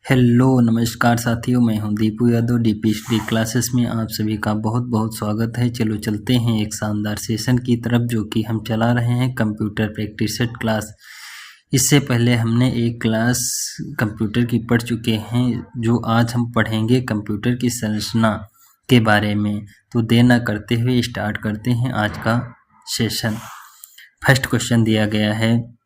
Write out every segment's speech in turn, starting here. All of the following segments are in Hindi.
हेलो नमस्कार साथियों, मैं हूं Deepu Yadav. DP study classes में आप सभी का बहुत बहुत स्वागत है। चलो चलते हैं एक शानदार सेशन की तरफ जो कि हम चला रहे हैं कंप्यूटर प्रैक्टिस सेट क्लास। इससे पहले हमने एक क्लास कंप्यूटर की पढ़ चुके हैं, जो आज हम पढ़ेंगे कंप्यूटर की संरचना के बारे में। तो देर न करते हुए स्टार्ट करते हैं आज का सेशन। फर्स्ट क्वेश्चन दिया गया है,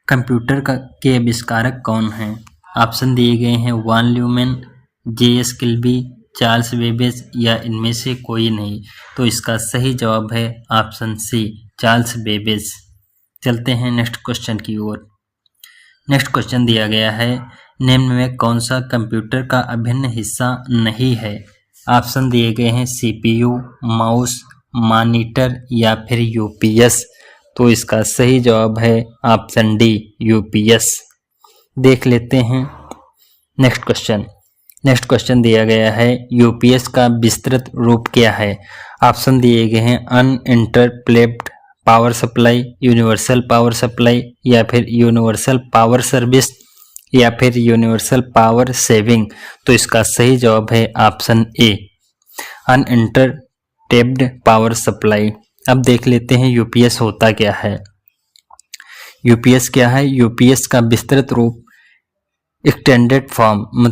कंप्यूटर के आविष्कारक कौन हैं? ऑप्शन दिए गए हैं von Neumann, J S. Kilby, Charles Babbage या इनमें से कोई नहीं। तो इसका सही जवाब है ऑप्शन सी, चार्ल्स बेबेज। चलते हैं नेक्स्ट क्वेश्चन की ओर। नेक्स्ट क्वेश्चन दिया गया है, निम्न में कौन सा कंप्यूटर का अभिन्न हिस्सा नहीं है? ऑप्शन दिए गए हैं सीपीयू, माउस, मॉनिटर या फिर यूपीएस। तो इसका सही जवाब है ऑप्शन डी, यूपीएस। देख लेते हैं नेक्स्ट क्वेश्चन। नेक्स्ट क्वेश्चन दिया गया है, यूपीएस का विस्तृत रूप क्या है? ऑप्शन दिए गए हैं uninterrupted power supply, universal power supply या फिर यूनिवर्सल पावर सर्विस या फिर यूनिवर्सल पावर सेविंग। तो इसका सही जवाब है ऑप्शन ए, अनइंटरप्लेप्ड पावर सप्लाई। अब देख लेते हैं यूपीएस होता क्या है। यूपीएस क्या है? यूपीएस का विस्तृत रूप extended form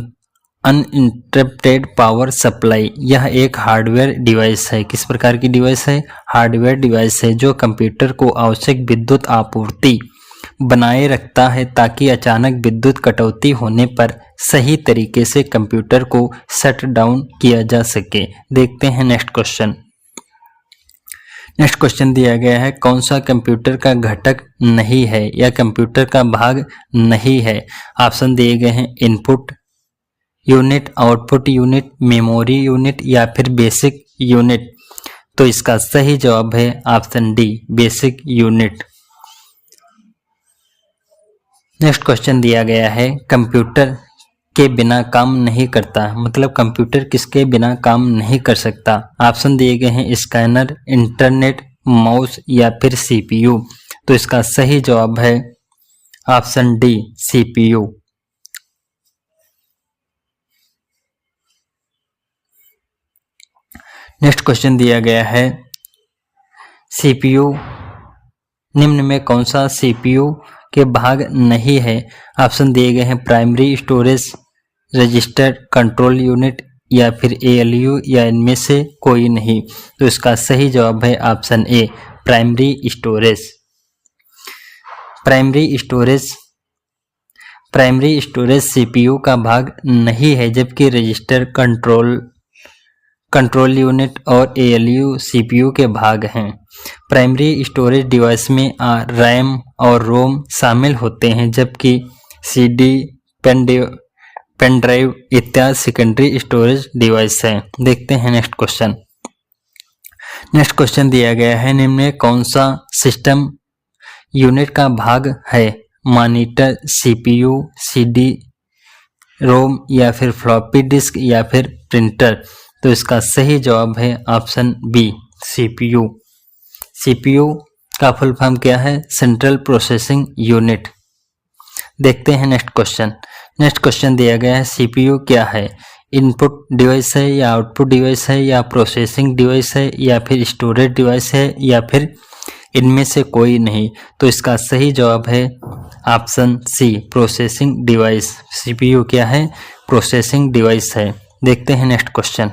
uninterrupted power supply. यह एक हार्डवेयर डिवाइस है। किस प्रकार की डिवाइस है? हार्डवेयर डिवाइस है जो कंप्यूटर को आवश्यक विद्युत आपूर्ति बनाए रखता है ताकि अचानक विद्युत कटौती होने पर सही तरीके से कंप्यूटर को शट डाउन किया जा सके। देखते हैं नेक्स्ट क्वेश्चन। नेक्स्ट क्वेश्चन दिया गया है, कौन सा कंप्यूटर का घटक नहीं है या कंप्यूटर का भाग नहीं है? ऑप्शन दिए गए हैं input unit, output unit, memory unit या फिर बेसिक यूनिट। तो इसका सही जवाब है option D, basic unit. Next question दिया गया है, कंप्यूटर के बिना काम नहीं करता, मतलब कंप्यूटर किसके बिना काम नहीं कर सकता? ऑप्शन दिए गए हैं स्कैनर, इंटरनेट, माउस या फिर सीपीयू। तो इसका सही जवाब है option D, CPU. Next question दिया गया है, सीपीयू निम्न में कौन सा सीपीयू के भाग नहीं है? ऑप्शन दिए गए हैं primary storage, register, control unit या फिर एएलयू या इनमें से कोई नहीं। तो इसका सही जवाब है ऑप्शन ए, primary storage. Primary storage CPU का भाग नहीं है, जबकि रजिस्टर, कंट्रोल यूनिट और एएलयू सीपीयू के भाग हैं। प्राइमरी स्टोरेज डिवाइस में रैम और रोम शामिल होते हैं, जबकि सीडी, पेन ड्राइव इत्यादि सेकेंडरी स्टोरेज डिवाइस है। देखते हैं नेक्स्ट क्वेश्चन। नेक्स्ट क्वेश्चन दिया गया है, निम्न में कौन सा सिस्टम यूनिट का भाग है? मॉनिटर, सीपीयू, सीडी रोम या फिर फ्लॉपी डिस्क या फिर प्रिंटर। तो इसका सही जवाब है ऑप्शन बी, सीपीयू। सीपीयू का फुल फॉर्म क्या है? Central processing unit. देखते हैं नेक्स्ट क्वेश्चन। नेक्स्ट क्वेश्चन दिया गया है, सीपीयू क्या है? इनपुट डिवाइस है या आउटपुट डिवाइस है या प्रोसेसिंग डिवाइस है या फिर स्टोरेज डिवाइस है या फिर इनमें से कोई नहीं। तो इसका सही जवाब है option C, processing device. CPU क्या है? प्रोसेसिंग डिवाइस है। देखते हैं नेक्स्ट क्वेश्चन।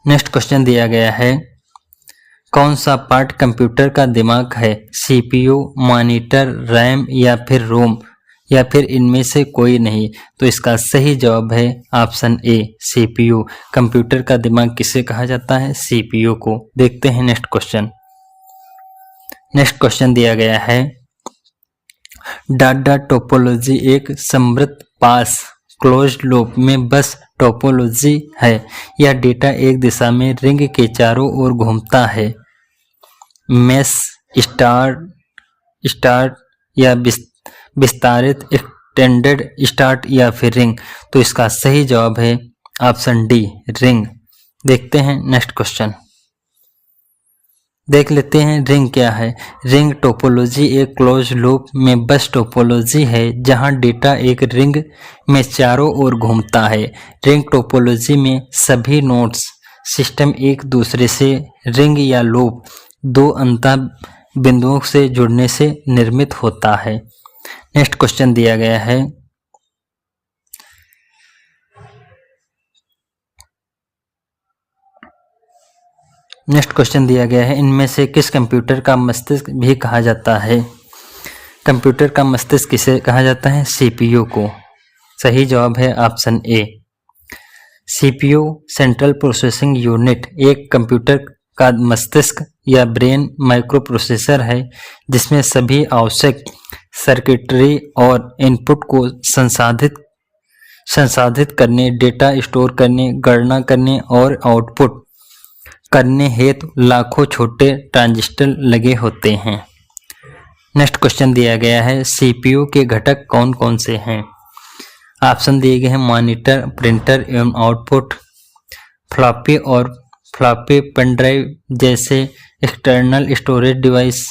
नेक्स्ट क्वेश्चन दिया गया है, कौन सा पार्ट कंप्यूटर का दिमाग है? सीपीयू, मॉनिटर, रैम या फिर रोम या फिर इनमें से कोई नहीं। तो इसका सही जवाब है ऑप्शन ए, सीपीयू। कंप्यूटर का दिमाग किसे कहा जाता है? सीपीयू को। देखते हैं नेक्स्ट क्वेश्चन। नेक्स्ट क्वेश्चन दिया गया है, डाटा टोपोलॉजी एक समृद्ध पास क्लोज्ड लूप में बस टोपोलॉजी है। यह डेटा एक दिशा में रिंग के चारों ओर घूमता है। मेश, स्टार्ट या विस्तारित, एक्सटेंडेड, स्टार्ट या फिर रिंग। तो इसका सही जवाब है ऑप्शन डी, रिंग। देखते हैं नेक्स्ट क्वेश्चन। देख लेते हैं रिंग क्या है। रिंग टोपोलॉजी एक क्लोज लूप में बस टोपोलॉजी है जहां डेटा एक रिंग में चारों ओर घूमता है। रिंग टोपोलॉजी में सभी नोड्स सिस्टम एक दूसरे से रिंग या लूप दो अंतर बिंदुओं से जुड़ने से निर्मित होता है। नेक्स्ट क्वेश्चन दिया गया है, इनमें से किस कंप्यूटर का मस्तिष्क भी कहा जाता है? कंप्यूटर का मस्तिष्क किसे कहा जाता है? सीपीयू को। सही जवाब है ऑप्शन ए। सीपीयू सेंट्रल प्रोसेसिंग यूनिट एक कंप्यूटर का मस्तिष्क या ब्रेन माइक्रो प्रोसेसर है जिसमें सभी आवश्यक सर्किटरी और इनपुट को संसाधित करने, डेटा स्टोर करने, गणना करने और आउटपुट करने हेतु लाखों छोटे ट्रांजिस्टर लगे होते हैं। नेक्स्ट क्वेश्चन दिया गया है, सीपीयू के घटक कौन कौन से हैं? ऑप्शन दिए गए हैं मॉनिटर, प्रिंटर एवं आउटपुट, फ्लॉपी और फ्लॉपी पेन ड्राइव जैसे external storage device,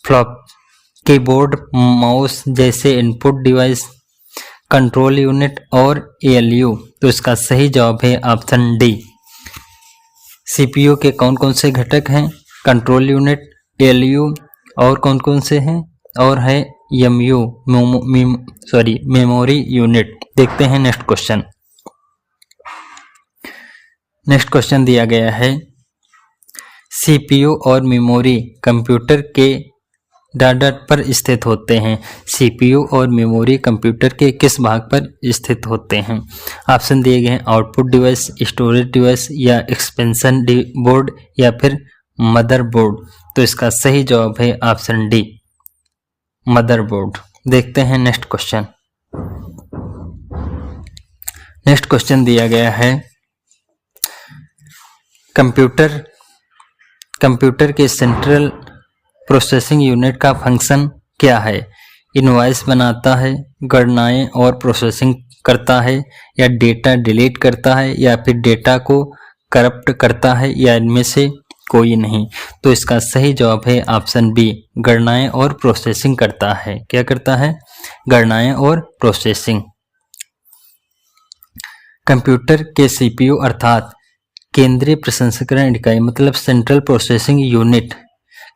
keyboard mouse जैसे इनपुट डिवाइस, कंट्रोल यूनिट और एएलयू। तो इसका सही जवाब है ऑप्शन डी। सीपीयू के कौन कौन से घटक हैं? कंट्रोल यूनिट, एएलयू और कौन कौन से हैं? और है एमयू मेमोरी यूनिट। देखते हैं नेक्स्ट क्वेश्चन। नेक्स्ट क्वेश्चन दिया गया है, सीपीयू और मेमोरी कंप्यूटर के डाटा पर स्थित होते हैं। सीपीयू और मेमोरी कंप्यूटर के किस भाग पर स्थित होते हैं? ऑप्शन दिए गए हैं आउटपुट डिवाइस, स्टोरेज डिवाइस या एक्सपेंशन बोर्ड या फिर मदरबोर्ड। तो इसका सही जवाब है ऑप्शन डी, मदरबोर्ड। देखते हैं नेक्स्ट क्वेश्चन। नेक्स्ट क्वेश्चन दिया गया है, कंप्यूटर के सेंट्रल प्रोसेसिंग यूनिट का फंक्शन क्या है? इनवॉइस बनाता है, गणनाएं और प्रोसेसिंग करता है, या डेटा डिलीट करता है, या फिर डेटा को करप्ट करता है, या इनमें से कोई नहीं। तो इसका सही जवाब है ऑप्शन बी, गणनाएं और प्रोसेसिंग करता है। क्या करता है? गणनाएं और प्रोसेसिंग। कंप्यूटर के सीपीयू अर्थात केंद्रीय प्रसंस्करण इकाई मतलब सेंट्रल प्रोसेसिंग यूनिट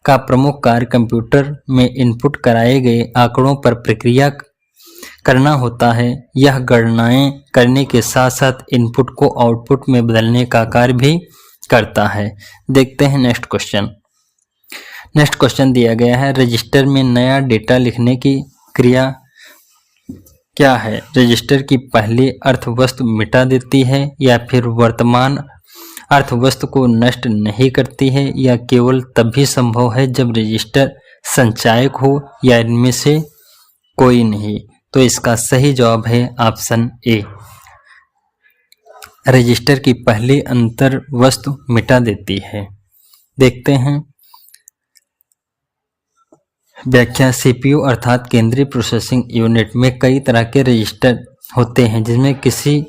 का प्रमुख कार्य कंप्यूटर में इनपुट कराए गए आंकड़ों पर प्रक्रिया करना होता है। यह गणनाएं करने के साथ साथ इनपुट को आउटपुट में बदलने का कार्य भी करता है। देखते हैं नेक्स्ट क्वेश्चन। नेक्स्ट क्वेश्चन दिया गया है, रजिस्टर में नया डेटा लिखने की क्रिया क्या है? रजिस्टर की पहली अर्थवस्तु मिटा देती है, या फिर वर्तमान अर्थवस्तु को नष्ट नहीं करती है, या केवल तभी संभव है जब रजिस्टर संचायक हो, या इनमें से कोई नहीं। तो इसका सही जवाब है ऑप्शन ए, रजिस्टर की पहली अंतर वस्तु मिटा देती है। देखते हैं व्याख्या। सीपीयू अर्थात केंद्रीय प्रोसेसिंग यूनिट में कई तरह के रजिस्टर होते हैं जिसमें किसी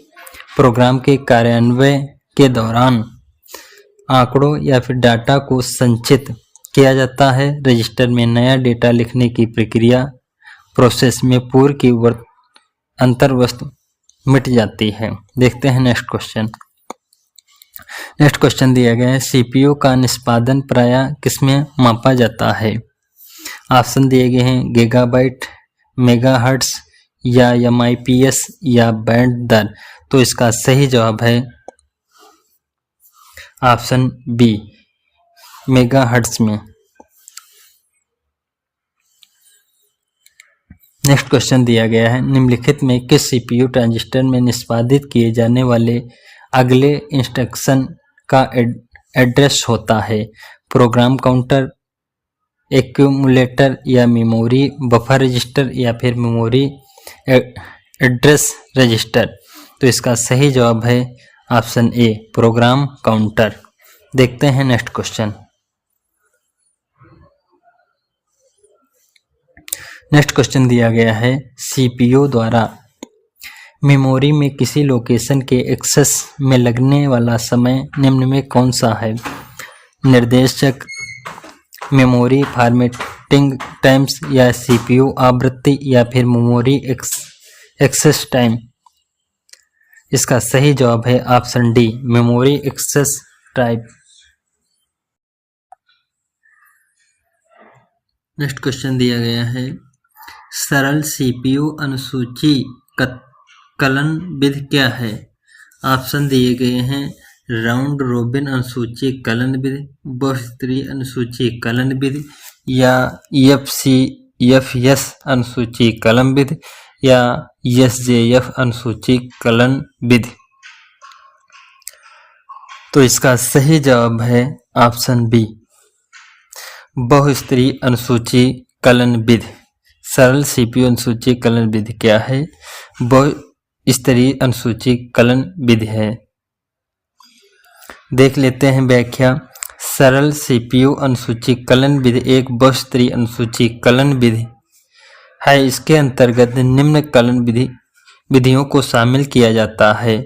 प्रोग्राम के कार्यान्वयन के दौरान आंकड़ों या फिर डाटा को संचित किया जाता है। रजिस्टर में नया डेटा लिखने की प्रक्रिया प्रोसेस में पूर्व की अंतर वस्तु मिट जाती है। देखते हैं नेक्स्ट क्वेश्चन। नेक्स्ट क्वेश्चन दिया गया है, सीपीयू का निष्पादन प्रायः किसमें मापा जाता है? ऑप्शन दिए गए हैं गीगाबाइट, मेगाहर्ट्ज या एमआईपीएस या बैंड दर। तो इसका सही जवाब है ऑप्शन बी, मेगाहर्ट्ज में। नेक्स्ट क्वेश्चन दिया गया है, निम्नलिखित में किस सीपीयू ट्रांजिस्टर में निष्पादित किए जाने वाले अगले इंस्ट्रक्शन का एड्रेस होता है? प्रोग्राम काउंटर, एक्यूमुलेटर या मेमोरी बफर रजिस्टर या फिर मेमोरी एड्रेस रजिस्टर। तो इसका सही जवाब है ऑप्शन ए, प्रोग्राम काउंटर। देखते हैं नेक्स्ट क्वेश्चन। नेक्स्ट क्वेश्चन दिया गया है, सीपीयू द्वारा मेमोरी में किसी लोकेशन के एक्सेस में लगने वाला समय निम्न में कौन सा है? निर्देशक, मेमोरी फॉर्मेटिंग टाइम्स या सीपीयू आवृत्ति या फिर मेमोरी एक्सेस टाइम। इसका सही जवाब है option D, memory access time. Next question दिया गया है, सरल सीपीयू अनुसूची कलन विधि क्या है? ऑप्शन दिए गए हैं, राउंड रोबिन अनुसूची कलन विधि, बहुस्तरीय अनुसूची कलन विधि, या एफएस अनुसूची कलन विधि, या एसजेएफ अनुसूची कलन विधि। तो इसका सही जवाब है ऑप्शन बी, बहुस्तरीय अनुसूची कलन विधि। सरल सीपीयू अनुसूची कलन विधि क्या है? बहुस्तरीय अनुसूची कलन विधि है। देख लेते हैं व्याख्या। सरल सीपीयू अनुसूची कलन विधि एक बहुस्तरीय अनुसूची कलन विधि है। इसके अंतर्गत निम्न कलन विधियों को शामिल किया जाता है,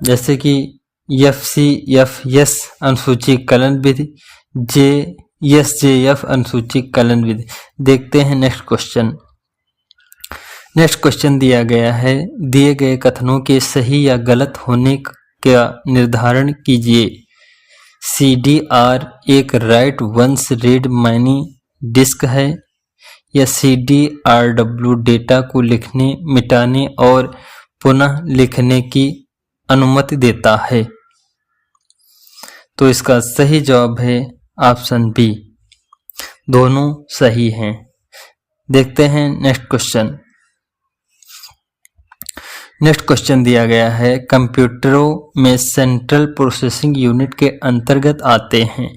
जैसे कि एफएस अनुसूची कलन विधि, एसजेएफ अनुसूची कलन विधि। देखते हैं नेक्स्ट क्वेश्चन। नेक्स्ट क्वेश्चन दिया गया है, दिए गए कथनों के सही या गलत होने का निर्धारण कीजिए। CDR एक write once read many disk है, या CDRW डेटा को लिखने, मिटाने और पुनः लिखने की अनुमति देता है। तो इसका सही जवाब है ऑप्शन बी, दोनों सही हैं। देखते हैं नेक्स्ट क्वेश्चन। नेक्स्ट क्वेश्चन दिया गया है, कंप्यूटरों में सेंट्रल प्रोसेसिंग यूनिट के अंतर्गत आते हैं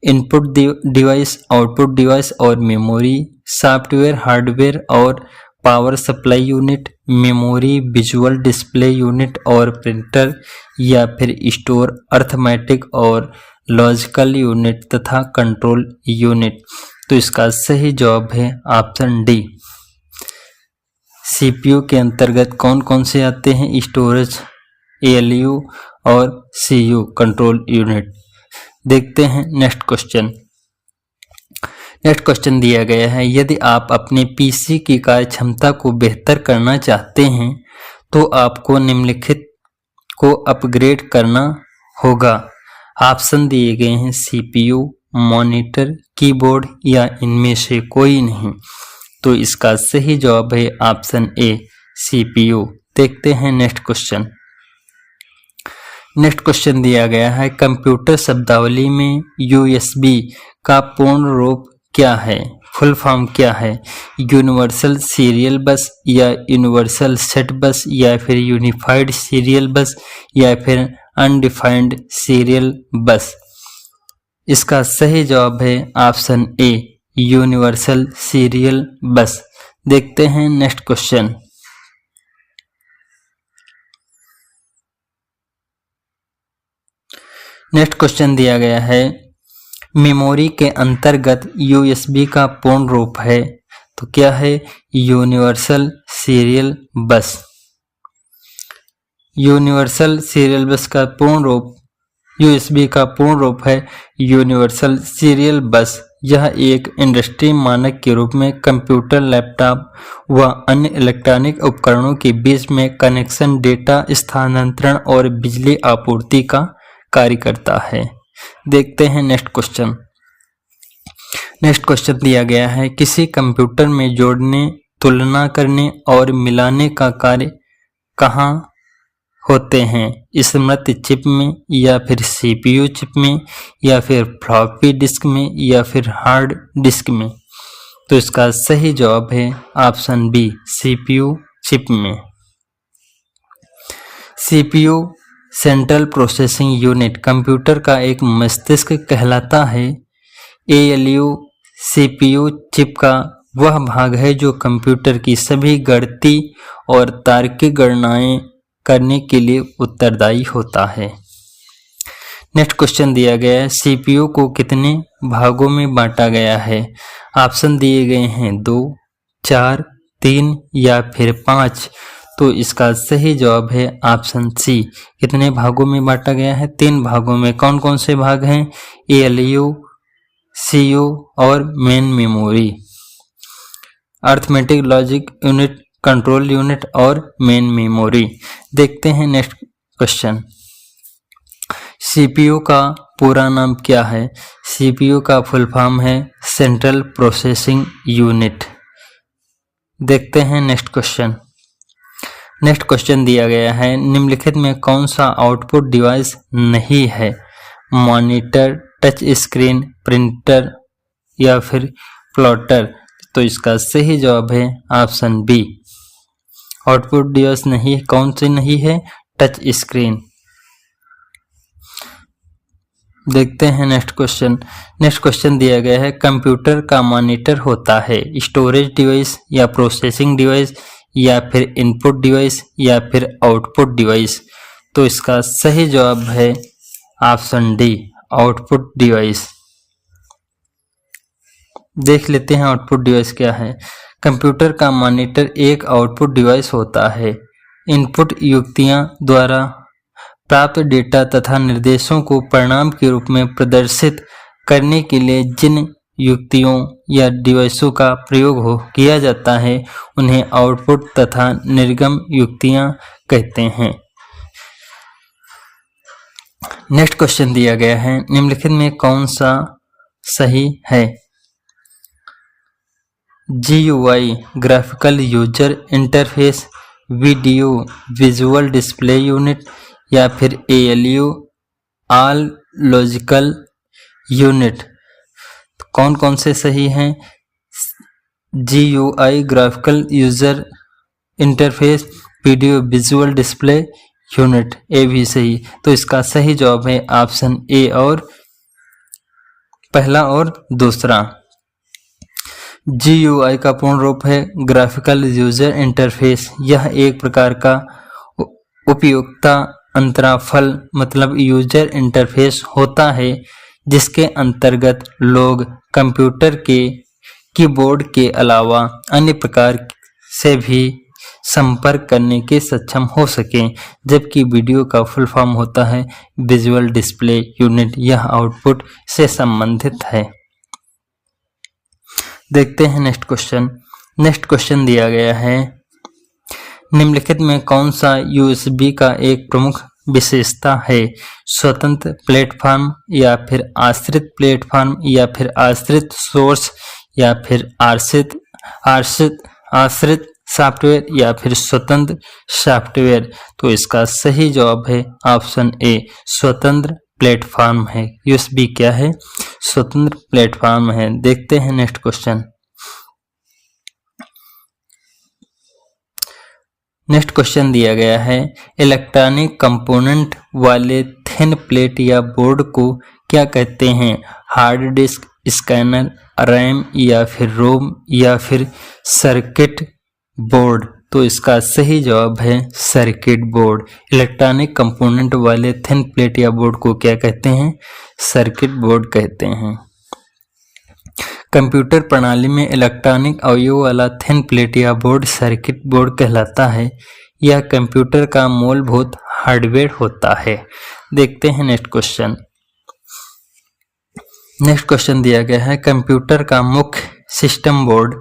इनपुट डिवाइस, आउटपुट डिवाइस और मेमोरी, सॉफ्टवेयर, हार्डवेयर और power supply unit, memory, visual display unit और प्रिंटर, या फिर स्टोर, अर्थमेटिक और लॉजिकल यूनिट तथा कंट्रोल यूनिट। तो इसका सही जवाब है ऑप्शन डी, सीपीयू के अंतर्गत कौन कौन से आते हैं? स्टोरेज, एएलयू और सीयू, कंट्रोल यूनिट। देखते हैं नेक्स्ट क्वेश्चन। नेक्स्ट क्वेश्चन दिया गया है, यदि आप अपने पीसी की कार्य क्षमता को बेहतर करना चाहते हैं तो आपको निम्नलिखित को अपग्रेड करना होगा। ऑप्शन दिए गए हैं, सीपीयू, मॉनिटर, कीबोर्ड या इनमें से कोई नहीं। तो इसका सही जवाब है ऑप्शन ए, सीपीयू। देखते हैं नेक्स्ट क्वेश्चन। नेक्स्ट क्वेश्चन दिया गया है, कंप्यूटर शब्दावली में यूएसबी का पूर्ण रूप क्या है? फुल फॉर्म क्या है? यूनिवर्सल सीरियल बस, या यूनिवर्सल सेट बस, या फिर यूनिफाइड सीरियल बस, या फिर अनडिफाइंड सीरियल बस। इसका सही जवाब है ऑप्शन ए, यूनिवर्सल सीरियल बस। देखते हैं नेक्स्ट क्वेश्चन। नेक्स्ट क्वेश्चन दिया गया है, मेमोरी के अंतर्गत यूएसबी का पूर्ण रूप है, तो क्या है? यूनिवर्सल सीरियल बस। यूनिवर्सल सीरियल बस का पूर्ण रूप, यूएसबी का पूर्ण रूप है यूनिवर्सल सीरियल बस। यह एक इंडस्ट्री मानक के रूप में कंप्यूटर, लैपटॉप व अन्य इलेक्ट्रॉनिक उपकरणों के बीच में कनेक्शन, डेटा स्थानांतरण और बिजली आपूर्ति का कार्य करता है। देखते हैं नेक्स्ट क्वेश्चन। नेक्स्ट क्वेश्चन दिया गया है, किसी कंप्यूटर में जोड़ने, तुलना करने और मिलाने का कार्य कहाँ होते हैं? स्मृति चिप में, या फिर सीपीयू चिप में, या फिर फ्लॉपी डिस्क में, या फिर हार्ड डिस्क में। तो इसका सही जवाब है ऑप्शन बी, सीपीयू चिप में। CPU central processing unit computer का एक मस्तिष्क कहलाता है। एएलयू सीपीयू चिप का वह भाग है जो कंप्यूटर की सभी गणितीय और तार्किक गणनाएं करने के लिए उत्तरदायी होता है। नेक्स्ट क्वेश्चन दिया गया है, सीपीयू को कितने भागों में बांटा गया है? ऑप्शन दिए गए हैं 2, 4, 3 या फिर 5। तो इसका सही जवाब है ऑप्शन सी, कितने भागों में बांटा गया है? 3 भागों में। कौन कौन से भाग हैं? एएलयू, सीयू और main memory, arithmetic logic unit, control unit और मेन मेमोरी। देखते हैं नेक्स्ट क्वेश्चन। सीपीयू का पूरा नाम क्या है? सीपीयू का फुल फॉर्म है सेंट्रल प्रोसेसिंग यूनिट। देखते हैं नेक्स्ट क्वेश्चन। नेक्स्ट क्वेश्चन दिया गया है, निम्नलिखित में कौन सा आउटपुट डिवाइस नहीं है? मॉनिटर, टच स्क्रीन, प्रिंटर या फिर प्लॉटर। तो इसका सही जवाब है ऑप्शन बी। आउटपुट डिवाइस नहीं है, कौन सी नहीं है? Touch screen. देखते हैं नेक्स्ट क्वेश्चन। नेक्स्ट क्वेश्चन दिया गया है, कंप्यूटर का मॉनिटर होता है स्टोरेज डिवाइस या प्रोसेसिंग डिवाइस या फिर इनपुट डिवाइस या फिर आउटपुट डिवाइस। तो इसका सही जवाब है ऑप्शन डी, आउटपुट डिवाइस। देख लेते हैं आउटपुट डिवाइस क्या है। कंप्यूटर का मॉनिटर एक आउटपुट डिवाइस होता है। इनपुट युक्तियां द्वारा प्राप्त डेटा तथा निर्देशों को परिणाम के रूप में प्रदर्शित करने के लिए जिन युक्तियों या डिवाइसों का प्रयोग किया जाता है उन्हें आउटपुट तथा निर्गम युक्तियां कहते हैं। नेक्स्ट क्वेश्चन दिया गया है, निम्नलिखित में कौन सा सही है? GUI graphical user interface, video visual display unit या फिर ALU ऑल लॉजिकल यूनिट। कौन कौन से सही हैं? GUI graphical user interface, video visual display unit, A भी सही। तो इसका सही जवाब है ऑप्शन ए और पहला और दूसरा। GUI का पूर्ण रूप है ग्राफिकल यूजर इंटरफेस। यह एक प्रकार का उपयोगिता अंतराफल मतलब यूजर इंटरफेस होता है जिसके अंतर्गत लोग कंप्यूटर के कीबोर्ड के अलावा अन्य प्रकार से भी संपर्क करने के सक्षम हो सकें। जबकि वीडियो का फुल फॉर्म होता है विजुअल डिस्प्ले यूनिट। यह आउटपुट से संबंधित है। देखते हैं नेक्स्ट क्वेश्चन। नेक्स्ट क्वेश्चन दिया गया है, निम्नलिखित में कौन सा USB का एक प्रमुख विशेषता है? स्वतंत्र प्लेटफॉर्म या फिर आश्रित प्लेटफॉर्म या फिर आश्रित सोर्स या फिर आश्रित सॉफ्टवेयर या फिर स्वतंत्र सॉफ्टवेयर। तो इसका सही जवाब है ऑप्शन ए, स्वतंत्र प्लेटफॉर्म है। USB क्या है? स्वतंत्र प्लेटफॉर्म है। देखते हैं नेक्स्ट क्वेश्चन। नेक्स्ट क्वेश्चन दिया गया है, इलेक्ट्रॉनिक कंपोनेंट वाले थिन प्लेट या बोर्ड को क्या कहते हैं? हार्ड डिस्क, स्कैनर, रैम या फिर रोम या फिर सर्किट बोर्ड। तो इसका सही जवाब है सर्किट बोर्ड। इलेक्ट्रॉनिक कंपोनेंट वाले थिन प्लेट या बोर्ड को क्या कहते हैं? सर्किट बोर्ड कहते हैं। कंप्यूटर प्रणाली में इलेक्ट्रॉनिक अवयव वाला थिन प्लेट या बोर्ड सर्किट बोर्ड कहलाता है। यह कंप्यूटर का मूलभूत हार्डवेयर होता है। देखते हैं नेक्स्ट क्वेश्चन। नेक्स्ट क्वेश्चन दिया गया है, कंप्यूटर का मुख्य सिस्टम बोर्ड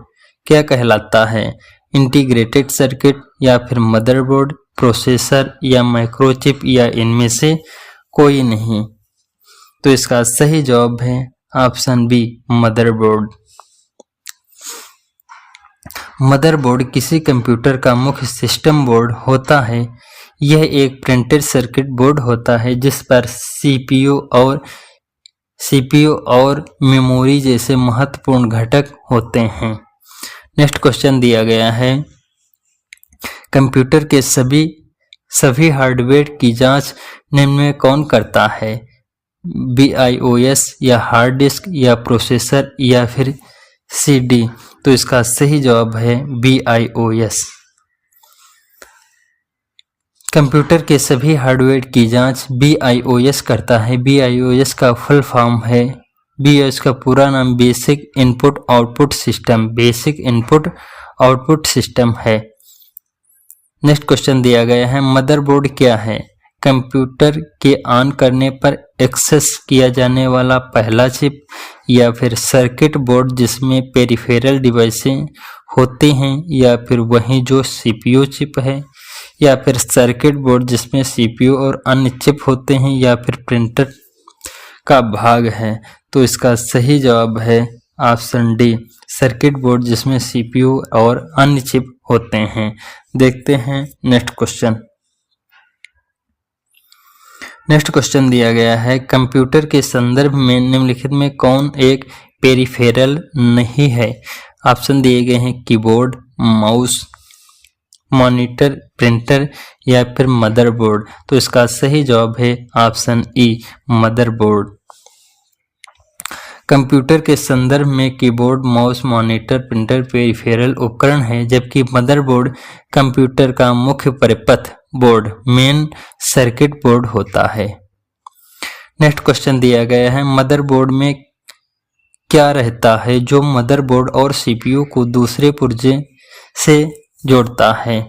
क्या कहलाता है? इंटीग्रेटेड सर्किट या फिर मदरबोर्ड, प्रोसेसर या माइक्रोचिप या इनमें से कोई नहीं। तो इसका सही जवाब है ऑप्शन बी, मदरबोर्ड। मदरबोर्ड किसी कंप्यूटर का मुख्य सिस्टम बोर्ड होता है। यह एक प्रिंटेड सर्किट बोर्ड होता है जिस पर CPU और मेमोरी जैसे महत्वपूर्ण घटक होते हैं। नेक्स्ट क्वेश्चन दिया गया है, कंप्यूटर के सभी हार्डवेयर की जांच निम्न में कौन करता है? BIOS या हार्ड डिस्क या प्रोसेसर या फिर CD। तो इसका सही जवाब है BIOS। कंप्यूटर के सभी हार्डवेयर की जांच BIOS करता है। BIOS का फुल फॉर्म है, BIOS का पूरा नाम basic input output system, basic input output system है। नेक्स्ट क्वेश्चन दिया गया है, मदरबोर्ड क्या है? कंप्यूटर के ऑन करने पर एक्सेस किया जाने वाला पहला चिप, या फिर सर्किट बोर्ड जिसमें पेरिफेरल डिवाइसें होते हैं, या फिर वही जो सीपीयू चिप है, या फिर सर्किट बोर्ड जिसमें सीपीयू और अन्य चिप होते हैं, या फिर प्रिंटर का भाग है। तो इसका सही जवाब है ऑप्शन डी, सर्किट बोर्ड जिसमें सीपीयू और अन्य चिप होते हैं। देखते हैं नेक्स्ट क्वेश्चन। नेक्स्ट क्वेश्चन दिया गया है, कंप्यूटर के संदर्भ में निम्नलिखित में कौन एक पेरिफेरल नहीं है? ऑप्शन दिए गए हैं कीबोर्ड, माउस, मॉनिटर, प्रिंटर या फिर मदरबोर्ड। तो इसका सही जवाब है ऑप्शन ई, मदरबोर्ड। कंप्यूटर के संदर्भ में keyboard, mouse, monitor, printer peripheral उपकरण है, जबकि मदरबोर्ड कंप्यूटर का मुख्य परिपथ बोर्ड, मेन सर्किट बोर्ड होता है। नेक्स्ट क्वेश्चन दिया गया है, मदरबोर्ड में क्या रहता है जो मदरबोर्ड और सीपीयू को दूसरे पुर्जे से जोड़ता है?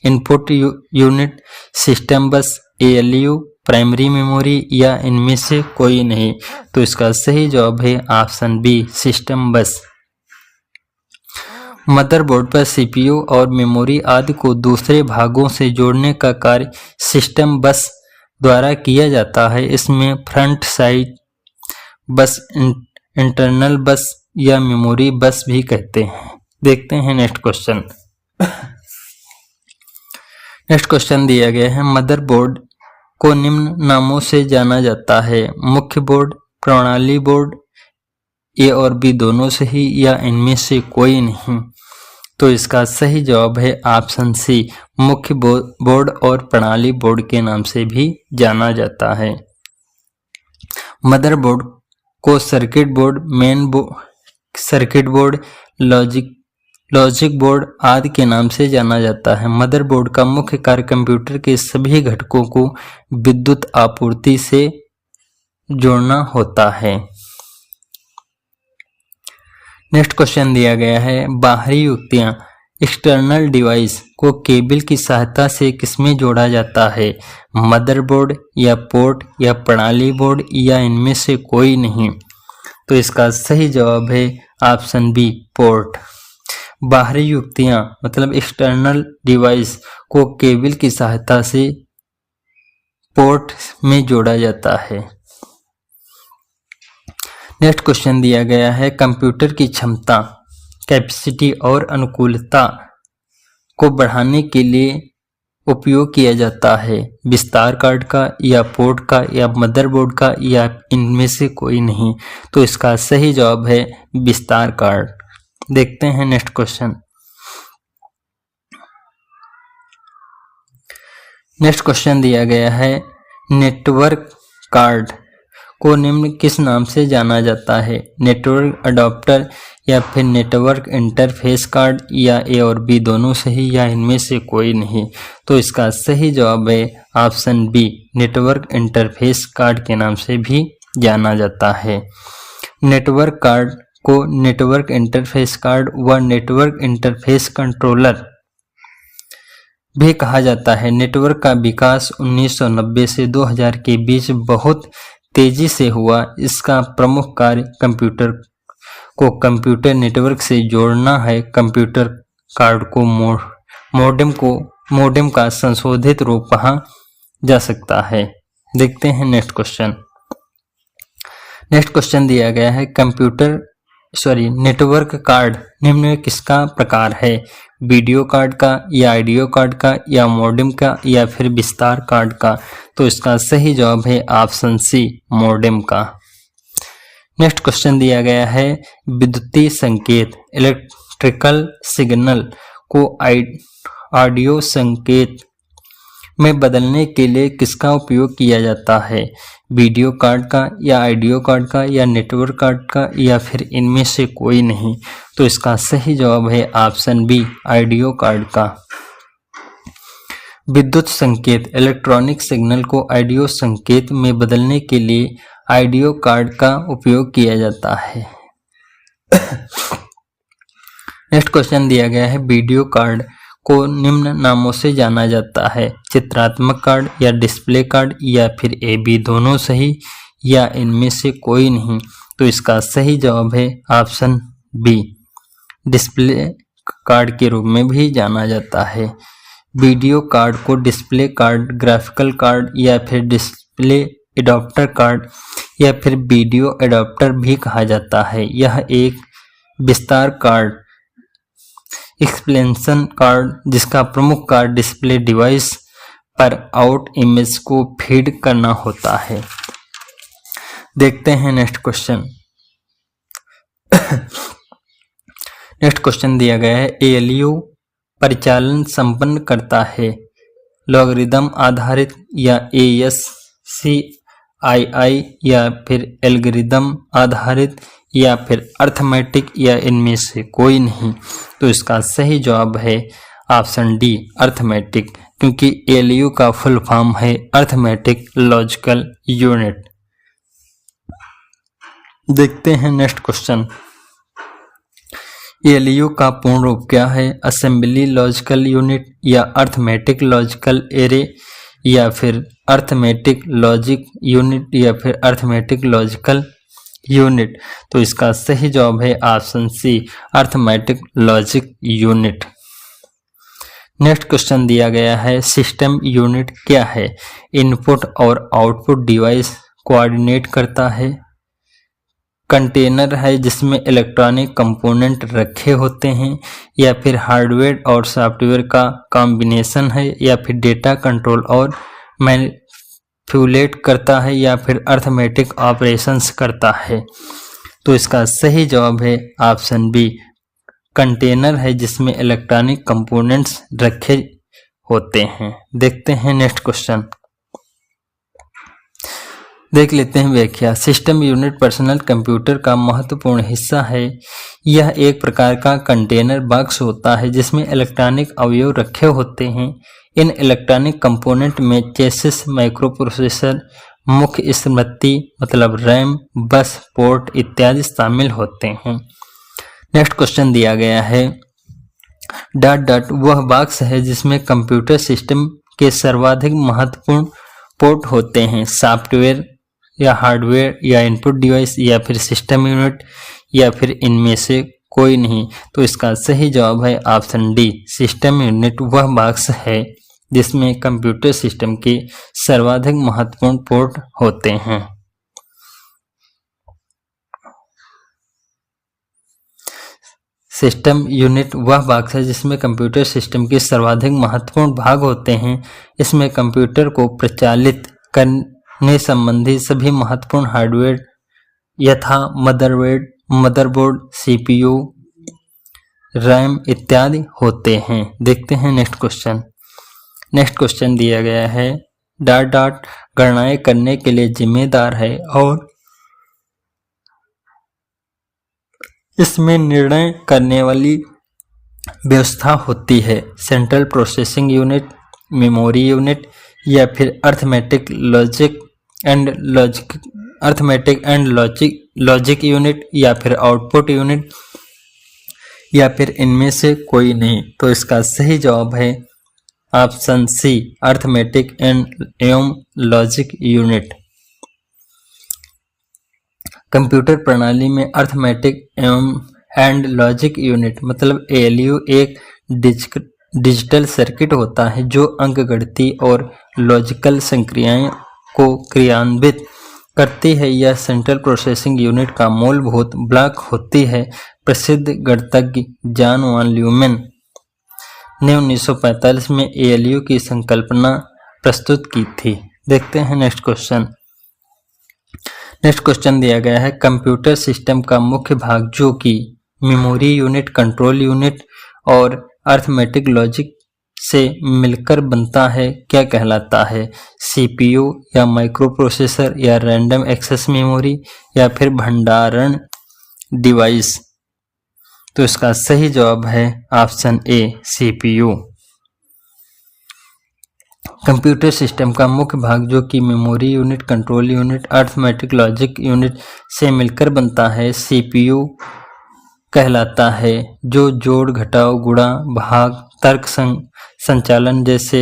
इनपुट यूनिट, सिस्टम बस, एएलयू, प्राइमरी मेमोरी या इनमें से कोई नहीं। तो इसका सही जवाब है ऑप्शन बी, सिस्टम बस। मदरबोर्ड पर सीपीयू और मेमोरी आदि को दूसरे भागों से जोड़ने का कार्य सिस्टम बस द्वारा किया जाता है। इसमें फ्रंट साइड बस, इंटरनल बस या मेमोरी बस भी कहते हैं। देखते हैं नेक्स्ट क्वेश्चन। नेक्स्ट क्वेश्चन दिया गया है, मदरबोर्ड को निम्न नामों से जाना जाता है? मुख्य बोर्ड, प्रणाली बोर्ड, ए और बी दोनों से ही या इनमें से कोई नहीं। तो इसका सही जवाब है ऑप्शन सी, मुख्य बोर्ड और प्रणाली बोर्ड के नाम से भी जाना जाता है। मदरबोर्ड को circuit board, main circuit board, logic board आदि के नाम से जाना जाता है। मदरबोर्ड का मुख्य कार्य कंप्यूटर के सभी घटकों को विद्युत आपूर्ति से जोड़ना होता है। नेक्स्ट क्वेश्चन दिया गया है, बाहरी युक्तियां, एक्सटर्नल डिवाइस को केबल की सहायता से किसमें जोड़ा जाता है? मदरबोर्ड या पोर्ट या प्रणाली बोर्ड या इनमें से कोई नहीं। तो इसका सही जवाब है ऑप्शन बी, पोर्ट। बाहरी युक्तियां मतलब एक्सटर्नल डिवाइस को केबल की सहायता से पोर्ट में जोड़ा जाता है। नेक्स्ट क्वेश्चन दिया गया है, कंप्यूटर की क्षमता, कैपेसिटी और अनुकूलता को बढ़ाने के लिए उपयोग किया जाता है विस्तार कार्ड का या पोर्ट का या मदरबोर्ड का या इनमें से कोई नहीं। तो इसका सही जवाब है विस्तार कार्ड। देखते हैं नेक्स्ट क्वेश्चन। नेक्स्ट क्वेश्चन दिया गया है, नेटवर्क कार्ड को निम्न किस नाम से जाना जाता है? नेटवर्क अडॉप्टर या फिर नेटवर्क इंटरफेस कार्ड या ए और बी दोनों सही या इनमें से कोई नहीं। तो इसका सही जवाब है option B, network interface card के नाम से भी जाना जाता है। नेटवर्क कार्ड को नेटवर्क इंटरफेस कार्ड व नेटवर्क इंटरफेस कंट्रोलर भी कहा जाता है। नेटवर्क का विकास 1990 से 2000 के बीच बहुत तेजी से हुआ। इसका प्रमुख कार्य कंप्यूटर को कंप्यूटर नेटवर्क से जोड़ना है। कंप्यूटर कार्ड को मोडेम का संशोधित रूप कहा जा सकता है। देखते हैं नेक्स्ट क्वेश्चन। नेक्स्ट क्वेश्चन दिया गया है, नेटवर्क कार्ड निम्न में किसका प्रकार है? वीडियो कार्ड का या ऑडियो कार्ड का या मोडेम का या फिर विस्तार कार्ड का? तो इसका सही जवाब है ऑप्शन सी, मोडेम का। नेक्स्ट क्वेश्चन दिया गया है, विद्युतीय संकेत इलेक्ट्रिकल सिग्नल को ऑडियो संकेत में बदलने के लिए किसका उपयोग किया जाता है? वीडियो कार्ड का या ऑडियो कार्ड का या नेटवर्क कार्ड का या फिर इनमें से कोई नहीं। तो इसका सही जवाब है ऑप्शन बी, ऑडियो कार्ड का। विद्युत संकेत इलेक्ट्रॉनिक सिग्नल को ऑडियो संकेत में बदलने के लिए ऑडियो कार्ड का उपयोग किया जाता है। नेक्स्ट क्वेश्चन दिया गया है, वीडियो कार्ड को निम्न नामों से जाना जाता है: चित्रात्मक कार्ड या डिस्प्ले कार्ड, या फिर ए बी दोनों सही, या इनमें से कोई नहीं। तो इसका सही जवाब है ऑप्शन बी, डिस्प्ले कार्ड के रूप में भी जाना जाता है। वीडियो कार्ड को डिस्प्ले कार्ड, ग्राफिकल कार्ड, या फिर डिस्प्ले एडाप्टर कार्ड, या फिर वीडियो एडाप्टर भी कहा जाता है। यह एक विस्तार कार्ड, एक्सपेंशन कार्ड, जिसका प्रमुख कार्य डिस्प्ले डिवाइस पर आउट इमेज को फीड करना होता है। देखते हैं नेक्स्ट क्वेश्चन। नेक्स्ट क्वेश्चन दिया गया है, एएलयू परिचालन संपन्न करता है लॉगरिदम आधारित, या ASCII, या फिर एल्गोरिदम आधारित, या फिर अर्थमेटिक, या इनमें से कोई नहीं। तो इसका सही जवाब है ऑप्शन डी, अर्थमेटिक, क्योंकि एएलयू का फुल फॉर्म है अर्थमेटिक लॉजिकल यूनिट। देखते हैं नेक्स्ट क्वेश्चन। एएलयू का पूर्ण रूप क्या है? असेंबली लॉजिकल यूनिट, या अर्थमेटिक लॉजिकल एरे, या फिर अर्थमेटिक लॉजिक यूनिट, या फिर अर्थमेटिक लॉजिकल यूनिट। तो इसका सही जवाब है option C, arithmetic logic unit. Next question दिया गया है, सिस्टम यूनिट क्या है? इनपुट और आउटपुट डिवाइस कोऑर्डिनेट करता है, कंटेनर है जिसमें इलेक्ट्रॉनिक कंपोनेंट रखे होते हैं, या फिर हार्डवेयर और सॉफ्टवेयर का कॉम्बिनेशन है, या फिर डेटा कंट्रोल और मैनिपुलेट करता है, या फिर अर्थमेटिक ऑपरेशंस करता है। तो इसका सही जवाब है ऑप्शन बी, कंटेनर है जिसमें इलेक्ट्रॉनिक कंपोनेंट्स रखे होते हैं। देखते हैं नेक्स्ट क्वेश्चन। देख लेते हैं व्याख्या। सिस्टम यूनिट पर्सनल कंप्यूटर का महत्वपूर्ण हिस्सा है। यह एक प्रकार का कंटेनर बॉक्स होता है जिसमें इलेक्ट्रॉनिक अवयव रखे होते हैं। इन इलेक्ट्रॉनिक कंपोनेंट में चेसिस, माइक्रो प्रोसेसर, मुख्य स्मृति मतलब रैम, बस, पोर्ट इत्यादि शामिल होते हैं। नेक्स्ट क्वेश्चन दिया गया है, डॉट डॉट वह बॉक्स है जिसमें कंप्यूटर सिस्टम के सर्वाधिक महत्वपूर्ण पोर्ट होते हैं, सॉफ्टवेयर या हार्डवेयर, या इनपुट डिवाइस, या फिर सिस्टम यूनिट, या फिर इनमें से कोई नहीं। तो इसका सही जवाब है ऑप्शन डी, सिस्टम यूनिट वह बॉक्स है जिसमें कंप्यूटर सिस्टम के सर्वाधिक महत्वपूर्ण पोर्ट होते हैं। सिस्टम यूनिट वह बॉक्स है जिसमें कंप्यूटर सिस्टम के सर्वाधिक महत्वपूर्ण भाग होते हैं। इसमें कंप्यूटर को प्रचालित करने संबंधी सभी महत्वपूर्ण हार्डवेयर यथा मदरबोर्ड, सीपीयू, रैम इत्यादि होते हैं। देखते हैं नेक्स्ट क्वेश्चन। नेक्स्ट क्वेश्चन दिया गया है, डॉट डॉट गणनाएं करने के लिए जिम्मेदार है और इसमें निर्णय करने वाली व्यवस्था होती है, central processing unit, memory unit, या फिर अर्थमेटिक एंड लॉजिक यूनिट, या फिर आउटपुट यूनिट, या फिर इनमें से कोई नहीं। तो इसका सही जवाब है ऑप्शन सी, अर्थमेटिक एवं लॉजिक यूनिट। कंप्यूटर प्रणाली में अर्थमेटिक एंड लॉजिक यूनिट मतलब एएलयू एक डिजिटल सर्किट होता है जो अंकगणितीय और लॉजिकल संक्रियाएं को क्रियान्वित करती है। यह सेंट्रल प्रोसेसिंग यूनिट का मूलभूत ब्लॉक होती है। प्रसिद्ध गणितज्ञ जॉन वॉन न्यूमैन ने 1945 में एएलयू की संकल्पना प्रस्तुत की थी। देखते हैं नेक्स्ट क्वेश्चन। नेक्स्ट क्वेश्चन दिया गया है, कंप्यूटर सिस्टम का मुख्य भाग जो कि मेमोरी यूनिट, कंट्रोल यूनिट और अर्थमेटिक लॉजिक से मिलकर बनता है क्या कहलाता है? सीपीयू या माइक्रो प्रोसेसर या रैंडम एक्सेस मेमोरी या फिर भंडारण डिवाइस। तो इसका सही जवाब है ऑप्शन ए, सीपीयू। कंप्यूटर सिस्टम का मुख्य भाग जो कि memory unit, control unit, arithmetic logic unit से मिलकर बनता है, सीपीयू कहलाता है, जो जोड़, घटाव, गुणा, भाग, तर्क संचालन जैसे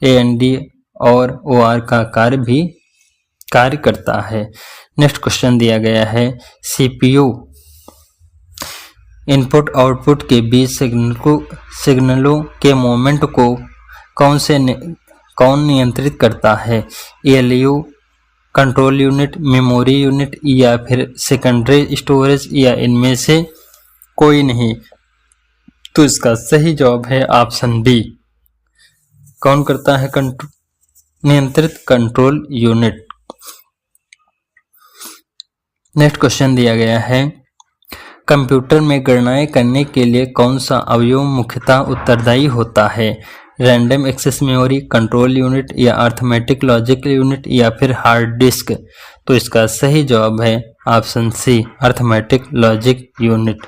AND और OR का कार्य करता है। नेक्स्ट क्वेश्चन दिया गया है, CPU इनपुट आउटपुट के बीच सिग्नलों के मोमेंट को कौन नियंत्रित करता है? ALU, control unit, memory unit या फिर सेकेंडरी स्टोरेज या इनमें से कोई नहीं। तो इसका सही जवाब है ऑप्शन बी। कौन करता है नियंत्रित? Control unit. नेक्स्ट क्वेश्चन दिया गया है, कंप्यूटर में गणनाएं करने के लिए कौन सा अवयव मुख्यतः उत्तरदायी होता है? Random access memory, control unit या अरिथमेटिक लॉजिक यूनिट या फिर हार्ड डिस्क? तो इसका सही जवाब है option C, arithmetic logic unit.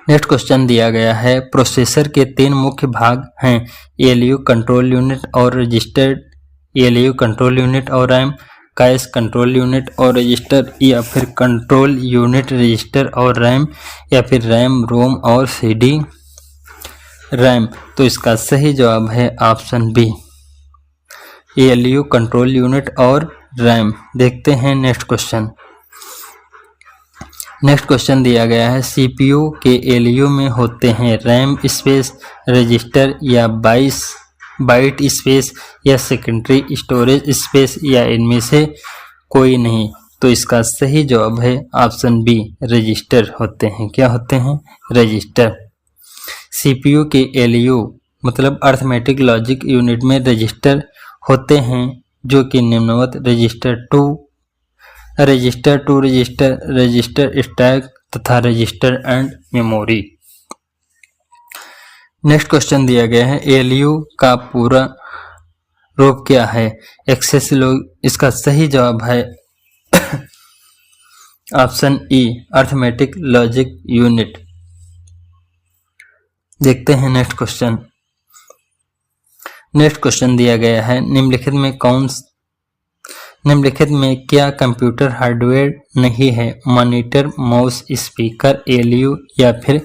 Next question दिया गया है, प्रोसेसर के 3 मुख्य भाग हैं, ALU, कंट्रोल यूनिट और रजिस्टर, ALU, कंट्रोल यूनिट और रैम, कैश, कंट्रोल यूनिट और रजिस्टर या फिर कंट्रोल यूनिट, रजिस्टर और रैम या फिर रैम, रोम और CD रैम? तो इसका सही जवाब है option B, ALU, control unit और रैम। देखते हैं नेक्स्ट क्वेश्चन। नेक्स्ट क्वेश्चन दिया गया है, CPU के ALU में होते हैं रैम स्पेस, रजिस्टर या बाइट स्पेस या सेकेंडरी स्टोरेज स्पेस या इनमें से कोई नहीं। तो इसका सही जवाब है ऑप्शन बी, रजिस्टर होते हैं। क्या होते हैं? रजिस्टर। CPU के ALU मतलब अरिथमेटिक लॉजिक यूनिट में रजिस्टर होते हैं, जो कि निम्नवत register to register, register stack तथा register and memory. Next question दिया गया है, ALU का पूरा रूप क्या है? Access log. इसका सही जवाब है option E, arithmetic logic unit. देखते हैं नेक्स्ट क्वेश्चन। नेक्स्ट क्वेश्चन दिया गया है, निम्नलिखित में क्या कंप्यूटर हार्डवेयर नहीं है? मॉनिटर, माउस, स्पीकर, ALU या फिर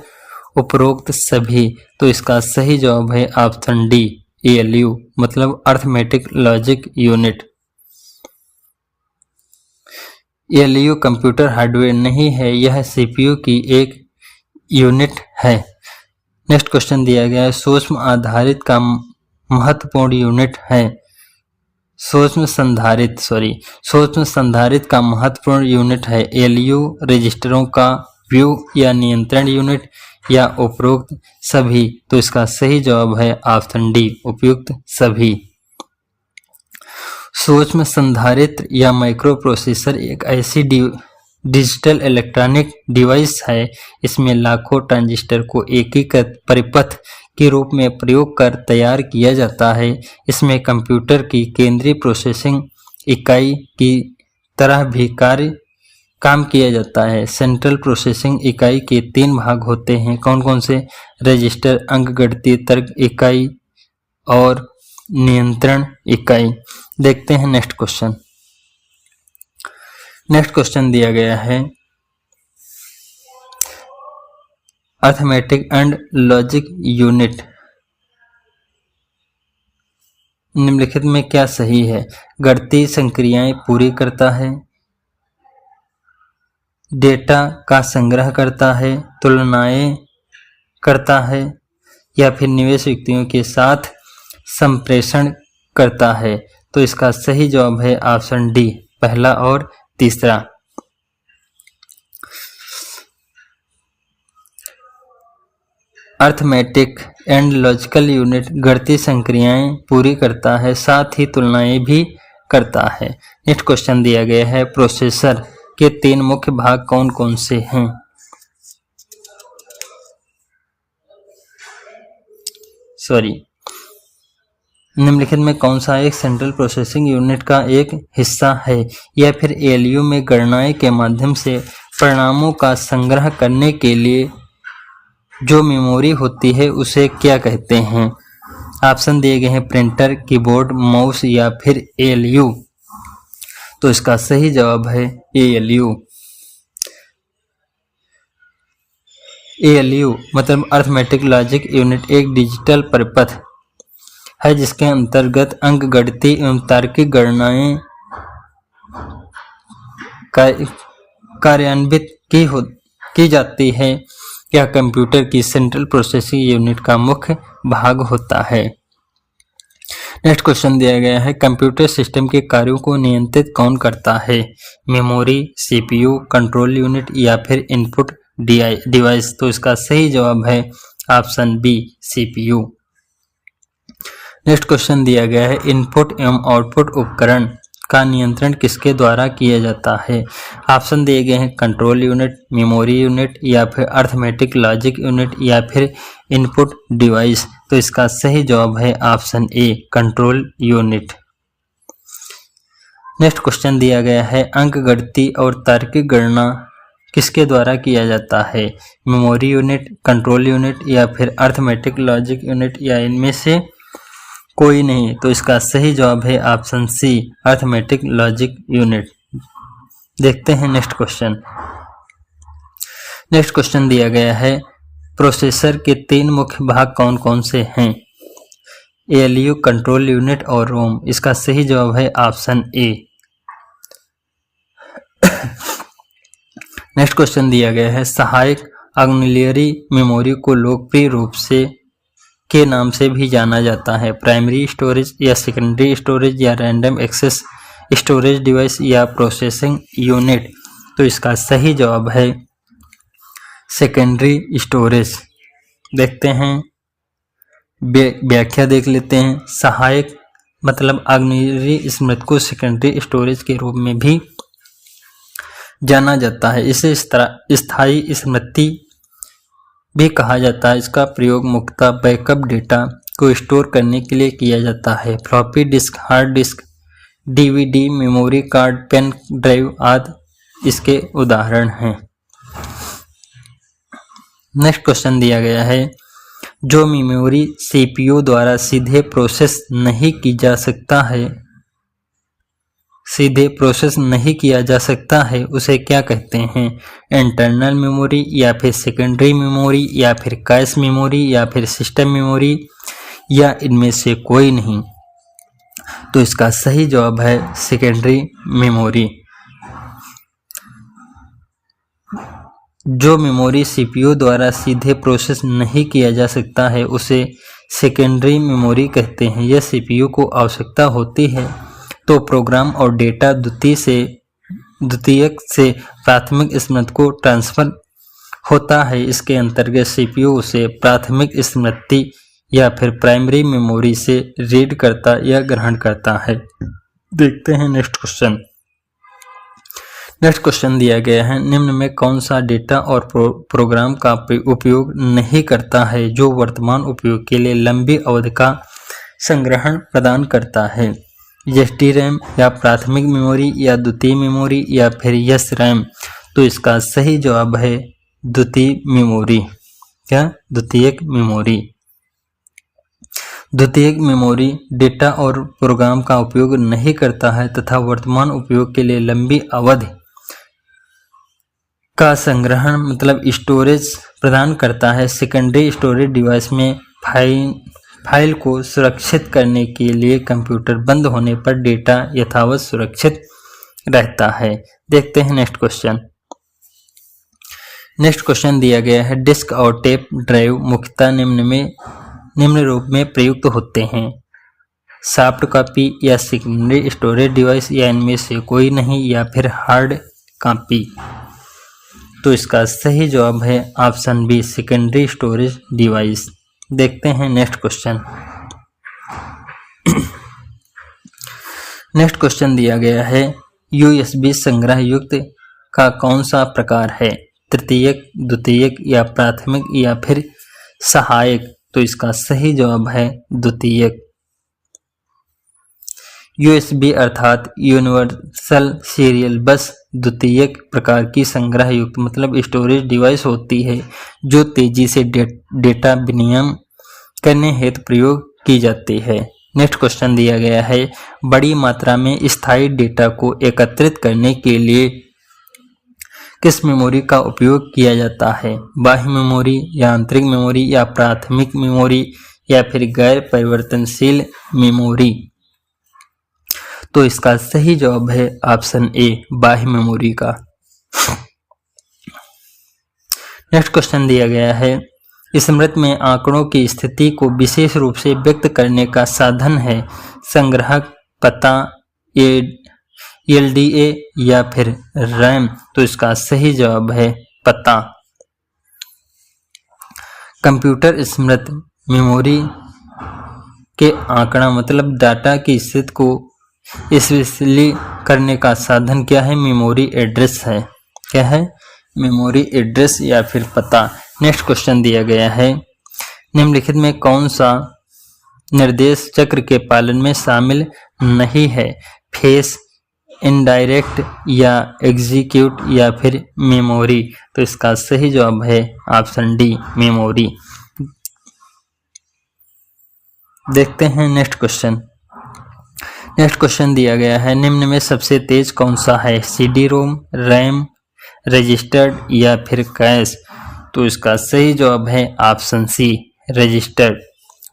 उपरोक्त सभी? तो इसका सही जवाब है ऑप्शन डी, ALU मतलब arithmetic logic unit. ALU computer hardware नहीं है, यह CPU की एक यूनिट है। नेक्स्ट क्वेश्चन दिया गया है, सूक्ष्म आधारित का महत्वपूर्ण यूनिट है। सूक्ष्म संधारित का महत्वपूर्ण यूनिट है ALU, रजिस्टरों का व्यू या नियंत्रण यूनिट या उपरोक्त सभी? तो इसका सही जवाब है ऑप्शन डी, उपयुक्त सभी। सूक्ष्म संधारित्र या माइक्रो प्रोसेसर एक ऐसी डिजिटल इलेक्ट्रॉनिक डिवाइस है, इसमें लाखों ट्रांजिस्टर को एकीकृत परिपथ के रूप में प्रयोग कर तैयार किया जाता है। इसमें कंप्यूटर की केंद्रीय प्रोसेसिंग इकाई की तरह भी काम किया जाता है। सेंट्रल प्रोसेसिंग इकाई के 3 भाग होते हैं, कौन कौन से? रजिस्टर, अंकगणितीय तर्क इकाई और नियंत्रण इकाई। देखते हैं नेक्स्ट क्वेश्चन। नेक्स्ट क्वेश्चन दिया गया है, अरिथमेटिक एंड लॉजिक यूनिट निम्नलिखित में क्या सही है? गणितीय संक्रियाएं पूरी करता है, डेटा का संग्रह करता है, तुलनाएं करता है या फिर निवेश युक्तियों के साथ संप्रेषण करता है? तो इसका सही जवाब है ऑप्शन डी, पहला और तीसरा। अरिथमेटिक एंड लॉजिकल यूनिट गणितीय संक्रियाएं पूरी करता है, साथ ही तुलनाएं भी करता है। नेक्स्ट क्वेश्चन दिया गया है, प्रोसेसर के 3 मुख्य भाग कौन कौन से हैं? निम्नलिखित में कौन सा एक सेंट्रल प्रोसेसिंग यूनिट का एक हिस्सा है या फिर ALU में गणनाएं के माध्यम से परिणामों का संग्रह करने के लिए जो मेमोरी होती है उसे क्या कहते हैं? ऑप्शन दिए गए हैं, प्रिंटर, कीबोर्ड, माउस या फिर ALU। तो इसका सही जवाब है ALU। ALU मतलब अर्थमेटिक लॉजिक यूनिट एक डिजिटल परिपथ है जिसके अंतर्गत अंकगणितीय एवं तार्किक गणनाएं कार्यान्वित की जाती है। यह कंप्यूटर की सेंट्रल प्रोसेसिंग यूनिट का मुख्य भाग होता है। नेक्स्ट क्वेश्चन दिया गया है, कंप्यूटर सिस्टम के कार्यों को नियंत्रित कौन करता है? मेमोरी, CPU, कंट्रोल यूनिट या फिर इनपुट डिवाइस? तो इसका सही जवाब है option B, CPU। Next question दिया गया है, इनपुट एवं आउटपुट उपकरण का नियंत्रण किसके द्वारा किया जाता है? ऑप्शन दिए गए हैं, कंट्रोल यूनिट, मेमोरी यूनिट या फिर अर्थमेटिक लॉजिक यूनिट या फिर इनपुट डिवाइस? तो इसका सही जवाब है ऑप्शन ए, कंट्रोल यूनिट। नेक्स्ट क्वेश्चन दिया गया है, अंकगणितीय और तार्किक गणना किसके द्वारा किया जाता है? मेमोरी यूनिट, कंट्रोल यूनिट या फिर अर्थमेटिक लॉजिक यूनिट या इनमें से कोई नहीं? तो इसका सही जवाब है option C, arithmetic logic unit. देखते हैं नेक्स्ट क्वेश्चन। नेक्स्ट क्वेश्चन दिया गया है, प्रोसेसर के 3 मुख्य भाग कौन कौन से हैं? ALU, कंट्रोल यूनिट और रोम? इसका सही जवाब है ऑप्शन ए। नेक्स्ट क्वेश्चन दिया गया है, सहायक ऑक्सिलरी मेमोरी को लोकप्रिय रूप से के नाम से भी जाना जाता है? प्राइमरी स्टोरेज या सेकेंडरी स्टोरेज या रैंडम एक्सेस स्टोरेज डिवाइस या प्रोसेसिंग यूनिट? तो इसका सही जवाब है सेकेंडरी स्टोरेज। देखते हैं व्याख्या देख लेते हैं। सहायक मतलब ऑक्सिलरी स्मृति को सेकेंडरी स्टोरेज के रूप में भी जाना जाता है। इसे स्थायी स्मृति भी कहा जाता है। इसका प्रयोग मुख्यतः बैकअप डेटा को स्टोर करने के लिए किया जाता है। Floppy disk, hard disk, DVD, memory card, pen drive आदि इसके उदाहरण हैं। नेक्स्ट क्वेश्चन दिया गया है, जो मेमोरी CPU द्वारा सीधे प्रोसेस नहीं किया जा सकता है उसे क्या कहते हैं? इंटरनल मेमोरी या फिर सेकेंडरी मेमोरी या फिर कैश मेमोरी या फिर सिस्टम मेमोरी या इनमें से कोई नहीं? तो इसका सही जवाब है सेकेंडरी मेमोरी। जो मेमोरी CPU द्वारा सीधे प्रोसेस नहीं किया जा सकता है उसे सेकेंडरी मेमोरी कहते हैं। यह CPU को आवश्यकता होती है तो प्रोग्राम और डेटा द्वितीयक से प्राथमिक स्मृति को ट्रांसफर होता है। इसके अंतर्गत CPU उसे प्राथमिक स्मृति या फिर प्राइमरी मेमोरी से रीड करता या ग्रहण करता है। देखते हैं नेक्स्ट क्वेश्चन। नेक्स्ट क्वेश्चन दिया गया है, निम्न में कौन सा डेटा और प्रोग्राम का उपयोग नहीं करता है जो वर्तमान उपयोग के लिए लंबी अवधि का संग्रहण प्रदान करता है? SDRAM या प्राथमिक मेमोरी या द्वितीय मेमोरी या फिर SRAM? तो इसका सही जवाब है द्वितीय मेमोरी। क्या? द्वितीयक मेमोरी। द्वितीयक मेमोरी डेटा और प्रोग्राम का उपयोग नहीं करता है तथा वर्तमान उपयोग के लिए लंबी अवधि का संग्रहण मतलब स्टोरेज प्रदान करता है। सेकेंडरी स्टोरेज डिवाइस में फाइल को सुरक्षित करने के लिए कंप्यूटर बंद होने पर डेटा यथावत सुरक्षित रहता है। देखते हैं नेक्स्ट क्वेश्चन। नेक्स्ट क्वेश्चन दिया गया है, डिस्क और टेप ड्राइव मुख्यतः निम्न रूप में प्रयुक्त होते हैं? सॉफ्ट कॉपी या सेकेंडरी स्टोरेज डिवाइस या इनमें से कोई नहीं या फिर हार्ड कॉपी? तो इसका सही जवाब है option B, secondary storage device. देखते हैं नेक्स्ट क्वेश्चन। नेक्स्ट क्वेश्चन दिया गया है, USB संग्रह युक्त का कौन सा प्रकार है? तृतीयक, द्वितीयक या प्राथमिक या फिर सहायक? तो इसका सही जवाब है द्वितीयक। USB अर्थात यूनिवर्सल सीरियल बस द्वितीयक प्रकार की संग्रह युक्त मतलब स्टोरेज डिवाइस होती है जो तेजी से डेटा विनिमय करने हेतु प्रयोग की जाती है। नेक्स्ट क्वेश्चन दिया गया है, बड़ी मात्रा में स्थायी डेटा को एकत्रित करने के लिए किस मेमोरी का उपयोग किया जाता है? बाह्य मेमोरी या आंतरिक मेमोरी या प्राथमिक मेमोरी या फिर गैर परिवर्तनशील मेमोरी? तो इसका सही जवाब है ऑप्शन ए, बाह्य मेमोरी का। नेक्स्ट क्वेश्चन दिया गया है, स्मृति में आंकड़ों की स्थिति को विशेष रूप से व्यक्त करने का साधन है संग्राहक, पता, एलडीए या फिर रैम? तो इसका सही जवाब है पता। कंप्यूटर स्मृति मेमोरी के आंकड़ा मतलब डाटा की स्थिति को स्पेशली करने का साधन क्या है? मेमोरी एड्रेस है। क्या है? मेमोरी एड्रेस या फिर पता। नेक्स्ट क्वेश्चन दिया गया है, निम्नलिखित में कौन सा निर्देश चक्र के पालन में शामिल नहीं है? फेस, इनडायरेक्ट या एग्जीक्यूट या फिर मेमोरी? तो इसका सही जवाब है ऑप्शन डी, मेमोरी। देखते हैं नेक्स्ट क्वेश्चन। नेक्स्ट क्वेश्चन दिया गया है, निम्न में सबसे तेज कौन सा है? सीडी रोम, रैम, रजिस्टर्ड या फिर कैश? तो इसका सही जवाब है ऑप्शन सी, रजिस्टर्ड।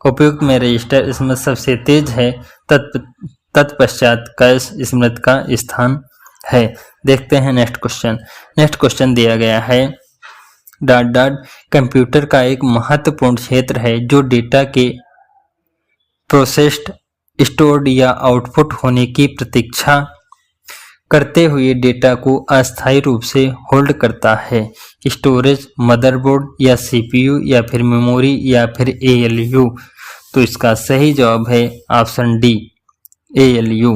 उपयुक्त में रजिस्टर स्मृति सबसे तेज है, तत्पश्चात कैश स्मृति का स्थान है। देखते हैं नेक्स्ट क्वेश्चन। नेक्स्ट क्वेश्चन दिया गया है, डॉट डॉट कंप्यूटर का एक महत्वपूर्ण क्षेत्र है जो डेटा के प्रोसेस्ड, स्टोर्ड या आउटपुट होने की प्रतीक्षा करते हुए डेटा को अस्थायी रूप से होल्ड करता है। स्टोरेज, मदरबोर्ड या सीपीयू या फिर मेमोरी या फिर एएलयू? तो इसका सही जवाब है ऑप्शन डी, एएलयू।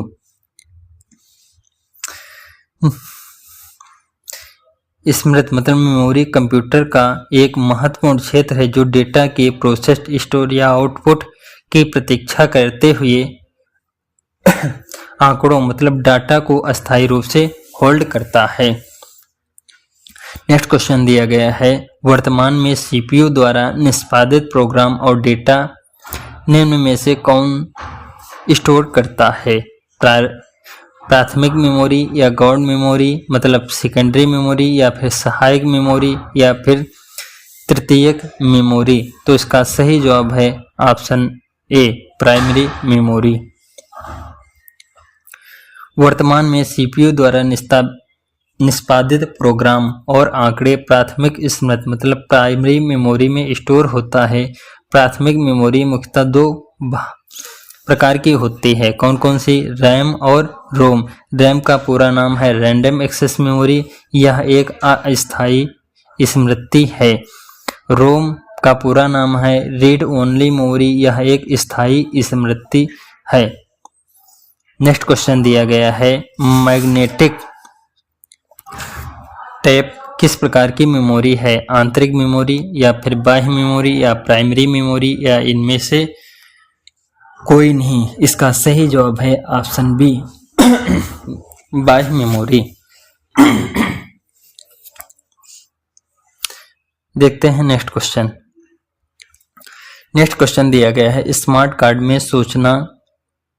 स्मृति मतलब मेमोरी कंप्यूटर का एक महत्वपूर्ण क्षेत्र है जो डेटा के प्रोसेस्ड, स्टोर या आउटपुट की प्रतीक्षा करते हुए आंकड़ों मतलब डाटा को अस्थायी रूप से होल्ड करता है। नेक्स्ट क्वेश्चन दिया गया है, वर्तमान में सीपीयू द्वारा निष्पादित प्रोग्राम और डेटा निम्न में से कौन स्टोर करता है? प्राथमिक मेमोरी या गौण मेमोरी मतलब सेकेंडरी मेमोरी या फिर सहायक मेमोरी या फिर तृतीयक मेमोरी? तो इसका सही जवाब है ऑप्शन ए, प्राइमरी मेमोरी। वर्तमान में सीपीयू द्वारा निष्पादित प्रोग्राम और आंकड़े प्राथमिक स्मृति मतलब प्राइमरी मेमोरी में स्टोर होता है। प्राथमिक मेमोरी मुख्यतः दो प्रकार की होती है। कौन कौन सी? रैम और रोम। रैम का पूरा नाम है रैंडम एक्सेस मेमोरी, यह एक अस्थायी स्मृति है। रोम का पूरा नाम है रीड ओनली मेमोरी, यह एक स्थायी स्मृति है। नेक्स्ट क्वेश्चन दिया गया है, मैग्नेटिक टेप किस प्रकार की मेमोरी है? आंतरिक मेमोरी या फिर बाह्य मेमोरी या प्राइमरी मेमोरी या इनमें से कोई नहीं? इसका सही जवाब है ऑप्शन बी, बाह्य मेमोरी। देखते हैं नेक्स्ट क्वेश्चन। नेक्स्ट क्वेश्चन दिया गया है, स्मार्ट कार्ड में सूचना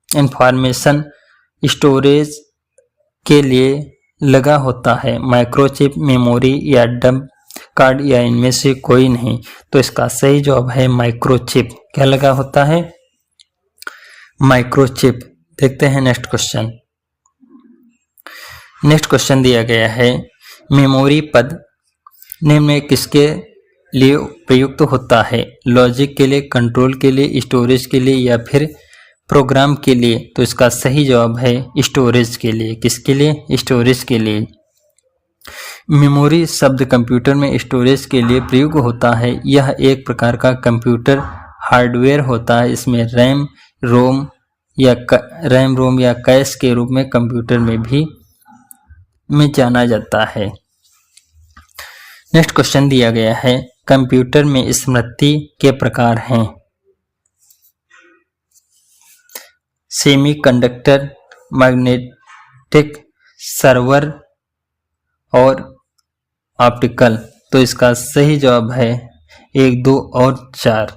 इंफॉर्मेशन स्टोरेज के लिए लगा होता है। माइक्रोचिप, मेमोरी या डंप कार्ड या इनमें से कोई नहीं? तो इसका सही जवाब है माइक्रोचिप। क्या लगा होता है? माइक्रोचिप। देखते हैं नेक्स्ट क्वेश्चन। नेक्स्ट क्वेश्चन दिया गया है, मेमोरी पद निम्न में किसके लिए प्रयुक्त होता है? लॉजिक के लिए, कंट्रोल के लिए, स्टोरेज के लिए या फिर प्रोग्राम के लिए? तो इसका सही जवाब है स्टोरेज के लिए। किसके लिए? स्टोरेज के लिए। मेमोरी शब्द कंप्यूटर में स्टोरेज के लिए प्रयुक्त होता है। यह एक प्रकार का कंप्यूटर हार्डवेयर होता है। इसमें रैम रोम या कैश के रूप में कंप्यूटर में जाना जाता है। नेक्स्ट क्वेश्चन दिया गया है, कंप्यूटर में स्मृति के प्रकार हैं। सेमीकंडक्टर, मैग्नेटिक, सर्वर और ऑप्टिकल। तो इसका सही जवाब है 1, 2 और 4।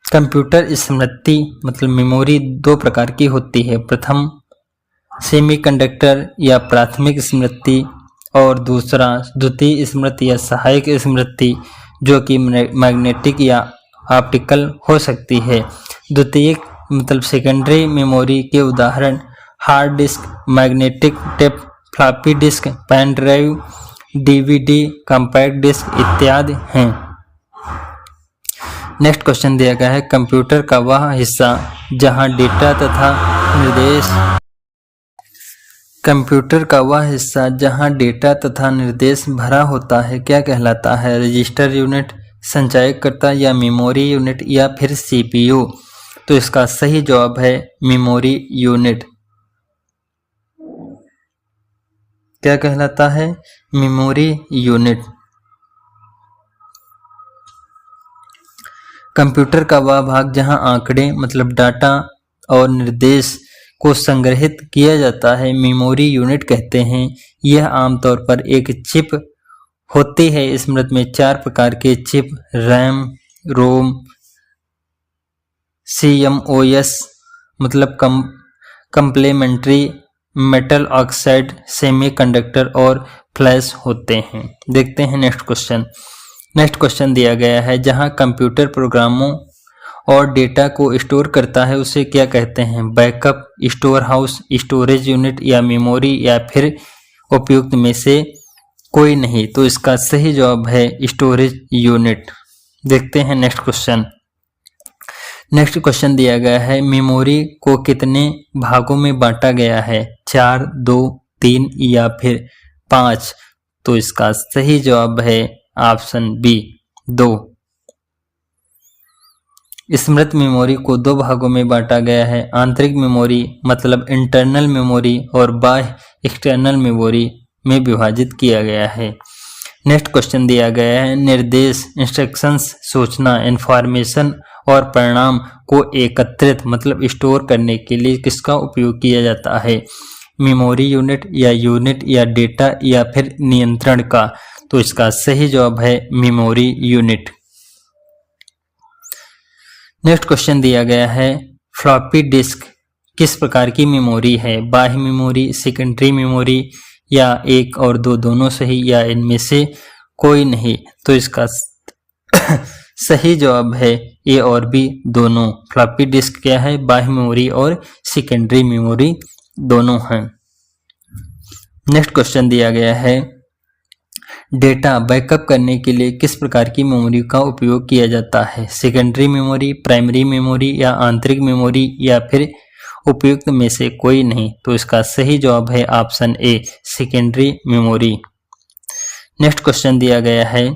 कंप्यूटर स्मृति मतलब मेमोरी दो प्रकार की होती है। प्रथम सेमीकंडक्टर या प्राथमिक स्मृति, और दूसरा द्वितीय स्मृति या सहायक स्मृति जो कि मैग्नेटिक या ऑप्टिकल हो सकती है। द्वितीयक मतलब सेकेंडरी मेमोरी के उदाहरण hard disk, magnetic tape, floppy disk, pen drive, DVD, compact disk इत्यादि हैं। नेक्स्ट क्वेश्चन दिया गया है कंप्यूटर का वह हिस्सा जहां डेटा तथा निर्देश कंप्यूटर का वह हिस्सा जहां डेटा तथा निर्देश भरा होता है क्या कहलाता है? रजिस्टर यूनिट, संचयकर्ता या मेमोरी यूनिट या फिर सीपीयू? तो इसका सही जवाब है मेमोरी यूनिट। क्या कहलाता है? Memory unit. कंप्यूटर का वह भाग जहां आंकड़े मतलब डाटा और निर्देश को संग्रहित किया जाता है मेमोरी यूनिट कहते हैं। यह आमतौर पर एक चिप होती है। स्मृति में 4 प्रकार के चिप रैम, रोम, CMOS मतलब कंप्लीमेंट्री, मेटल ऑक्साइड, सेमीकंडक्टर और फ्लैश होते हैं। देखते हैं नेक्स्ट क्वेश्चन। नेक्स्ट क्वेश्चन दिया गया है जहां कंप्यूटर प्रोग्रामों और डेटा को स्टोर करता है उसे क्या कहते हैं? Backup, store house, storage unit या मेमोरी या फिर उपयुक्त में से कोई नहीं? तो इसका सही जवाब है स्टोरेज यूनिट। देखते हैं नेक्स्ट क्वेश्चन। नेक्स्ट क्वेश्चन दिया गया है मेमोरी को कितने भागों में बांटा गया है? 4, 2, 3 या फिर 5? तो इसका सही जवाब है ऑप्शन बी 2। स्मृति मेमोरी को 2 भागों में बांटा गया है, आंतरिक मेमोरी मतलब इंटरनल मेमोरी और बाह्य एक्सटर्नल मेमोरी में विभाजित किया गया है। नेक्स्ट क्वेश्चन दिया गया है निर्देश, इंस्ट्रक्शंस, सूचना, इंफॉर्मेशन और परिणाम को एकत्रित मतलब स्टोर करने के लिए किसका उपयोग किया जाता है? मेमोरी यूनिट या डेटा या फिर नियंत्रण का? तो इसका सही जवाब है मेमोरी यूनिट। नेक्स्ट क्वेश्चन दिया गया है फ्लॉपी डिस्क किस प्रकार की मेमोरी है? बाह्य मेमोरी, सेकेंडरी मेमोरी या 1 और 2 दोनों सही या इनमें से कोई नहीं? तो इसका सही जवाब है ए और बी दोनों। फ्लॉपी डिस्क क्या है? बाह्य मेमोरी और सेकेंडरी मेमोरी दोनों हैं। नेक्स्ट क्वेश्चन दिया गया है डेटा बैकअप करने के लिए किस प्रकार की मेमोरी का उपयोग किया जाता है? सेकेंडरी मेमोरी, प्राइमरी मेमोरी या आंतरिक मेमोरी या फिर उपयुक्त में से कोई नहीं? तो इसका सही जवाब है option a secondary memory. Next question दिया गया है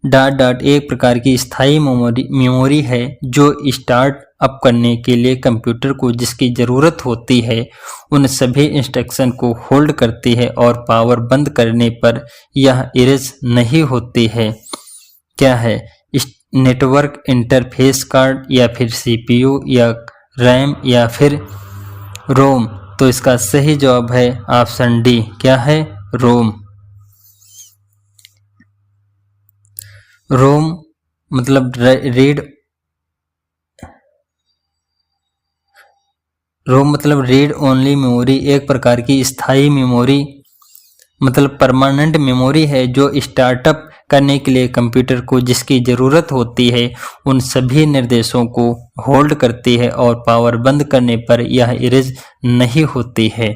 डॉट एक प्रकार की स्थायी मेमोरी है जो स्टार्ट अप करने के लिए कंप्यूटर को जिसकी ज़रूरत होती है उन सभी इंस्ट्रक्शन को होल्ड करती है और पावर बंद करने पर यह इरेज नहीं होती है। क्या है? नेटवर्क इंटरफेस कार्ड या फिर CPU या रैम या फिर रोम? तो इसका सही जवाब है ऑप्शन डी। क्या है? रोम। रोम मतलब रीड ओनली मेमोरी एक प्रकार की स्थायी मेमोरी मतलब परमानेंट मेमोरी है जो स्टार्टअप करने के लिए कंप्यूटर को जिसकी ज़रूरत होती है उन सभी निर्देशों को होल्ड करती है और पावर बंद करने पर यह इरेज नहीं होती है।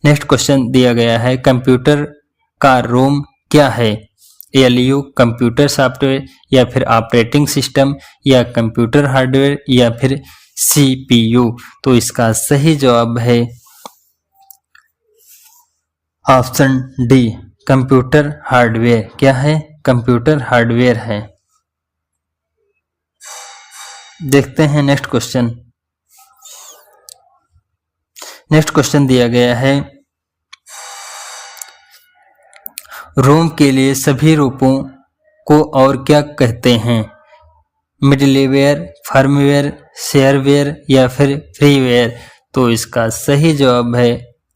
नेक्स्ट क्वेश्चन दिया गया है कंप्यूटर का रोम क्या है? ALU कंप्यूटर सॉफ्टवेयर या फिर ऑपरेटिंग सिस्टम या कंप्यूटर हार्डवेयर या फिर CPU? तो इसका सही जवाब है ऑप्शन डी कंप्यूटर हार्डवेयर। क्या है? कंप्यूटर हार्डवेयर है। देखते हैं नेक्स्ट क्वेश्चन। नेक्स्ट क्वेश्चन दिया गया है रोम के लिए सभी रूपों को और क्या कहते हैं? मिडलवेयर, फर्मवेयर, शेयरवेयर या फिर फ्रीवेयर? तो इसका सही जवाब है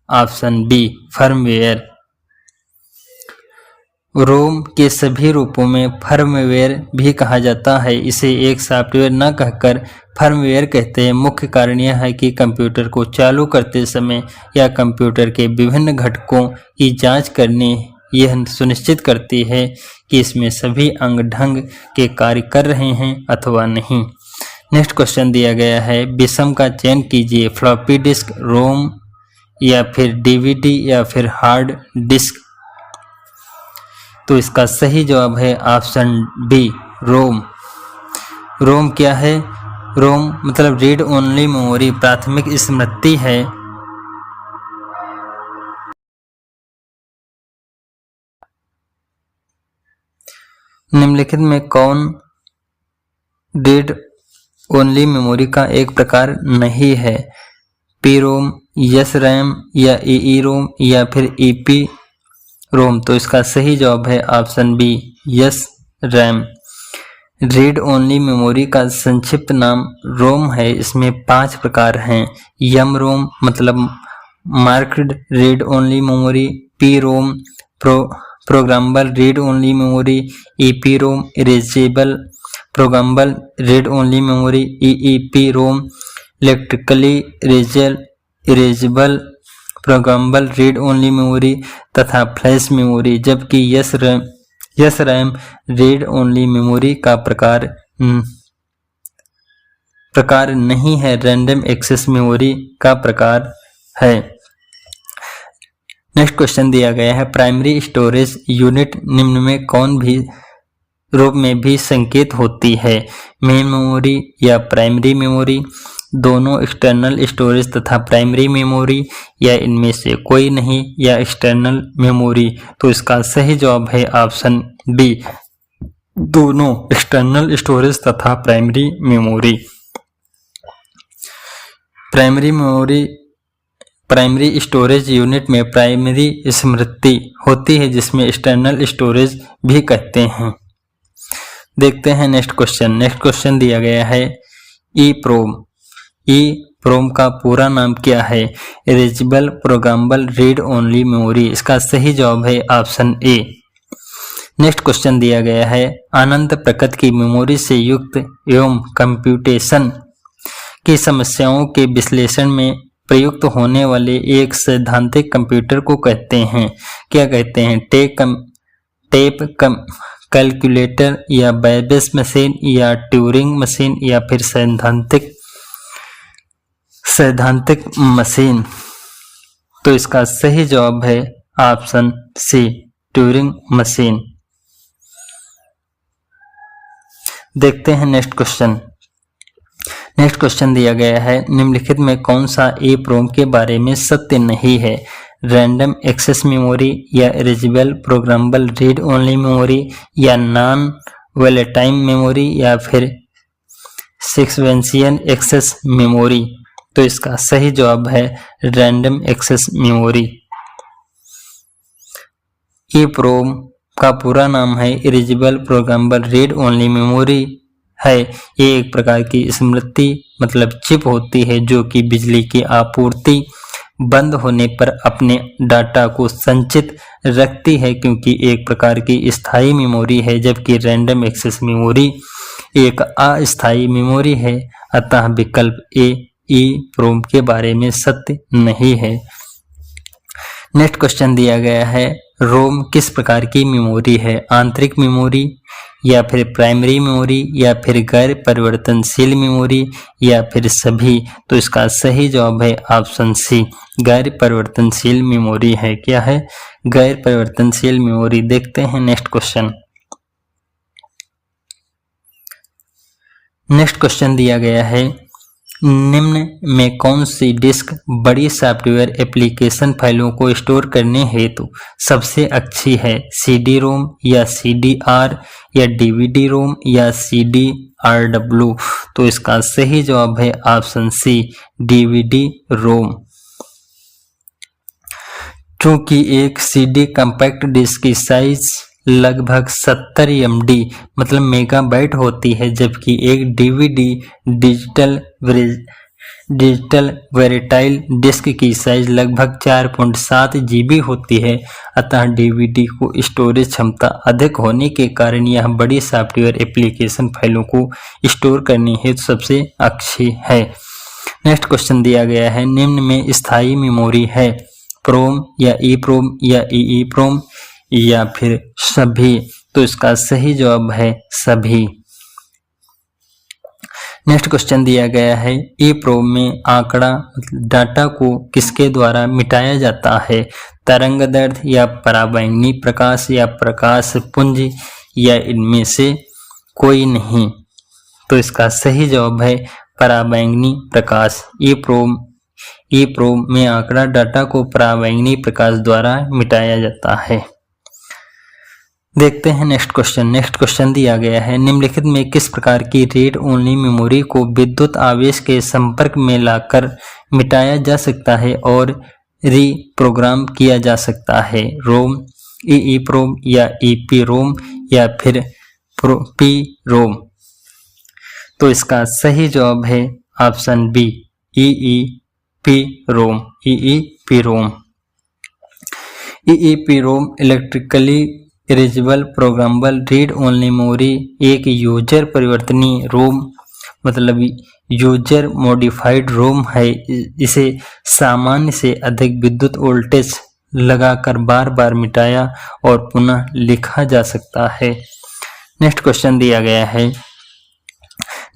ऑप्शन बी फर्मवेयर। रोम के सभी रूपों में फर्मवेयर भी कहा जाता है। इसे एक सॉफ्टवेयर न कहकर फर्मवेयर कहते हैं। मुख्य कारण यह है कि कंप्यूटर को चालू करते समय या कंप्यूटर के विभिन्न घटकों की जांच करनी यह सुनिश्चित करती है कि इसमें सभी अंग ढंग के कार्य कर रहे हैं अथवा नहीं। नेक्स्ट क्वेश्चन दिया गया है, विषम का चयन कीजिए, फ्लॉपी डिस्क, रोम या फिर डीवीडी या फिर हार्ड डिस्क। तो इसका सही जवाब है ऑप्शन डी, रोम। रोम क्या है? रोम मतलब रीड ओनली मेमोरी, प्राथमिक स्मृति है। निम्नलिखित में कौन रीड ओनली मेमोरी का एक प्रकार नहीं है? पी रोम, यस रैम या ई रोम या फिर ईपी रोम। तो इसका सही जवाब है option B, yes RAM. Read only memory का संक्षिप्त नाम रोम है। इसमें 5 प्रकार हैं। यम रोम मतलब marked read only memory, P ROM programmable read only memory, EP ROM erasable programmable read only memory, EEP ROM electrically erasable programmable read only memory तथा फ्लैश मेमोरी। जबकि S RAM read only memory का प्रकार नहीं है, रैंडम एक्सेस मेमोरी का प्रकार है। नेक्स्ट क्वेश्चन दिया गया है, प्राइमरी स्टोरेज यूनिट निम्न में कौन भी रूप में भी संकेत होती है? मेन मेमोरी या प्राइमरी मेमोरी, दोनों एक्सटर्नल स्टोरेज तथा प्राइमरी मेमोरी, या इनमें से कोई नहीं, या एक्सटर्नल मेमोरी। तो इसका सही जवाब है ऑप्शन बी, दोनों एक्सटर्नल स्टोरेज तथा primary memory. Primary storage unit में प्राइमरी स्मृति होती है जिसमें एक्सटर्नल स्टोरेज भी कहते हैं। देखते हैं नेक्स्ट क्वेश्चन दिया गया है, ईप्रोम। ईप्रोम का पूरा नाम क्या है? Erasable programmable read only memory. इसका सही जवाब है ऑप्शन ए। नेक्स्ट क्वेश्चन दिया गया है, अनंत प्रकृति की मेमोरी से युक्त एवं कंप्यूटेशन की समस्याओं के विश्लेषण में प्रयुक्त होने वाले एक सैद्धांतिक कंप्यूटर को कहते हैं, क्या कहते हैं? टेप कैलकुलेटर या बेबेज मशीन या ट्यूरिंग मशीन या फिर सैद्धांतिक मशीन। तो इसका सही जवाब है ऑप्शन सी, ट्यूरिंग मशीन। देखते हैं नेक्स्ट क्वेश्चन दिया गया है, निम्नलिखित में कौन सा ईप्रोम के बारे में सत्य नहीं है? रैंडम एक्सेस मेमोरी या erasable programmable read only memory या नॉन वोलेटाइल मेमोरी या फिर सीक्वेंशियल एक्सेस मेमोरी। तो इसका सही जवाब है रैंडम एक्सेस मेमोरी। ईप्रोम का पूरा नाम है erasable programmable read only memory है। ये एक प्रकार की स्मृति मतलब चिप होती है जो कि बिजली की आपूर्ति बंद होने पर अपने डाटा को संचित रखती है, क्योंकि एक प्रकार की स्थायी मेमोरी है, जबकि रैंडम एक्सेस मेमोरी एक अस्थायी मेमोरी है। अतः विकल्प ए ईप्रोम के बारे में सत्य नहीं है। नेक्स्ट क्वेश्चन दिया गया है, रोम किस प्रकार की मेमोरी है? आंतरिक मेमोरी या फिर प्राइमरी मेमोरी या फिर गैर परिवर्तनशील मेमोरी या फिर सभी। तो इसका सही जवाब है ऑप्शन सी, गैर परिवर्तनशील मेमोरी है। क्या है? गैर परिवर्तनशील मेमोरी। देखते हैं नेक्स्ट क्वेश्चन दिया गया है, निम्न में कौन सी डिस्क बड़ी सॉफ्टवेयर एप्लीकेशन फाइलों को स्टोर करने हेतु सबसे अच्छी है? CD रोम या CDR या DVD रोम या CDRW। तो इसका सही जवाब है ऑप्शन सी, DVD रोम। चूंकि एक CD कॉम्पैक्ट डिस्क की साइज लगभग 70 MB मतलब मेगाबाइट होती है, जबकि एक DVD डिजिटल डिजिटल वेरिटाइल डिस्क की साइज लगभग 4.7 GB होती है, अतः डीवीडी को स्टोरेज क्षमता अधिक होने के कारण यह बड़ी सॉफ्टवेयर एप्लीकेशन फाइलों को स्टोर करने हेतु सबसे अच्छी है। नेक्स्ट क्वेश्चन दिया गया है, निम्न में स्थायी मेमोरी है प्रोम या ईप्रोम या ईईप्रोम या फिर सभी? तो इसका सही जवाब है सभी। नेक्स्ट क्वेश्चन दिया गया है, ईप्रोम में आंकड़ा डाटा को किसके द्वारा मिटाया जाता है? तरंग दैर्ध्य या पराबैंगनी प्रकाश या प्रकाश पुंज या इनमें से कोई नहीं? तो इसका सही जवाब है पराबैंगनी प्रकाश। ईप्रोम में आंकड़ा डाटा को पराबैंगनी प्रकाश द्वारा मिटाया जाता है। देखते हैं नेक्स्ट क्वेश्चन। नेक्स्ट क्वेश्चन दिया गया है, निम्नलिखित में किस प्रकार की रीड ओनली मेमोरी को विद्युत आवेश के संपर्क में लाकर मिटाया जा सकता है और रीप्रोग्राम किया जा सकता है? रोम, ईईप्रोम या ईपीरोम या फिर पीरोम? तो इसका सही जवाब है option B, EEPROM. EEPROM electrically erasable programmable read only memory एक यूजर परिवर्तनीय रोम मतलब यूजर मॉडिफाइड रोम है। इसे सामान्य से अधिक विद्युत वोल्टेज लगाकर बार बार मिटाया और पुनः लिखा जा सकता है। नेक्स्ट क्वेश्चन दिया गया है,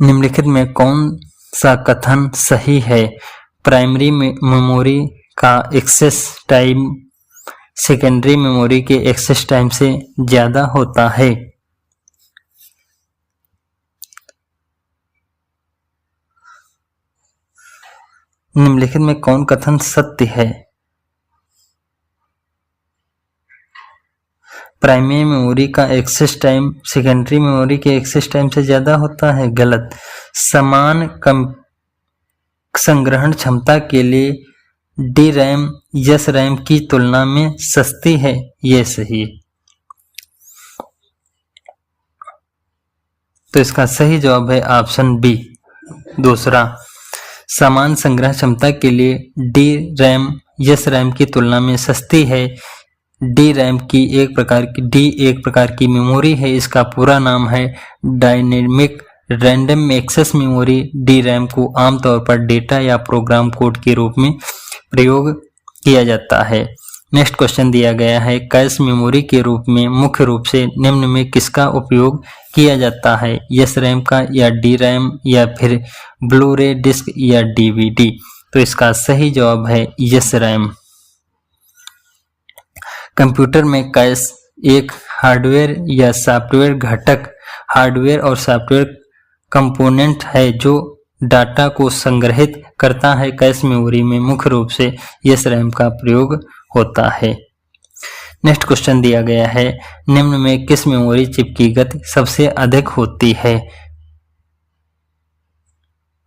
निम्नलिखित में कौन सा कथन सही है? प्राइमरी मेमोरी का एक्सेस टाइम सेकेंडरी मेमोरी के एक्सेस टाइम से ज्यादा होता है। निम्नलिखित में कौन कथन सत्य है? प्राइमरी मेमोरी का एक्सेस टाइम सेकेंडरी मेमोरी के एक्सेस टाइम से ज्यादा होता है। गलत। समान संग्रहण क्षमता के लिए डी रैम यस रैम की तुलना में सस्ती है, यह सही। तो इसका सही जवाब है ऑप्शन बी। दूसरा, समान संग्रह क्षमता के लिए डी रैम यस रैम की तुलना में सस्ती है। डी एक प्रकार की मेमोरी है। इसका पूरा नाम है dynamic random access memory. D RAM को आमतौर पर डेटा या प्रोग्राम कोड के रूप में प्रयोग किया जाता है। नेक्स्ट क्वेश्चन दिया गया है, कैश मेमोरी के रूप में मुख्य रूप से निम्न में किसका उपयोग किया जाता है? यस रैम का या डी रैम या फिर ब्लू रे डिस्क या डीवीडी? तो इसका सही जवाब है यस रैम। कंप्यूटर में कैश एक हार्डवेयर या सॉफ्टवेयर घटक, हार्डवेयर और सॉफ्टवेयर कंपोनेंट है जो डाटा को संग्रहित करता है। कैश मेमोरी में मुख्य रूप से यस रैम का प्रयोग होता है। नेक्स्ट क्वेश्चन दिया गया है, निम्न में किस मेमोरी चिप की गति सबसे अधिक होती है?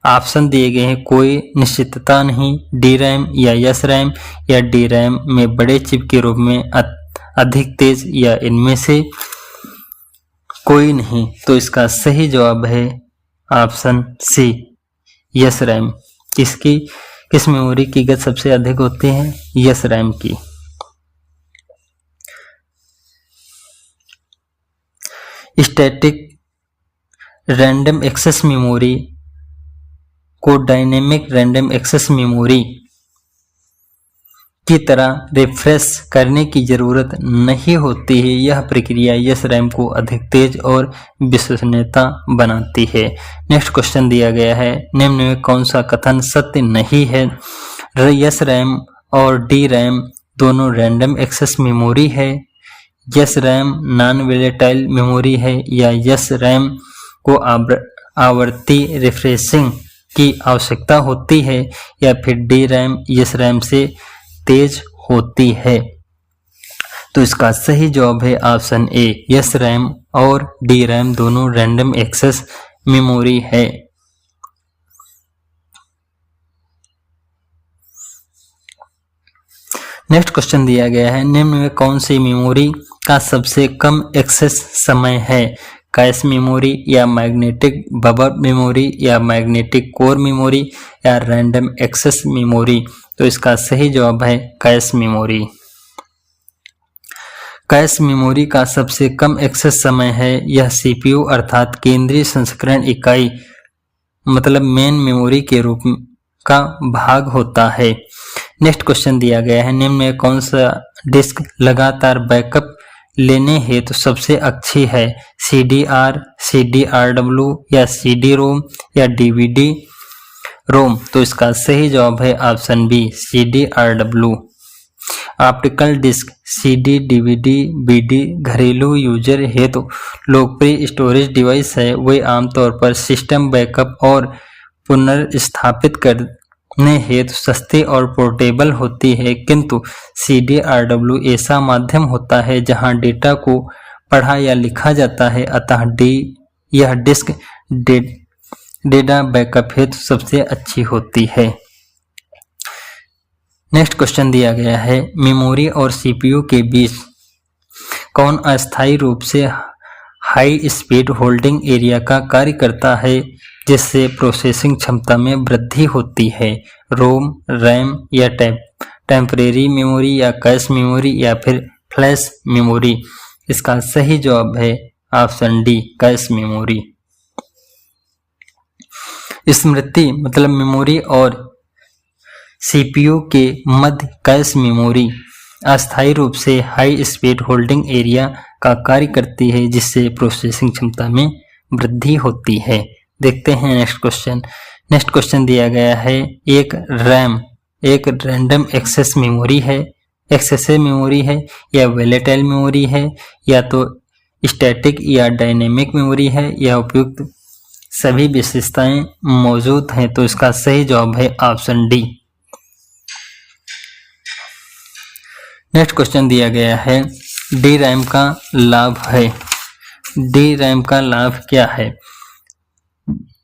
ऑप्शन दिए गए हैं, कोई निश्चितता नहीं। डी रैम या यस रैम या डी रैम में बड़े चिप के रूप में अधिक तेज या इनमें से कोई नहीं। तो इसका सही जवाब है ऑप्शन सी, यस रैम। किस मेमोरी की गति सबसे अधिक होती है? यस रैम की। स्टैटिक रैंडम एक्सेस मेमोरी को डायनेमिक रैंडम एक्सेस मेमोरी की तरह रिफ्रेश करने की जरूरत नहीं होती है। यह प्रक्रिया यस रैम को अधिक तेज और विश्वसनीयता बनाती है। नेक्स्ट क्वेश्चन दिया गया है, निम्न में कौन सा कथन सत्य नहीं है? यस रैम और डी रैम दोनों रैंडम एक्सेस मेमोरी है। Yes RAM non volatile memory है या यस रैम को आवर्ती रिफ्रेशिंग की आवश्यकता होती है या फिर डी रैम यस रैम से तेज होती है। तो इसका सही जवाब है ऑप्शन ए, यस रैम और डी रैम दोनों रैंडम एक्सेस मेमोरी है। नेक्स्ट क्वेश्चन दिया गया है, निम्न में कौन सी मेमोरी का सबसे कम एक्सेस समय है? कैश मेमोरी या मैग्नेटिक बफर मेमोरी या मैग्नेटिक कोर मेमोरी या रैंडम एक्सेस मेमोरी? तो इसका सही जवाब है कैश मेमोरी। कैश मेमोरी का सबसे कम एक्सेस समय है। यह सीपीयू अर्थात केंद्रीय संस्करण इकाई मतलब मेन मेमोरी के रूप का भाग होता है। नेक्स्ट क्वेश्चन दिया गया है, निम्न में कौन सा डिस्क लगातार बैकअप लेने हेतु तो सबसे अच्छी है? CDR, CDRW या CD-ROM या DVD-ROM? तो इसका सही जवाब है option B CDRW। Optical disc CD, DVD, BD घरेलू यूजर हेतु लोकप्रिय स्टोरेज डिवाइस है। वे आमतौर पर सिस्टम बैकअप और पुनर्स्थापित करने हेतु सस्ती और पोर्टेबल होती है, किंतु CDRW ऐसा माध्यम होता है जहां डेटा को पढ़ा या लिखा जाता है, अतः यह डिस्क डेटा बैकअप हेतु सबसे अच्छी होती है। नेक्स्ट क्वेश्चन दिया गया है, मेमोरी और सीपीयू के बीच कौन अस्थायी रूप से हाई स्पीड होल्डिंग एरिया का कार्य करता है जिससे प्रोसेसिंग क्षमता में वृद्धि होती है? रोम, रैम या टेम्परेरी मेमोरी या कैश मेमोरी या फिर फ्लैश मेमोरी? इसका सही जवाब है ऑप्शन डी कैश मेमोरी। स्मृति मतलब मेमोरी और सीपीयू के मध्य कैश मेमोरी अस्थायी रूप से हाई स्पीड होल्डिंग एरिया का कार्य करती है जिससे प्रोसेसिंग क्षमता में वृद्धि होती है। देखते हैं नेक्स्ट क्वेश्चन। नेक्स्ट क्वेश्चन दिया गया है, एक रैम एक रैंडम एक्सेस मेमोरी है, एक्सेसिव मेमोरी है या वोलेटाइल मेमोरी है या तो स्टैटिक या डायनेमिक मेमोरी है या उपयुक्त सभी विशेषताएं मौजूद हैं? तो इसका सही जवाब है ऑप्शन डी। नेक्स्ट क्वेश्चन दिया गया है, डी रैम का लाभ है। डी रैम का लाभ क्या है?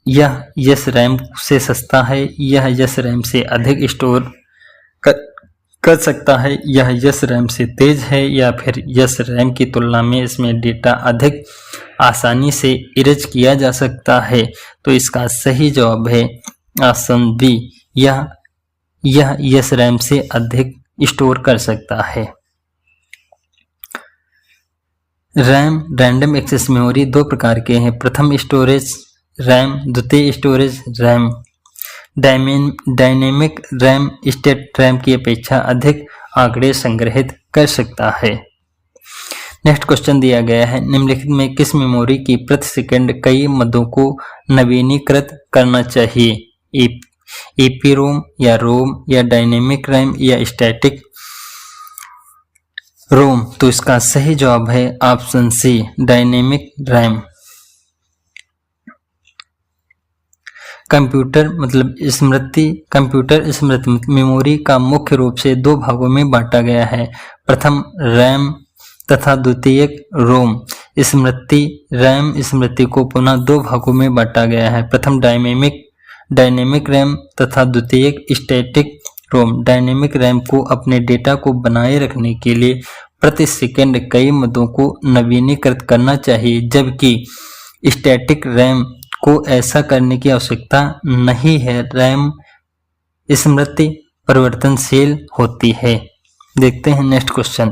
यह यस रैम से सस्ता है, यह यस रैम से अधिक स्टोर कर सकता है, यह यस रैम से तेज है या फिर यस रैम की तुलना में इसमें डेटा अधिक आसानी से इरेज किया जा सकता है? तो इसका सही जवाब है ऑप्शन बी, यह यस रैम से अधिक स्टोर कर सकता है। रैम रैंडम एक्सेस मेमोरी दो प्रकार के हैं, प्रथम स्टोरेज रैम, द्वितीय storage RAM. Dynamic RAM state RAM की अपेक्षा अधिक आंकड़े संग्रहित कर सकता है। नेक्स्ट क्वेश्चन दिया गया है, निम्नलिखित में किस मेमोरी की प्रति सेकंड कई मदों को नवीनीकृत करना चाहिए? EPROM या रोम या डायनेमिक रैम या स्टैटिक रोम? तो इसका सही जवाब है option C dynamic RAM. Computer स्मृति मेमोरी का मुख्य रूप से दो भागों में बांटा गया है, प्रथम रैम तथा द्वितीयक रोम। रैम स्मृति को पुनः दो भागों में बांटा गया है, प्रथम डायनेमिक रैम तथा द्वितीयक स्टैटिक रोम। डायनेमिक रैम को अपने डेटा को बनाए रखने के लिए प्रति सेकंड कई मदों को नवीनीकृत करना चाहिए, जबकि स्टैटिक रैम को ऐसा करने की आवश्यकता नहीं है। रैम स्मृति परिवर्तनशील होती है। देखते हैं नेक्स्ट क्वेश्चन।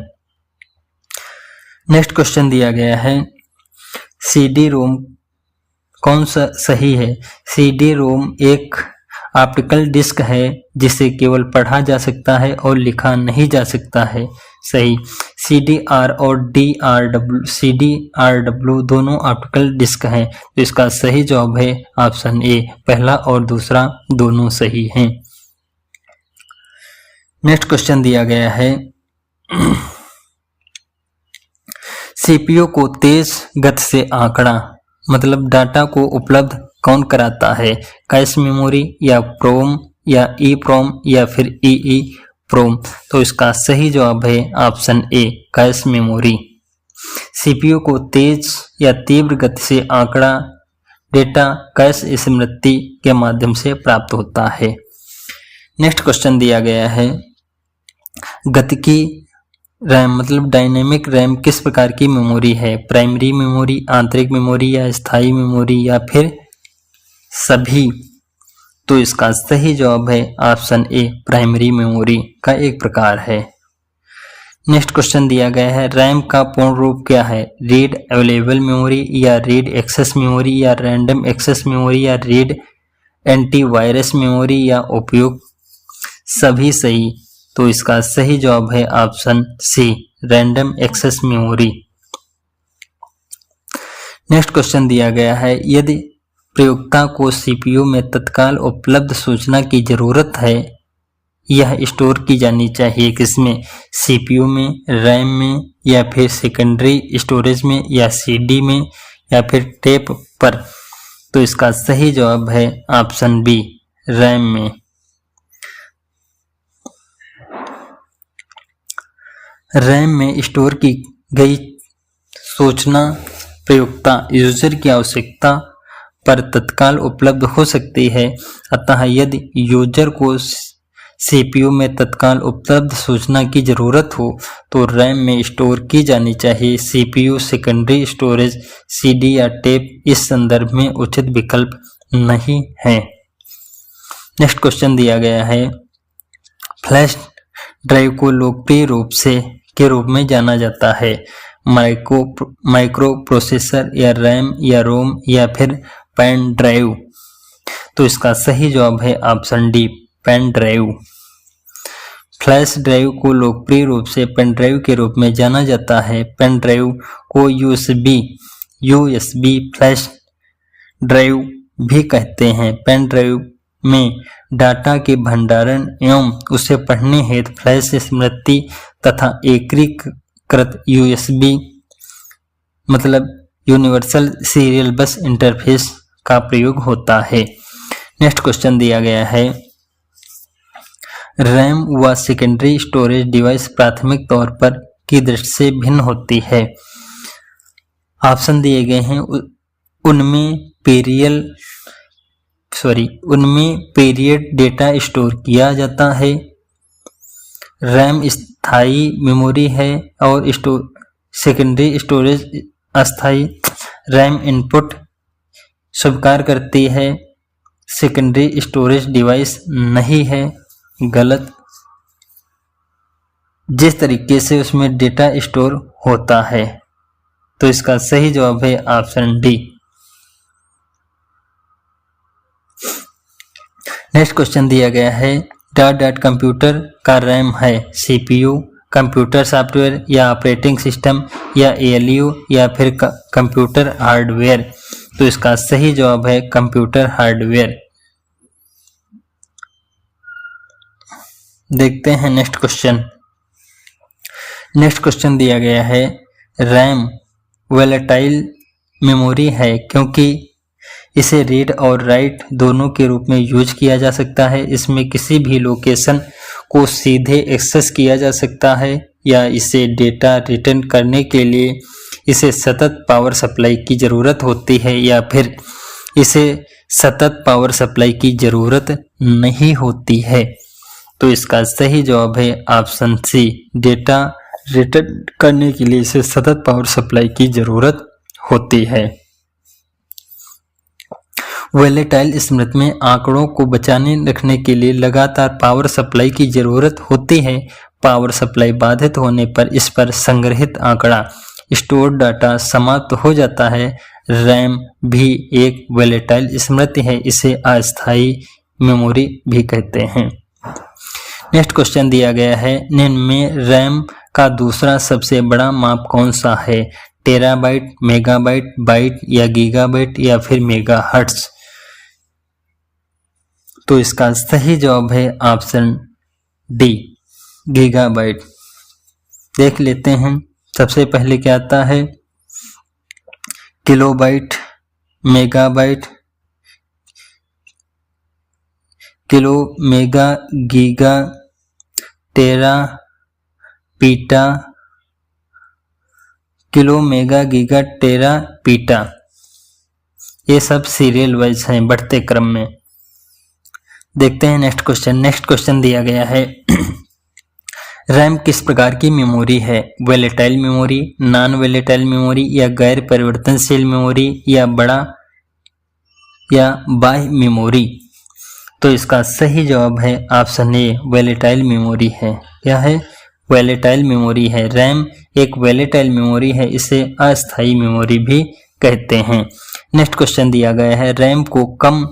नेक्स्ट क्वेश्चन दिया गया है, CD-ROM कौन सा सही है? CD-ROM एक ऑप्टिकल डिस्क है जिसे केवल पढ़ा जा सकता है और लिखा नहीं जा सकता है, सही। CDR और CDRW दोनों ऑप्टिकल डिस्क हैं, तो इसका सही जवाब है ऑप्शन ए, पहला और दूसरा दोनों सही हैं। नेक्स्ट क्वेश्चन दिया गया है, सीपीयू को तेज गति से आंकड़ा मतलब डाटा को उपलब्ध कौन कराता है? कैश मेमोरी या प्रोम या EPROM या फिर EEPROM? तो इसका सही जवाब है ऑप्शन ए कैश मेमोरी। सीपीयू को तेज या तीव्र गति से आंकड़ा डेटा कैश स्मृति के माध्यम से प्राप्त होता है। नेक्स्ट क्वेश्चन दिया गया है, गतिकी रैम मतलब डायनेमिक रैम किस प्रकार की मेमोरी है? प्राइमरी मेमोरी, आंतरिक मेमोरी या स्थायी मेमोरी या फिर सभी? तो इसका सही जवाब है ऑप्शन ए, प्राइमरी मेमोरी का एक प्रकार है। नेक्स्ट क्वेश्चन दिया गया है, रैम का पूर्ण रूप क्या है? रीड अवेलेबल मेमोरी या रीड एक्सेस मेमोरी या रैंडम एक्सेस मेमोरी या रीड एंटीवायरस मेमोरी या उपयोग सभी सही? तो इसका सही जवाब है option C, random access memory. Next question दिया गया है, यदि प्रयोक्ता को सीपीयू में तत्काल उपलब्ध सूचना की जरूरत है, यह स्टोर की जानी चाहिए किसमें? सीपीयू में, रैम में या फिर सेकेंडरी स्टोरेज में या सीडी में या फिर टेप पर? तो इसका सही जवाब है ऑप्शन बी, रैम में। रैम में स्टोर की गई सूचना प्रयोक्ता यूजर की आवश्यकता पर तत्काल उपलब्ध हो सकती है, अतः यदि यूजर को सीपीयू में तत्काल उपलब्ध सूचना की जरूरत हो तो रैम में स्टोर की जानी चाहिए। सीपीयू, सेकेंडरी स्टोरेज, सीडी या टेप इस संदर्भ में उचित विकल्प नहीं है। नेक्स्ट क्वेश्चन दिया गया है, फ्लैश ड्राइव को लोकप्रिय रूप से के रूप में जाना जाता है? माइक्रो प्रोसेसर या रैम या रोम या फिर पेन ड्राइव? तो इसका सही जवाब है option D, pen drive. Flash drive को लोकप्रिय रूप से पेन ड्राइव के रूप में जाना जाता है। पेन ड्राइव को यूएसबी फ्लैश ड्राइव भी कहते हैं। पेन ड्राइव में डाटा के भंडारण एवं उसे पढ़ने हेतु फ्लैश स्मृति तथा एकीकृत यूएसबी मतलब यूनिवर्सल सीरियल बस इंटरफेस का प्रयोग होता है। नेक्स्ट क्वेश्चन दिया गया है, रैम व सेकेंडरी स्टोरेज डिवाइस प्राथमिक तौर पर की दृष्टि से भिन्न होती है। ऑप्शन दिए गए हैं, उनमें पीरियड डेटा स्टोर किया जाता है, रैम स्थायी मेमोरी है और सेकेंडरी स्टोरेज अस्थायी। रैम इनपुट स्वीकार करती है, सेकेंडरी स्टोरेज डिवाइस नहीं है। गलत, जिस तरीके से उसमें डेटा स्टोर होता है। तो इसका सही जवाब है ऑप्शन डी। नेक्स्ट क्वेश्चन दिया गया है, डॉट कंप्यूटर का रैम है सीपीयू, कंप्यूटर सॉफ्टवेयर या ऑपरेटिंग सिस्टम या एएलयू या फिर कंप्यूटर हार्डवेयर? तो इसका सही जवाब है कंप्यूटर हार्डवेयर। देखते हैं नेक्स्ट क्वेश्चन। नेक्स्ट क्वेश्चन दिया गया है, रैम वोलेटाइल मेमोरी है क्योंकि इसे रीड और राइट दोनों के रूप में यूज किया जा सकता है। इसमें किसी भी लोकेशन को सीधे एक्सेस किया जा सकता है या इसे डेटा रिटर्न करने के लिए इसे सतत पावर सप्लाई की ज़रूरत होती है या फिर इसे सतत पावर सप्लाई की ज़रूरत नहीं होती है। तो इसका सही जवाब है ऑप्शन सी, डेटा रिटर्न करने के लिए इसे सतत पावर सप्लाई की ज़रूरत होती है। वोलेटाइल स्मृति में आंकड़ों को बचाने रखने के लिए लगातार पावर सप्लाई की जरूरत होती है। पावर सप्लाई बाधित होने पर इस पर संग्रहित आंकड़ा स्टोर डाटा समाप्त हो जाता है। रैम भी एक वोलेटाइल स्मृति है, इसे अस्थायी मेमोरी भी कहते हैं। नेक्स्ट क्वेश्चन दिया गया है, निम्न में रैम का दूसरा सबसे बड़ा माप कौन सा है? टेराबाइट, मेगाबाइट, बाइट या गीगाबाइट या फिर मेगाहर्ट्ज? तो इसका सही जवाब है ऑप्शन डी, गीगाबाइट। देख लेते हैं, सबसे पहले क्या आता है, kilobyte, megabyte, kilo, mega, giga, tera, peta, kilo, mega, giga, tera, पीटा। ये सब सीरियल वाइज हैं, बढ़ते क्रम में। देखते हैं नेक्स्ट क्वेश्चन। नेक्स्ट क्वेश्चन दिया गया है, रैम किस प्रकार की मेमोरी है? Volatile memory, non volatile memory या गैर परिवर्तनशील मेमोरी या बड़ा या बाह्य मेमोरी? तो इसका सही जवाब है ऑप्शन ए, वोलेटाइल मेमोरी है। क्या है? वोलेटाइल मेमोरी है। रैम एक वोलेटाइल मेमोरी है, इसे अस्थायी मेमोरी भी कहते हैं। नेक्स्ट क्वेश्चन दिया गया है, रैम को कम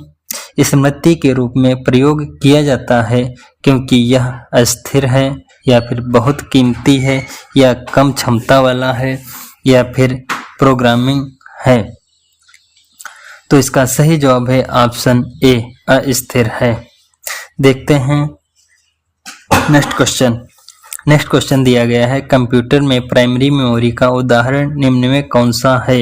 स्मृति के रूप में प्रयोग किया जाता है क्योंकि यह अस्थिर है या फिर बहुत कीमती है या कम क्षमता वाला है या फिर प्रोग्रामिंग है? तो इसका सही जवाब है ऑप्शन ए, अस्थिर है। देखते हैं नेक्स्ट क्वेश्चन दिया गया है, कंप्यूटर में प्राइमरी मेमोरी का उदाहरण निम्न में कौन सा है?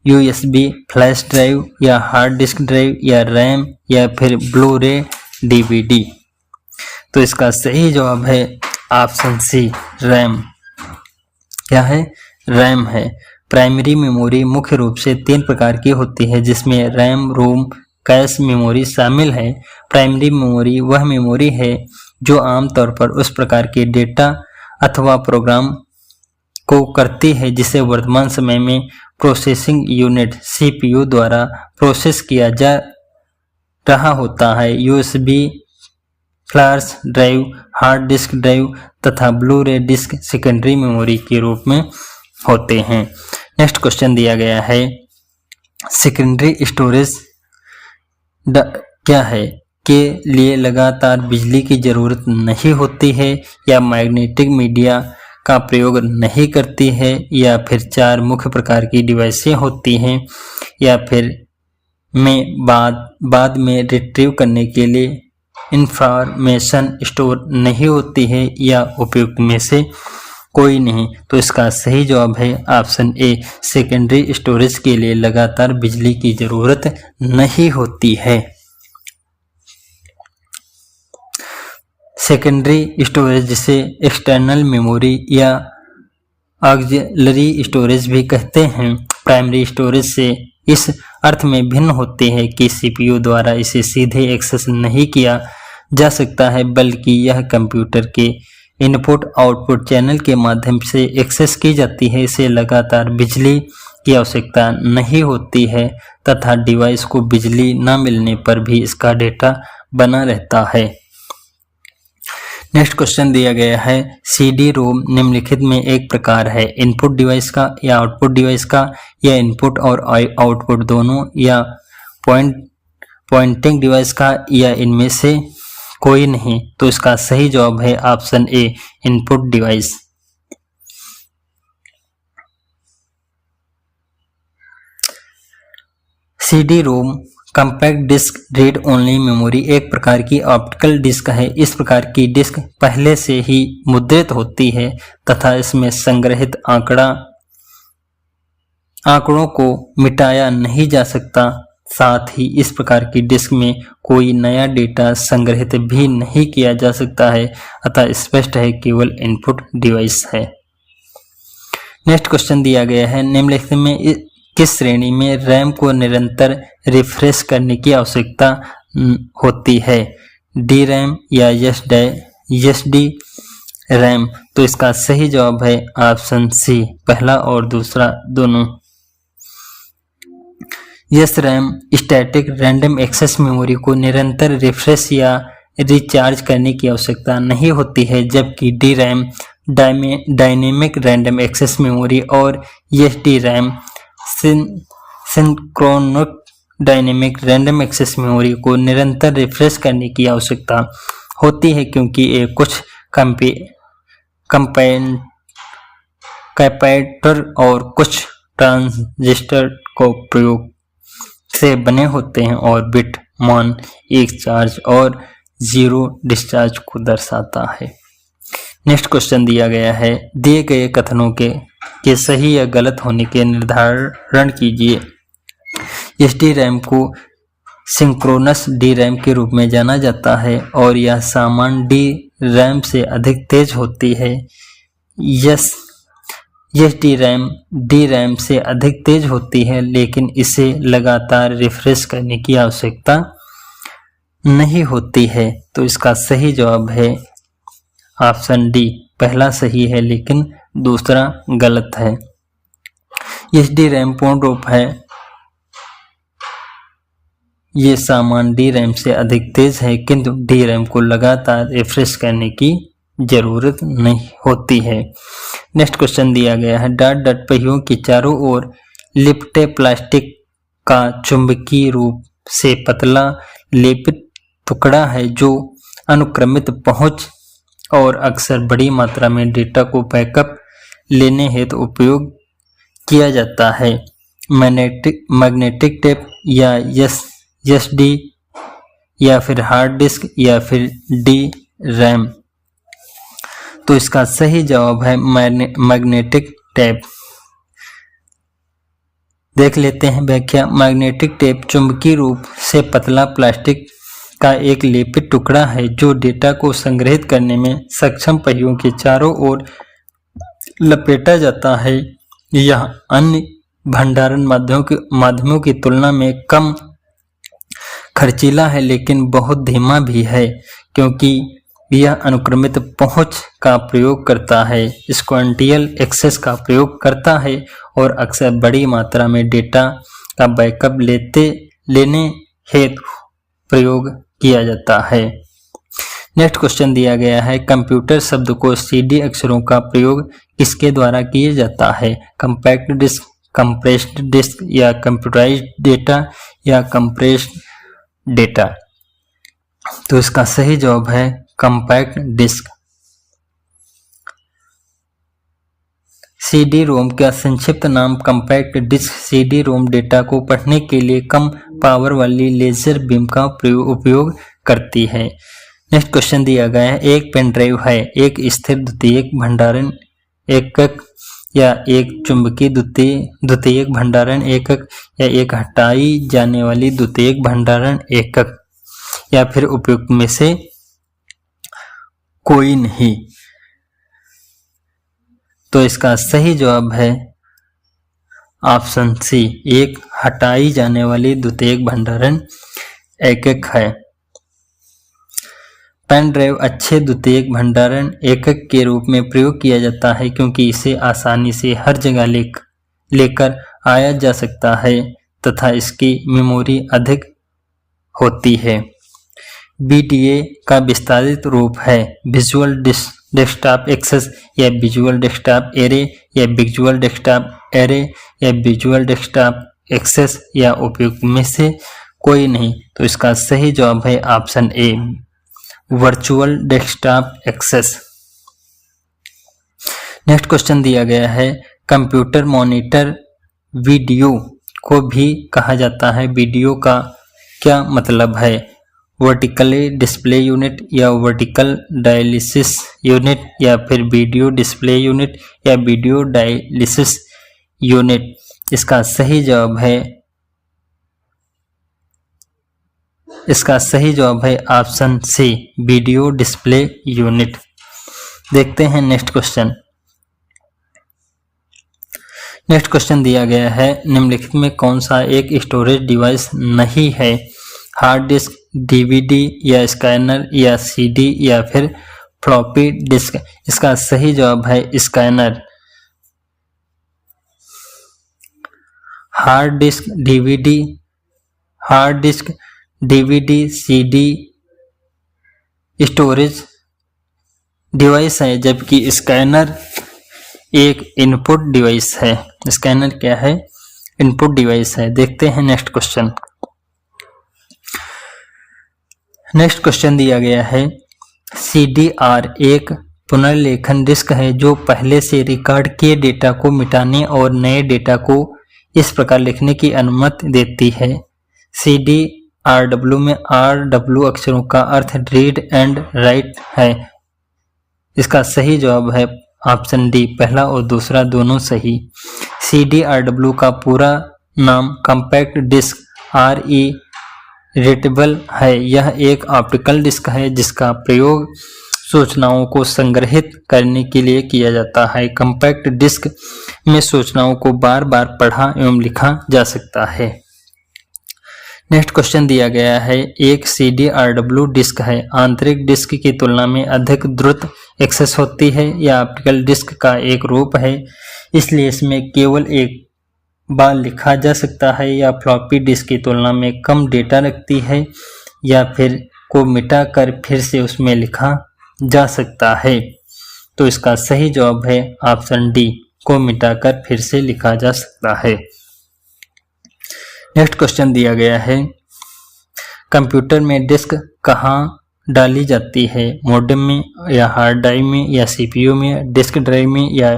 यूएसबी फ्लैश ड्राइव या हार्ड डिस्क ड्राइव या रैम या फिर ब्लू रे डीवीडी? तो इसका सही जवाब है ऑप्शन सी, रैम। क्या है? रैम है। प्राइमरी मेमोरी मुख्य रूप से 3 प्रकार की होती है जिसमें रैम, रोम, कैश मेमोरी शामिल है। प्राइमरी मेमोरी वह मेमोरी है जो आमतौर पर उस प्रकार के डेटा अथवा प्रोग्राम को करती है जिसे वर्तमान समय में प्रोसेसिंग यूनिट सीपीयू द्वारा प्रोसेस किया जा रहा होता है। USB flash drive, hard disk drive तथा ब्लू रे डिस्क सेकेंडरी मेमोरी के रूप में होते हैं। नेक्स्ट क्वेश्चन दिया गया है, सेकेंडरी स्टोरेज क्या है? के लिए लगातार बिजली की जरूरत नहीं होती है या मैग्नेटिक मीडिया का प्रयोग नहीं करती है या फिर 4 मुख्य प्रकार की डिवाइसें होती हैं या फिर में बाद में रिट्रीव करने के लिए इंफॉर्मेशन स्टोर नहीं होती है या उपयुक्त में से कोई नहीं? तो इसका सही जवाब है ऑप्शन ए, सेकेंडरी स्टोरेज के लिए लगातार बिजली की जरूरत नहीं होती है। सेकेंडरी स्टोरेज जिसे एक्सटर्नल मेमोरी या ऑक्सिलरी स्टोरेज भी कहते हैं, प्राइमरी स्टोरेज से इस अर्थ में भिन्न होते हैं कि सीपीयू द्वारा इसे सीधे एक्सेस नहीं किया जा सकता है बल्कि यह कंप्यूटर के इनपुट आउटपुट चैनल के माध्यम से एक्सेस की जाती है। इसे लगातार बिजली की आवश्यकता नहीं होती है तथा डिवाइस को बिजली न मिलने पर भी इसका डेटा बना रहता है। नेक्स्ट क्वेश्चन दिया गया है, सीडी रोम निम्नलिखित में एक प्रकार है, इनपुट डिवाइस का या आउटपुट डिवाइस का या इनपुट और आउटपुट दोनों या पॉइंटिंग डिवाइस का या इनमें से कोई नहीं? तो इसका सही जवाब है option A, input device. CD ROM compact disc read only memory एक प्रकार की ऑप्टिकल डिस्क है। इस प्रकार की डिस्क पहले से ही मुद्रित होती है तथा इसमें संग्रहित आंकड़ों को मिटाया नहीं जा सकता। साथ ही इस प्रकार की डिस्क में कोई नया डेटा संग्रहित भी नहीं किया जा सकता है, अतः स्पष्ट है केवल इनपुट डिवाइस है। नेक्स्ट क्वेश्चन दिया गया है, निम्नलिखित में किस श्रेणी में रैम को निरंतर रिफ्रेश करने की आवश्यकता होती है? डी रैम या एसडी रैम? तो इसका सही जवाब है ऑप्शन सी, पहला और दूसरा दोनों। Yes RAM static random access memory को निरंतर रिफ्रेश या रिचार्ज करने की आवश्यकता नहीं होती है, जबकि D RAM dynamic random access memory और SD RAM synchronic dynamic random access memory को निरंतर रिफ्रेश करने की आवश्यकता होती है क्योंकि ये कुछ कंपैरेटर और कुछ ट्रांजिस्टर को प्रयोग से बने होते हैं और बिट मान एक चार्ज और 0 डिस्चार्ज को दर्शाता है। नेक्स्ट क्वेश्चन दिया गया है, दिए गए कथनों के सही या गलत होने के निर्धारण कीजिए। एसडी रैम को सिंक्रोनस डी रैम के रूप में जाना जाता है और यह सामान्य डी रैम से अधिक तेज होती है। एसडी रैम डी रैम से अधिक तेज होती है लेकिन इसे लगातार रिफ्रेश करने की आवश्यकता नहीं होती है। तो इसका सही जवाब है ऑप्शन डी, पहला सही है लेकिन दूसरा गलत है। एसडी रैम पूर्ण रूप है, ये सामान डी रैम से अधिक तेज है, किंतु डी रैम को लगातार रिफ्रेश करने की जरूरत नहीं होती है। नेक्स्ट क्वेश्चन दिया गया है, डॉट डॉट पहियों की चारों ओर लिपटे प्लास्टिक का चुंबकीय रूप से पतला लेपित टुकड़ा है जो अनुक्रमित पहुंच और अक्सर बड़ी मात्रा में डेटा को बैकअप लेने हेतु उपयोग किया जाता है। मैग्नेटिक टेप या एसडी या फिर हार्ड डिस्क या फिर डी रैम। तो इसका सही जवाब है मैग्नेटिक टेप। देख लेते हैं व्याख्या। मैग्नेटिक टेप चुंबकीय रूप से पतला प्लास्टिक का एक लेपित टुकड़ा है जो डेटा को संग्रहित करने में सक्षम पहियों के चारों ओर लपेटा जाता है। यह अन्य भंडारण माध्यमों की तुलना में कम खर्चीला है लेकिन बहुत धीमा भी है क्योंकि यह अनुक्रमित पहुंच का प्रयोग करता है, स्क्वांटियल एक्सेस का प्रयोग करता है और अक्सर बड़ी मात्रा में डेटा का बैकअप लेने हेतु प्रयोग किया जाता है। नेक्स्ट क्वेश्चन दिया गया है, कंप्यूटर शब्द को सीडी अक्षरों का प्रयोग किसके द्वारा किया जाता है? कंपैक्ट डिस्क, कंप्रेस्ड डिस्क या कंप्यूटराइज्ड डेटा या कंप्रेस्ड डेटा। तो इसका सही जवाब है कंपैक्ट डिस्क। सीडी रोम का संक्षिप्त नाम compact disc CD ROM data को पढ़ने के लिए कम पावर वाली लेजर बीम का उपयोग करती है। नेक्स्ट क्वेश्चन दिया गया है, एक पेन ड्राइव है एक स्थिर द्वितीयक भंडारण एकक या एक चुंबकीय द्वितीयक भंडारण एकक या एक हटाई जाने वाली द्वितीयक भंडारण एकक या फिर उपयुक्त में से कोई नहीं। तो इसका सही जवाब है ऑप्शन सी, एक हटाई जाने वाली द्वितीयक भंडारण एकक है। पेन ड्राइव अच्छे द्वितीयक भंडारण एकक के रूप में प्रयोग किया जाता है क्योंकि इसे आसानी से हर जगह लेकर आया जा सकता है तथा इसकी मेमोरी अधिक होती है। बीडीए का विस्तारित रूप है विजुअल डेस्कटॉप एक्सेस या विजुअल डेस्कटॉप एरे या विजुअल डेस्कटॉप एरे या विजुअल डेस्कटॉप एक्सेस या उपयुक्त में से कोई नहीं। तो इसका सही जवाब है option A, virtual desktop access. Next question दिया गया है, कंप्यूटर मॉनिटर वीडियो को भी कहा जाता है, वीडियो का क्या मतलब है? वर्टिकली डिस्प्ले यूनिट या वर्टिकल डायलिसिस यूनिट या फिर वीडियो डिस्प्ले यूनिट या वीडियो डायलिसिस यूनिट। इसका सही जवाब है option C, video display unit. देखते हैं नेक्स्ट क्वेश्चन। नेक्स्ट क्वेश्चन दिया गया है, निम्नलिखित में कौन सा एक स्टोरेज डिवाइस नहीं है? हार्ड डिस्क, डीवीडी या स्कैनर या सीडी या फिर फ्लॉपी डिस्क। इसका सही जवाब है scanner. Hard disk DVD CD storage device है जबकि स्कैनर एक इनपुट डिवाइस है। स्कैनर क्या है? इनपुट डिवाइस है। देखते हैं नेक्स्ट क्वेश्चन। नेक्स्ट क्वेश्चन दिया गया है, सीडीआर एक पुनर्लेखन डिस्क है जो पहले से रिकॉर्ड किए डेटा को मिटाने और नए डेटा को इस प्रकार लिखने की अनुमति देती है। सीडीआरडब्ल्यू में आरडब्ल्यू अक्षरों का अर्थ रीड एंड राइट है। इसका सही जवाब है ऑप्शन डी, पहला और दूसरा दोनों सही। सीडीआरडब्ल्यू का पूरा नाम कॉम्पैक्ट डिस्क रीडेबल है। यह एक ऑप्टिकल डिस्क है जिसका प्रयोग सूचनाओं को संग्रहित करने के लिए किया जाता है। कॉम्पैक्ट डिस्क में सूचनाओं को बार बार पढ़ा एवं लिखा जा सकता है। नेक्स्ट क्वेश्चन दिया गया है, एक CDRW डिस्क है, आंतरिक डिस्क की तुलना में अधिक द्रुत एक्सेस होती है, या ऑप्टिकल डिस्क का एक रूप है, इसलिए इसमें केवल एक बार लिखा जा सकता है, या फ्लॉपी डिस्क की तुलना में कम डेटा रखती है, या फिर को मिटा कर फिर से उसमें लिखा जा सकता है। तो इसका सही जवाब है ऑप्शन डी, को मिटाकर फिर से लिखा जा सकता है। नेक्स्ट क्वेश्चन दिया गया है, कंप्यूटर में डिस्क कहाँ डाली जाती है, मॉडेम में, या हार्ड ड्राइव में, या CPU में, डिस्क ड्राइव में, या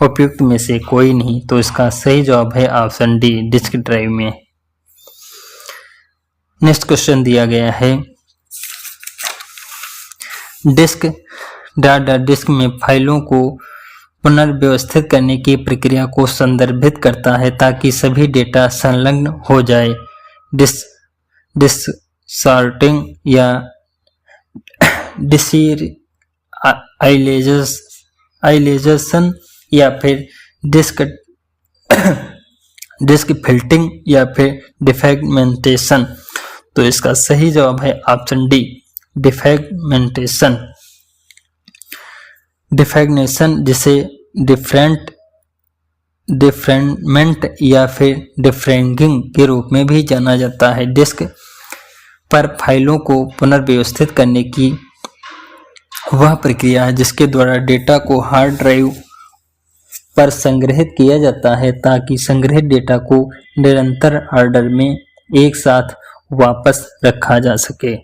उपयुक्त में से कोई नहीं। तो इसका सही जवाब है ऑप्शन डी, डिस्क ड्राइव में। नेक्स्ट क्वेश्चन दिया गया है, डिस्क डाटा डिस्क में फाइलों को पुनर्व्यवस्थित करने की प्रक्रिया को संदर्भित करता है ताकि सभी डेटा संलग्न हो जाए। डिसॉर्टिंग या डिसीरियलाइजेशन, या फिर डिस्क फिल्टरिंग, या फिर डिफ्रैगमेंटेशन। तो इसका सही जवाब है ऑप्शन डी, डिफ्रैगमेंटेशन। डिफ्रैगमेंटेशन जिसे डिफ्रैगमेंट या फिर डिफ्रैगिंग के रूप में भी जाना जाता है, डिस्क पर फाइलों को पुनर्व्यवस्थित करने की वह प्रक्रिया है जिसके द्वारा डेटा को हार्ड ड्राइव पर संग्रहित किया जाता है ताकि संग्रहित डेटा को निरंतर ऑर्डर में एक साथ वापस रखा जा सके।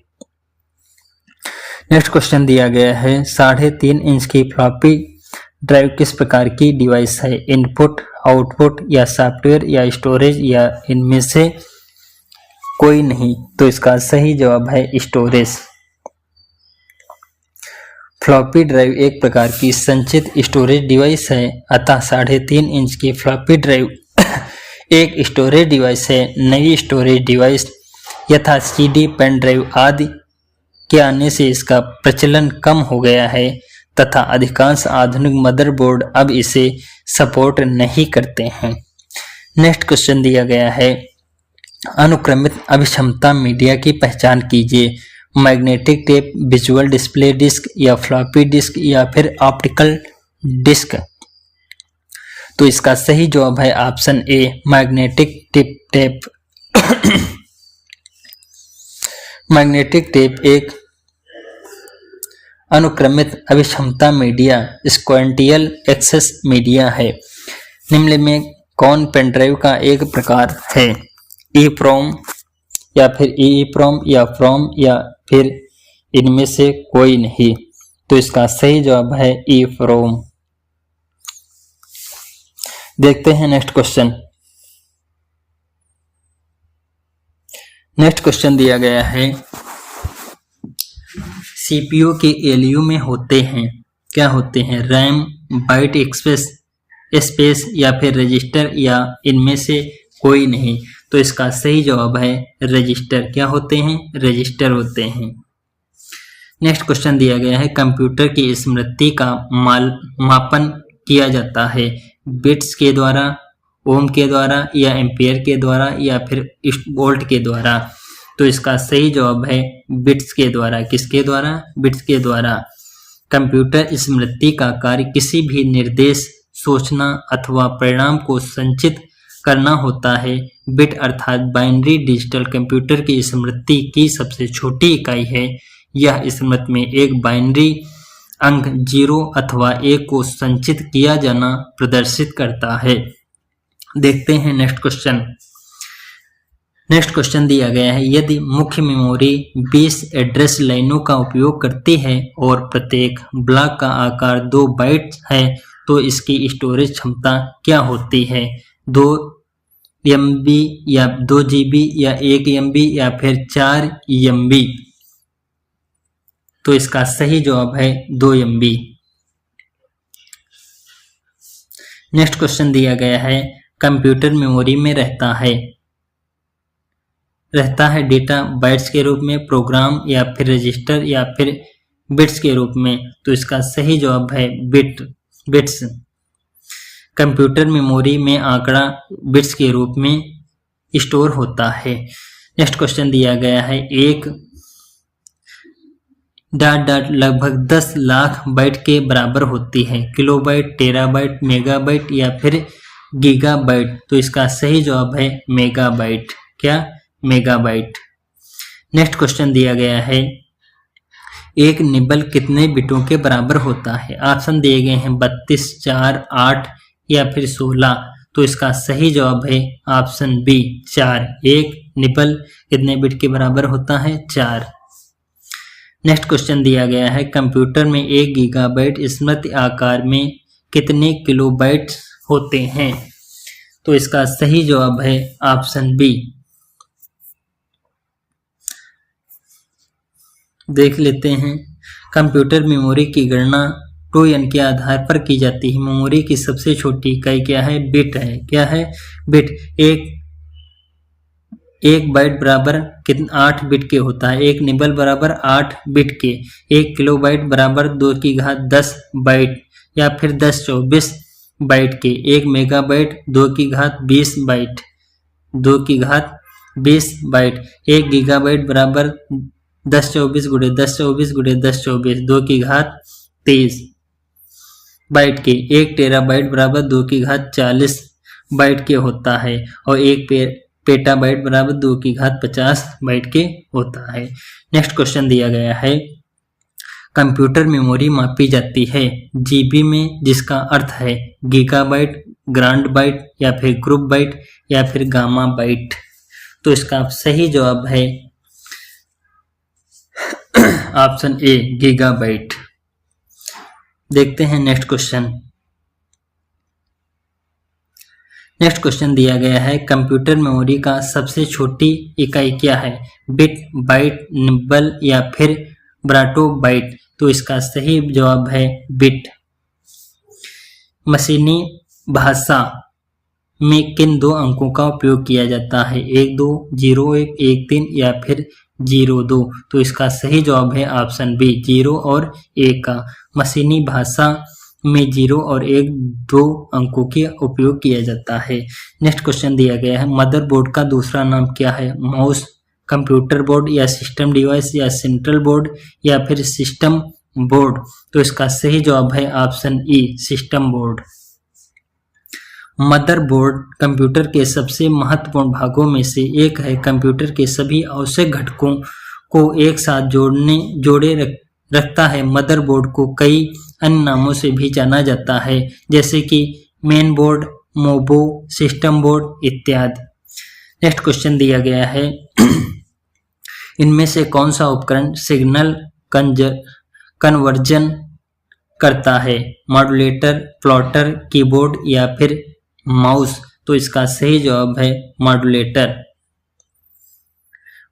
नेक्स्ट क्वेश्चन दिया गया है, 3.5 इंच की फ्लॉपी ड्राइव किस प्रकार की डिवाइस है, इनपुट, आउटपुट, या सॉफ्टवेयर, या स्टोरेज, या इनमें से कोई नहीं। तो इसका सही जवाब है स्टोरेज। फ्लॉपी ड्राइव एक प्रकार की संचित स्टोरेज डिवाइस है, अतः 3.5 इंच की फ्लॉपी ड्राइव एक स्टोरेज डिवाइस है। नई स्टोरेज डिवाइस यथा CD, पेन ड्राइव आदि के आने से इसका प्रचलन कम हो गया है तथा अधिकांश आधुनिक मदरबोर्ड अब इसे सपोर्ट नहीं करते हैं। नेक्स्ट क्वेश्चन दिया गया है, अनुक्रमित अभिक्षमता मीडिया की पहचान कीजिए, magnetic tape, visual display disk, या फ्लॉपी डिस्क, या फिर ऑप्टिकल डिस्क। तो इसका सही जवाब है option A, magnetic tape. Magnetic tape एक अनुक्रमित अभिक्षमता मीडिया, स्क्वेंटियल एक्सेस मीडिया है। निम्न में कौन पेनड्राइव का एक प्रकार है, EEPROM, या फिर EEPROM, या फ्रॉम, या फिर इनमें से कोई नहीं। तो इसका सही जवाब है EEPROM। देखते हैं नेक्स्ट क्वेश्चन। नेक्स्ट क्वेश्चन दिया गया है, CPU के ALU में होते हैं, क्या होते हैं, रैम, बाइट स्पेस, या फिर रजिस्टर, या इनमें से कोई नहीं। तो इसका सही जवाब है रजिस्टर। क्या होते हैं, रजिस्टर होते हैं। नेक्स्ट क्वेश्चन दिया गया है, कंप्यूटर की स्मृति का मापन किया जाता है बिट्स के द्वारा, ओम के द्वारा, या एम्पियर के द्वारा, या फिर वोल्ट के द्वारा। तो इसका सही जवाब है बिट्स के द्वारा। किसके द्वारा, बिट्स के द्वारा। कंप्यूटर स्मृति का कार्य किसी भी निर्देश, सूचना अथवा परिणाम को संचित करना होता है। बिट अर्थात बाइनरी डिजिटल कंप्यूटर की स्मृति की सबसे छोटी इकाई है। यह स्मृति में एक बाइनरी अंक 0 अथवा 1 को संचित किया जाना प्रदर्शित करता है। देखते हैं नेक्स्ट क्वेश्चन। नेक्स्ट क्वेश्चन दिया गया है, यदि मुख्य मेमोरी 20 एड्रेस लाइनों का उपयोग करती है और प्रत्येक ब्लॉक का आकार 2 बाइट है तो इसकी स्टोरेज क्षमता क्या होती है, 2 MB या 2 GB या 1 MB या फिर 4 MB। तो इसका सही जवाब है 2 MB। नेक्स्ट क्वेश्चन दिया गया है, कंप्यूटर मेमोरी में रहता है डेटा बाइट्स के रूप में, प्रोग्राम या फिर रजिस्टर या फिर बिट्स के रूप में। तो इसका सही जवाब है बिट्स। कंप्यूटर मेमोरी में आंकड़ा बिट्स के रूप में स्टोर होता है। नेक्स्ट क्वेश्चन दिया गया है एक डॉट डॉट लगभग 10 लाख बाइट के बराबर होती है, किलोबाइट, टेराबाइट, मेगाबाइट या फिर गीगाबाइट। तो इसका सही जवाब है मेगाबाइट। क्या? मेगाबाइट। नेक्स्ट क्वेश्चन दिया गया है एक निबल कितने बिटों के बराबर होता है? ऑप्शन दिए गए हैं 32, 4, 8 या फिर 16। तो इसका सही जवाब है ऑप्शन बी 4। एक निबल कितने बिट के बराबर होता है? 4। नेक्स्ट क्वेश्चन दिया गया है कंप्यूटर में 1 गीगाबाइट स्मृति आकार में कितने किलोबाइट होते हैं? तो इसका सही जवाब है ऑप्शन बी। देख लेते हैं कंप्यूटर मेमोरी की गणना 2n के आधार पर की जाती है। मेमोरी की सबसे छोटी इकाई क्या है? बिट है। क्या है? बिट। एक बाइट बराबर कितना 8 बिट के होता है। एक निबल बराबर 8 बिट के। 1 किलोबाइट बराबर 2 की घात 10 बाइट या फिर 1024 बाइट के। 1 मेगाबाइट 2 की घात 20 बाइट, 2 की घात 20 बाइट। 1 गीगाबाइट बराबर 1024 गुणे 1024 गुणे 1024, 2 की घात 23 बाइट के। 1 टेराबाइट बराबर 2 की घात 40 बाइट के होता है और 1 पेटाबाइट बराबर 2 की घात 50 बाइट के होता है। नेक्स्ट क्वेश्चन दिया गया है कंप्यूटर मेमोरी मापी जाती है जीबी में, जिसका अर्थ है गीगाबाइट, ग्रांड बाइट या फिर ग्रुप बाइट या फिर गामा बाइट। तो इसका सही जवाब है ऑप्शन ए गीगाबाइट। देखते हैं नेक्स्ट क्वेश्चन। नेक्स्ट क्वेश्चन दिया गया है कंप्यूटर मेमोरी का सबसे छोटी इकाई क्या है? बिट, बाइट, निबल या फिर ब्राटो बाइट। तो इसका सही जवाब है बिट। मशीनी भाषा में किन 2 अंकों का उपयोग किया जाता है? 1 2, 0 1, 1 3 या फिर 0 2। तो इसका सही जवाब है ऑप्शन बी 0 और 1 का। मशीनी भाषा में 0 और 1 2 अंकों के उपयोग किया जाता है। नेक्स्ट क्वेश्चन दिया गया है मदरबोर्ड का दूसरा नाम क्या है? माउस, कंप्यूटर बोर्ड या सिस्टम डिवाइस या सेंट्रल बोर्ड या फिर सिस्टम बोर्ड। तो इसका सही जवाब है ऑप्शन ई सिस्टम बोर्ड। मदरबोर्ड कंप्यूटर के सबसे महत्वपूर्ण भागों में से एक है। कंप्यूटर के सभी आवश्यक घटकों को एक साथ जोड़े रखता है। मदरबोर्ड को कई अन्य नामों से भी जाना जाता है, जैसे कि मेन बोर्ड, मोबो, सिस्टम बोर्ड इत्यादि। नेक्स्ट क्वेश्चन दिया गया है इनमें से कौन सा उपकरण सिग्नल कन्वर्जन करता है? मॉड्यूलेटर, प्लॉटर, कीबोर्ड या फिर माउस। तो इसका सही जवाब है मॉड्यूलेटर।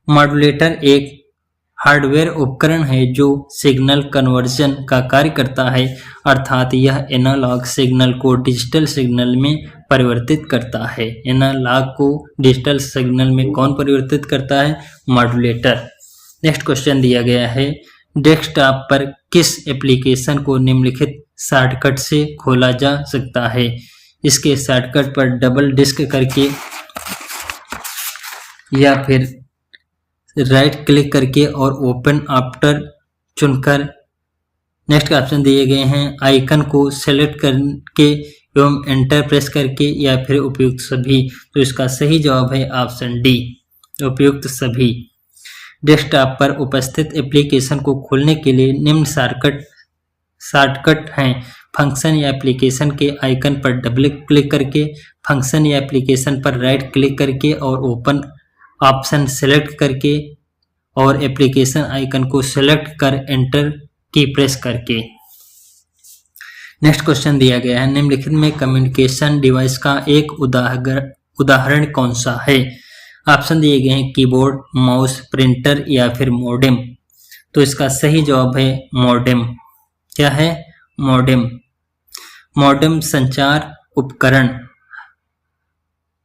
मॉड्यूलेटर एक हार्डवेयर उपकरण है जो सिग्नल कन्वर्जन का कार्य करता है, अर्थात यह एनालॉग सिग्नल को डिजिटल सिग्नल में परिवर्तित करता है। एनालॉग को डिजिटल सिग्नल में कौन परिवर्तित करता है? मॉड्यूलेटर। नेक्स्ट क्वेश्चन दिया गया है डेस्कटॉप पर किस एप्लीकेशन को निम्नलिखित शॉर्टकट से खोला जा सकता है? इसके शॉर्टकट पर डबल डिस्क करके या फिर राइट क्लिक करके और ओपन आफ्टर चुनकर। नेक्स्ट ऑप्शन दिए गए हैं आइकन को सेलेक्ट करके एवं एंटर प्रेस करके या फिर उपयुक्त सभी। तो इसका सही जवाब है ऑप्शन डी उपयुक्त सभी। डेस्कटॉप पर उपस्थित एप्लीकेशन को खोलने के लिए निम्न शॉर्टकट हैं। फंक्शन या एप्लीकेशन के आइकन पर डबल क्लिक करके, फंक्शन या एप्लीकेशन पर राइट क्लिक करके और ओपन ऑप्शन सेलेक्ट करके और एप्लीकेशन आइकन को सेलेक्ट कर एंटर की प्रेस करके। नेक्स्ट क्वेश्चन दिया गया है निम्नलिखित में कम्युनिकेशन डिवाइस का एक उदाहरण कौन सा है? ऑप्शन दिए गए हैं कीबोर्ड, माउस, प्रिंटर या फिर मॉडेम। तो इसका सही जवाब है मॉडेम। क्या है? मॉडेम। मॉडेम संचार उपकरण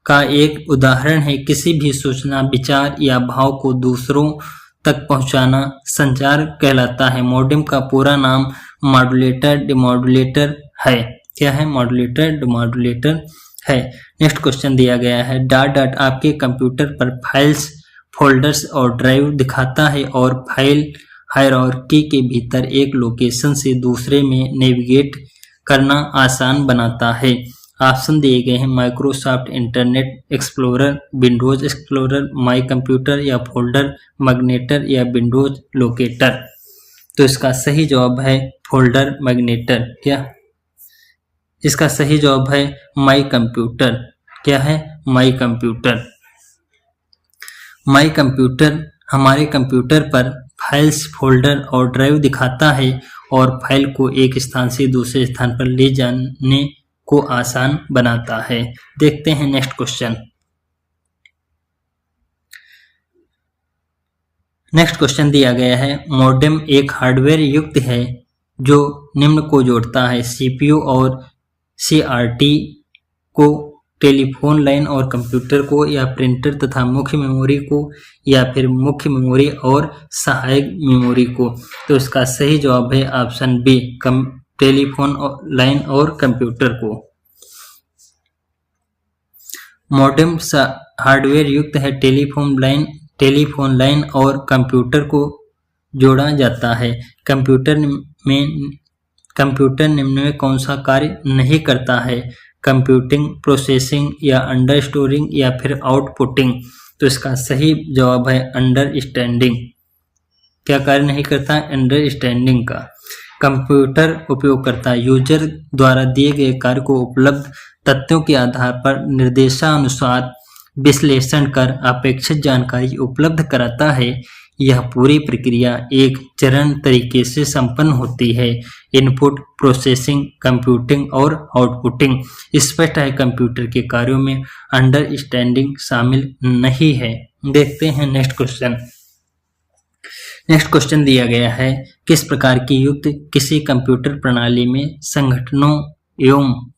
का एक उदाहरण है। किसी भी सूचना, विचार या भाव को दूसरों तक पहुंचाना संचार कहलाता है। मॉडेम का पूरा नाम मॉड्यूलेटर डिमॉड्यूलेटर है। क्या है? मॉड्यूलेटर डिमॉड्यूलेटर है। नेक्स्ट क्वेश्चन दिया गया है डॉट डॉट आपके कंप्यूटर पर फाइल्स फोल्डर्स और ड्राइव दिखाता है और फाइल हायरार्की के भीतर एक लोकेशन से दूसरे में नेविगेट करना आसान बनाता है। ऑप्शन दिए गए हैं Microsoft internet explorer, Windows explorer, my computer या फोल्डर मैग्नेटर या विंडोज लोकेटर। तो इसका सही जवाब है फोल्डर मैग्नेटर। क्या इसका सही जवाब है माई कंप्यूटर। क्या है? My computer. माई कंप्यूटर हमारे कंप्यूटर पर फाइल्स, फोल्डर और ड्राइव दिखाता है और फाइल को एक स्थान से दूसरे स्थान पर ले जाने को आसान बनाता है। देखते हैं नेक्स्ट क्वेश्चन। नेक्स्ट क्वेश्चन दिया गया है मॉडेम एक हार्डवेयर युक्त है जो निम्न को जोड़ता है सीपीयू और सीआरटी को, टेलीफोन लाइन और कंप्यूटर को, या प्रिंटर तथा मुख्य मेमोरी को, या फिर मुख्य मेमोरी और सहायक मेमोरी को। तो इसका सही जवाब है ऑप्शन बी, टेलीफोन लाइन और कंप्यूटर को। मॉडेम हार्डवेयर युक्त है, टेलीफोन लाइन और कंप्यूटर को जोड़ा जाता है। कंप्यूटर निम्न में कौन सा कार्य नहीं करता है? कंप्यूटिंग, प्रोसेसिंग या अंडरस्टोरिंग या फिर आउटपुटिंग। तो इसका सही जवाब है अंडरस्टैंडिंग। क्या कार्य नहीं करता? अंडरस्टैंडिंग का। कंप्यूटर उपयोगकर्ता यूजर द्वारा दिए गए कार्य को उपलब्ध तथ्यों के आधार पर निर्देशानुसार विश्लेषण कर अपेक्षित जानकारी उपलब्ध कराता है। यह पूरी प्रक्रिया एक चरण तरीके से संपन्न होती है। इनपुट, प्रोसेसिंग, कंप्यूटिंग और आउटपुटिंग। स्पष्ट है कंप्यूटर के कार्यों में अंडरस्टैंडिंग शामिल नहीं है। देखते हैं नेक्स्ट क्वेश्चन। नेक्स्ट क्वेश्चन दिया गया है किस प्रकार की युक्त किसी कंप्यूटर प्रणाली में संगठनों एवं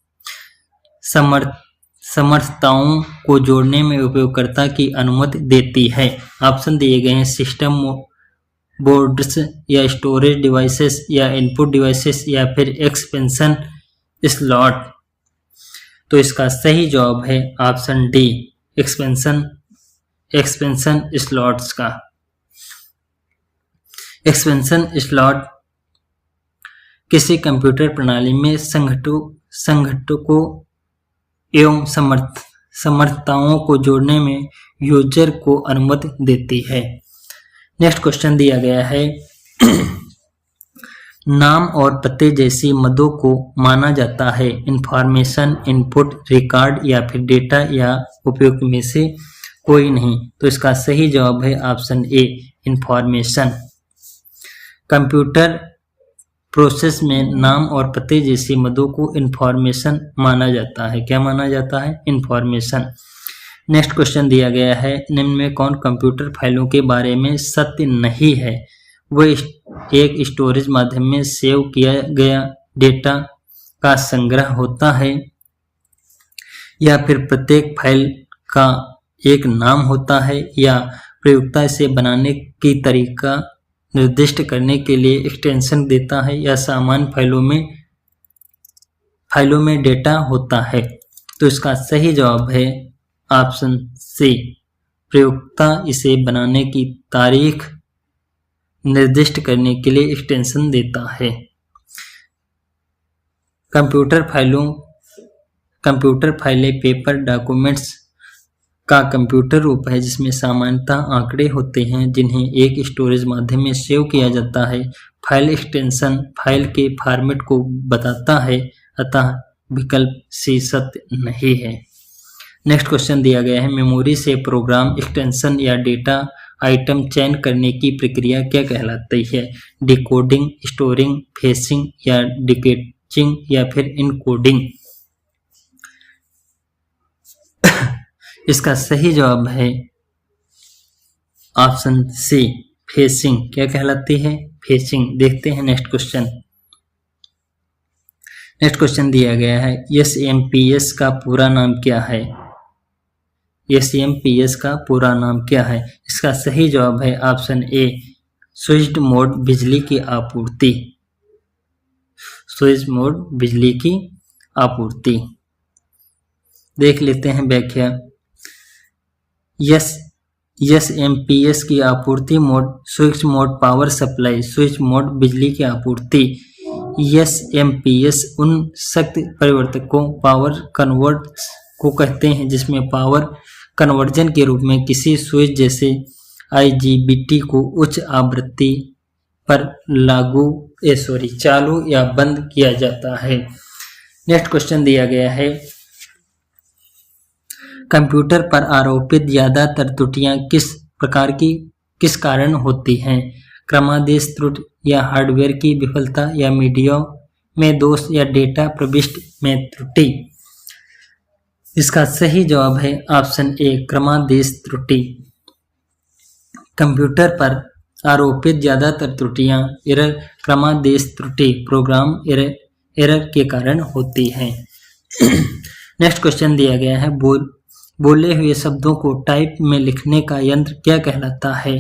समर्थताओं को जोड़ने में उपयोगकर्ता की अनुमति देती है? ऑप्शन दिए गए हैं सिस्टम बोर्ड्स या स्टोरेज डिवाइसेस या इनपुट डिवाइसेस या फिर एक्सपेंशन स्लॉट। तो इसका सही जवाब है ऑप्शन डी, एक्सपेंशन स्लॉट्स का। एक्सपेंशन स्लॉट किसी कंप्यूटर प्रणाली में संगठकों एवं समर्थताओं को जोड़ने में यूजर को अनुमति देती है। नेक्स्ट क्वेश्चन दिया गया है नाम और पते जैसी मदों को माना जाता है इंफॉर्मेशन, इनपुट, रिकॉर्ड या फिर डेटा या उपयुक्त में से कोई नहीं। तो इसका सही जवाब है ऑप्शन ए, इंफॉर्मेशन। कंप्यूटर प्रोसेस में नाम और पते जैसी मदों को इंफॉर्मेशन माना जाता है। क्या माना जाता है? इंफॉर्मेशन। नेक्स्ट क्वेश्चन दिया गया है निम्न में कौन कंप्यूटर फाइलों के बारे में सत्य नहीं है? वह एक स्टोरेज माध्यम में सेव किया गया डेटा का संग्रह होता है, या फिर प्रत्येक फाइल का एक नाम होता है, या प्रयोक्ता इसे बनाने की तरीका निर्दिष्ट करने के लिए एक्सटेंशन देता है, या सामान्य फाइलों में डेटा होता है। तो इसका सही जवाब है ऑप्शन सी, प्रयोक्ता इसे बनाने की तारीख निर्दिष्ट करने के लिए एक्सटेंशन देता है। कंप्यूटर फाइलें पेपर डॉक्यूमेंट्स का कंप्यूटर रूप है जिसमें सामान्यतः आंकड़े होते हैं जिन्हें एक स्टोरेज माध्यम में सेव किया जाता है। फाइल एक्सटेंशन फाइल के फॉर्मेट को बताता है, अतः विकल्प सी सत्य नहीं है। नेक्स्ट क्वेश्चन दिया गया है मेमोरी से प्रोग्राम, एक्सटेंशन या डेटा आइटम चयन करने की प्रक्रिया क्या कहलाती है? डिकोडिंग, स्टोरिंग, फेसिंग या डिकेचिंग या फिर इनकोडिंग। इसका सही जवाब है ऑप्शन सी, फेसिंग। क्या कहलाती है? फेसिंग। देखते हैं नेक्स्ट क्वेश्चन। नेक्स्ट क्वेश्चन दिया गया है एसएमपीएस का पूरा नाम क्या है? एसएमपीएस का पूरा नाम क्या है? इसका सही जवाब है ऑप्शन ए, स्विच्ड मोड बिजली की आपूर्ति। स्विच मोड बिजली की आपूर्ति। देख लेते हैं व्याख्या। एसएमपीएस की आपूर्ति mode, switch mode power supply, switch mode बिजली की आपूर्ति। एसएमपीएस उन शक्ति परिवर्तकों पावर कन्वर्ट्स को कहते हैं जिसमें पावर कन्वर्जन के रूप में किसी स्विच जैसे आईजीबीटी को उच्च आवृत्ति पर चालू या बंद किया जाता है। नेक्स्ट क्वेश्चन दिया गया है, कंप्यूटर पर आरोपित ज्यादातर त्रुटियां किस कारण होती हैं? क्रमादेश त्रुटि या हार्डवेयर की विफलता या मीडिया में दोष या डेटा प्रविष्टि में त्रुटि। इसका सही जवाब है ऑप्शन ए, क्रमादेश त्रुटि। कंप्यूटर पर आरोपित ज्यादातर त्रुटियां एरर क्रमादेश त्रुटि प्रोग्राम एरर के कारण होती हैं। नेक्स्ट क्वेश्चन दिया गया है, बोले हुए शब्दों को टाइप में लिखने का यंत्र क्या कहलाता है?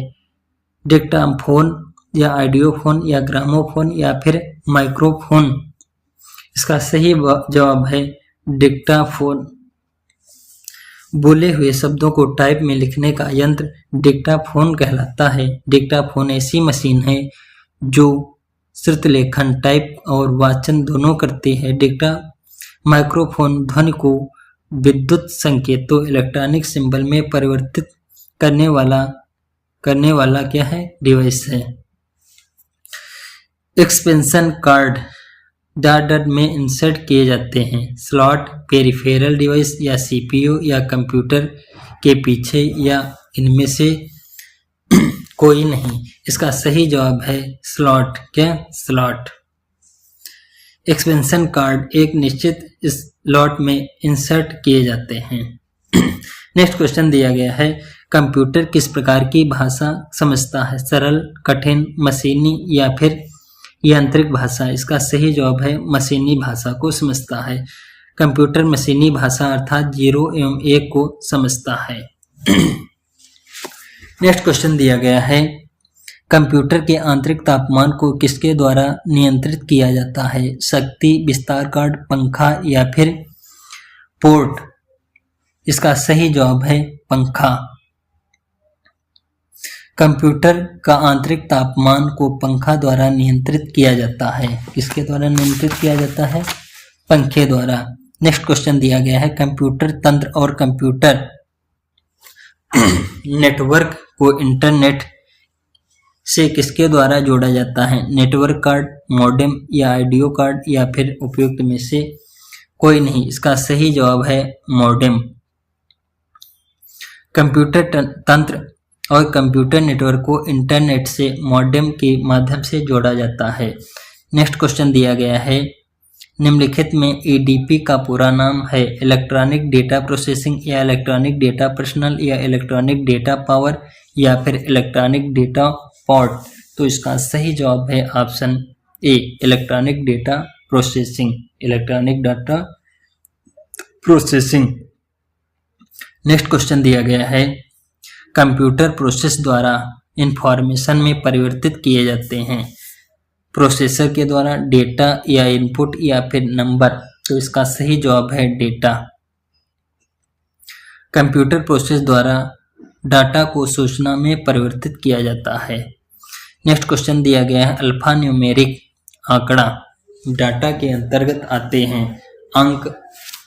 डिक्टाफोन या आइडियोफोन या ग्रामोफोन या फिर माइक्रोफोन। इसका सही जवाब है डिक्टाफोन। बोले हुए शब्दों को टाइप में लिखने का यंत्र डिक्टाफोन कहलाता है। डिक्टाफोन ऐसी मशीन है जो श्रुतलेखन टाइप और वाचन दोनों करती है। माइक्रोफोन ध्वनि को विद्युत संकेतों इलेक्ट्रॉनिक सिंबल में परिवर्तित करने वाला क्या है? डिवाइस है। एक्सपेंशन कार्ड डाटा में इंसर्ट किए जाते हैं। स्लॉट पेरिफेरल डिवाइस या सीपीयू या कंप्यूटर के पीछे या इनमें से कोई नहीं। इसका सही जवाब है स्लॉट। क्या? स्लॉट। एक्सपेंशन कार्ड एक निश्चित स्लॉट में इंसर्ट किए जाते हैं। नेक्स्ट क्वेश्चन दिया गया है, कंप्यूटर किस प्रकार की भाषा समझता है? सरल, कठिन, मशीनी या फिर यांत्रिक भाषा। इसका सही जवाब है मशीनी भाषा को समझता है। कंप्यूटर मशीनी भाषा अर्थात 0 एवं 1 को समझता है। नेक्स्ट क्वेश्चन दिया गया है, कंप्यूटर के आंतरिक तापमान को किसके द्वारा नियंत्रित किया जाता है? शक्ति, विस्तार कार्ड, पंखा या फिर पोर्ट। इसका सही जवाब है पंखा। कंप्यूटर का आंतरिक तापमान को पंखा द्वारा नियंत्रित किया जाता है। किसके द्वारा नियंत्रित किया जाता है? पंखे द्वारा। नेक्स्ट क्वेश्चन दिया गया है, कंप्यूटर तंत्र और कंप्यूटर नेटवर्क को इंटरनेट से किसके द्वारा जोड़ा जाता है? नेटवर्क कार्ड, मॉडेम या आइडियो कार्ड या फिर उपयुक्त में से कोई नहीं। इसका सही जवाब है मॉडेम। कंप्यूटर तंत्र और कंप्यूटर नेटवर्क को इंटरनेट से मॉडेम के माध्यम से जोड़ा जाता है। नेक्स्ट क्वेश्चन दिया गया है, निम्नलिखित में ईडीपी का पूरा नाम है? इलेक्ट्रॉनिक डेटा प्रोसेसिंग या इलेक्ट्रॉनिक डेटा पर्सनल या इलेक्ट्रॉनिक डेटा पावर या फिर इलेक्ट्रॉनिक डेटा पोर्ट। तो इसका सही जवाब है ऑप्शन ए, electronic data processing. Electronic data processing. Next question दिया गया है, कंप्यूटर प्रोसेस द्वारा इंफॉर्मेशन में परिवर्तित किए जाते हैं। प्रोसेसर के द्वारा, डेटा या इनपुट या फिर नंबर। तो इसका सही जवाब है डेटा। कंप्यूटर प्रोसेस द्वारा डाटा को सूचना में परिवर्तित किया जाता है। नेक्स्ट क्वेश्चन दिया गया है, अल्फा न्यूमेरिक आंकड़ा डाटा के अंतर्गत आते हैं। अंक,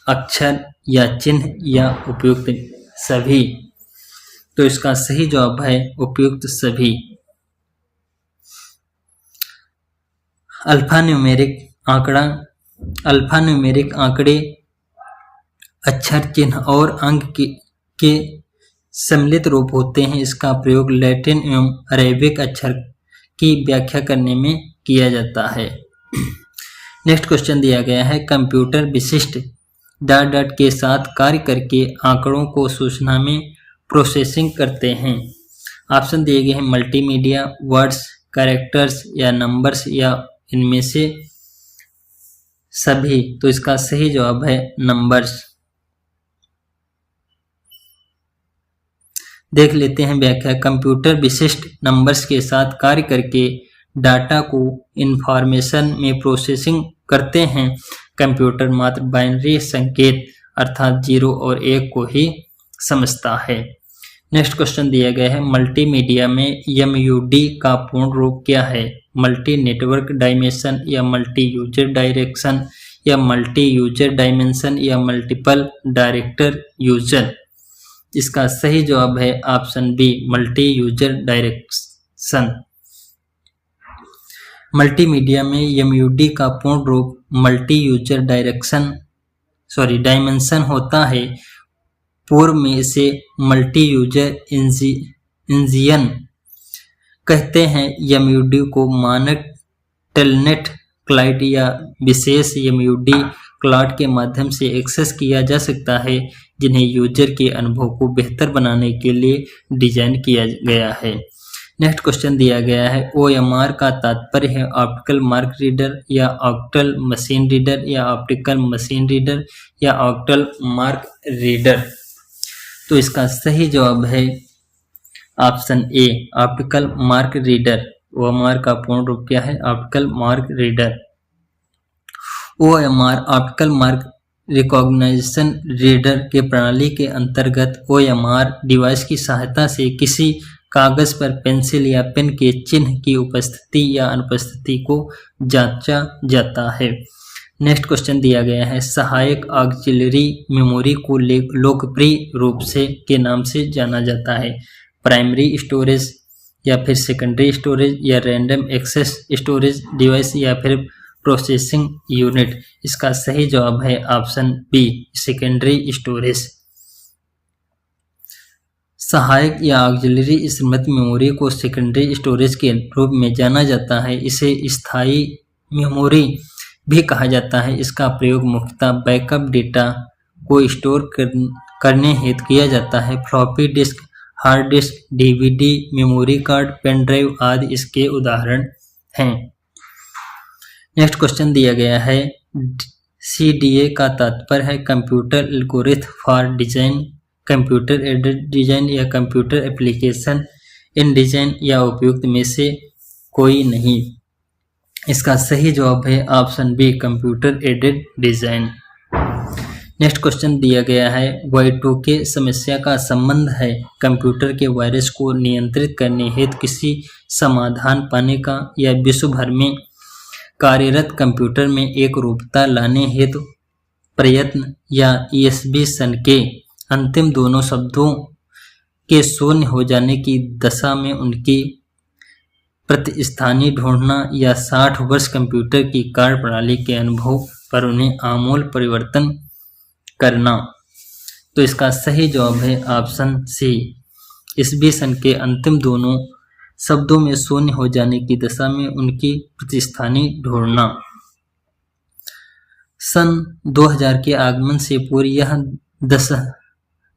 अक्षर या चिन्ह या उपयुक्त सभी। तो इसका सही जवाब है उपयुक्त सभी। अल्फान्यूमेरिक आंकड़े अक्षर, चिन्ह और अंक के सम्मिलित रूप होते हैं। इसका प्रयोग लैटिन एवं अरेबिक अक्षर की व्याख्या करने में किया जाता है। नेक्स्ट क्वेश्चन दिया गया है, कंप्यूटर विशिष्ट डॉट के साथ कार्य करके आंकड़ों को सूचना में प्रोसेसिंग करते हैं। ऑप्शन दिए गए हैं मल्टीमीडिया, वर्ड्स, कैरेक्टर्स या नंबर्स या इनमें से सभी। तो इसका सही जवाब है नंबर्स। देख लेते हैं व्याख्या। कंप्यूटर विशिष्ट नंबर्स के साथ कार्य करके डाटा को इंफॉर्मेशन में प्रोसेसिंग करते हैं। कंप्यूटर मात्र बाइनरी संकेत अर्थात 0 और 1 को ही समझता है। नेक्स्ट क्वेश्चन दिया गया है मल्टीमीडिया में MUD का पूर्ण रूप क्या है? मल्टी नेटवर्क डायमेंशन या मल्टी यूजर डायरेक्शन या मल्टी यूजर डायमेंशन या मल्टीपल डायरेक्टर यूजर। इसका सही जवाब है option B multi user direction. Multimedia में MUD का पूर्ण रूप मल्टी यूजर डायमेंशन होता है। पूर्व में इसे मल्टी यूजर इंजन कहते हैं। MUD को मानक टेलनेट क्लाइंट या विशेष MUD क्लाउड के माध्यम से एक्सेस किया जा सकता है, जिन्हें यूजर के अनुभव को बेहतर बनाने के लिए डिजाइन किया गया है। नेक्स्ट क्वेश्चन दिया गया है OMR का तात्पर्य है ऑप्टिकल मार्क रीडर या ऑक्टल मशीन रीडर या ऑप्टिकल मशीन रीडर या ऑक्टल मार्क रीडर। तो इसका सही जवाब है ऑप्शन ए ऑप्टिकल मार्क रीडर। OMR का पूर्ण रूप क्या है? Optical mark reader. OMR optical mark recognition reader के प्रणाली के अंतर्गत OMR डिवाइस की सहायता से किसी कागज पर पेंसिल या पेन के चिन्ह की उपस्थिति या अनुपस्थिति को जांचा जाता है। नेक्स्ट क्वेश्चन दिया गया है सहायक ऑक्सिलरी मेमोरी को लोकप्रिय रूप से के नाम से जाना जाता है। प्राइमरी स्टोरेज या फिर सेकेंडरी स्टोरेज या रैंडम एक्सेस स्टोरेज डिवाइस या फिर प्रोसेसिंग यूनिट। इसका सही जवाब है ऑप्शन बी सेकेंडरी स्टोरेज। सहायक या ऑक्सिलरी श्रृंखला मेमोरी को सेकेंडरी स्टोरेज के रूप में जाना जाता है। इसे स्थायी मेमोरी भी कहा जाता है। इसका प्रयोग मुख्यतः बैकअप डेटा को स्टोर करने हेतु किया जाता है। Floppy disk, hard disk, DVD, memory card, pen drive आदि इसके उदाहरण हैं। नेक्स्ट क्वेश्चन दिया गया है CDA का तात्पर्य है computer algorithm for design, computer aided design या कंप्यूटर एप्लीकेशन इन डिजाइन या उपयुक्त में से कोई नहीं। इसका सही जवाब है option B computer aided design. Next question दिया गया है Y2K समस्या का संबंध है कंप्यूटर के वायरस को नियंत्रित करने हेतु किसी समाधान पाने का या विश्व भर में कार्यरत कंप्यूटर में एक रूपता लाने हेतु प्रयत्न या ESB सन के अंतिम दोनों शब्दों के शून्य हो जाने की दशा में उनकी प्रतिस्थानी ढूंढना या 60 वर्ष कंप्यूटर की कार्यप्रणाली के अनुभव पर उन्हें आमूल परिवर्तन करना। तो इसका सही जवाब है ऑप्शन सी ESB सन के अंतिम दोनों शब्दों में शून्य हो जाने की दशा में उनकी प्रतिस्थानी ढूंढना। सन 2000 के आगमन से पूर्व यह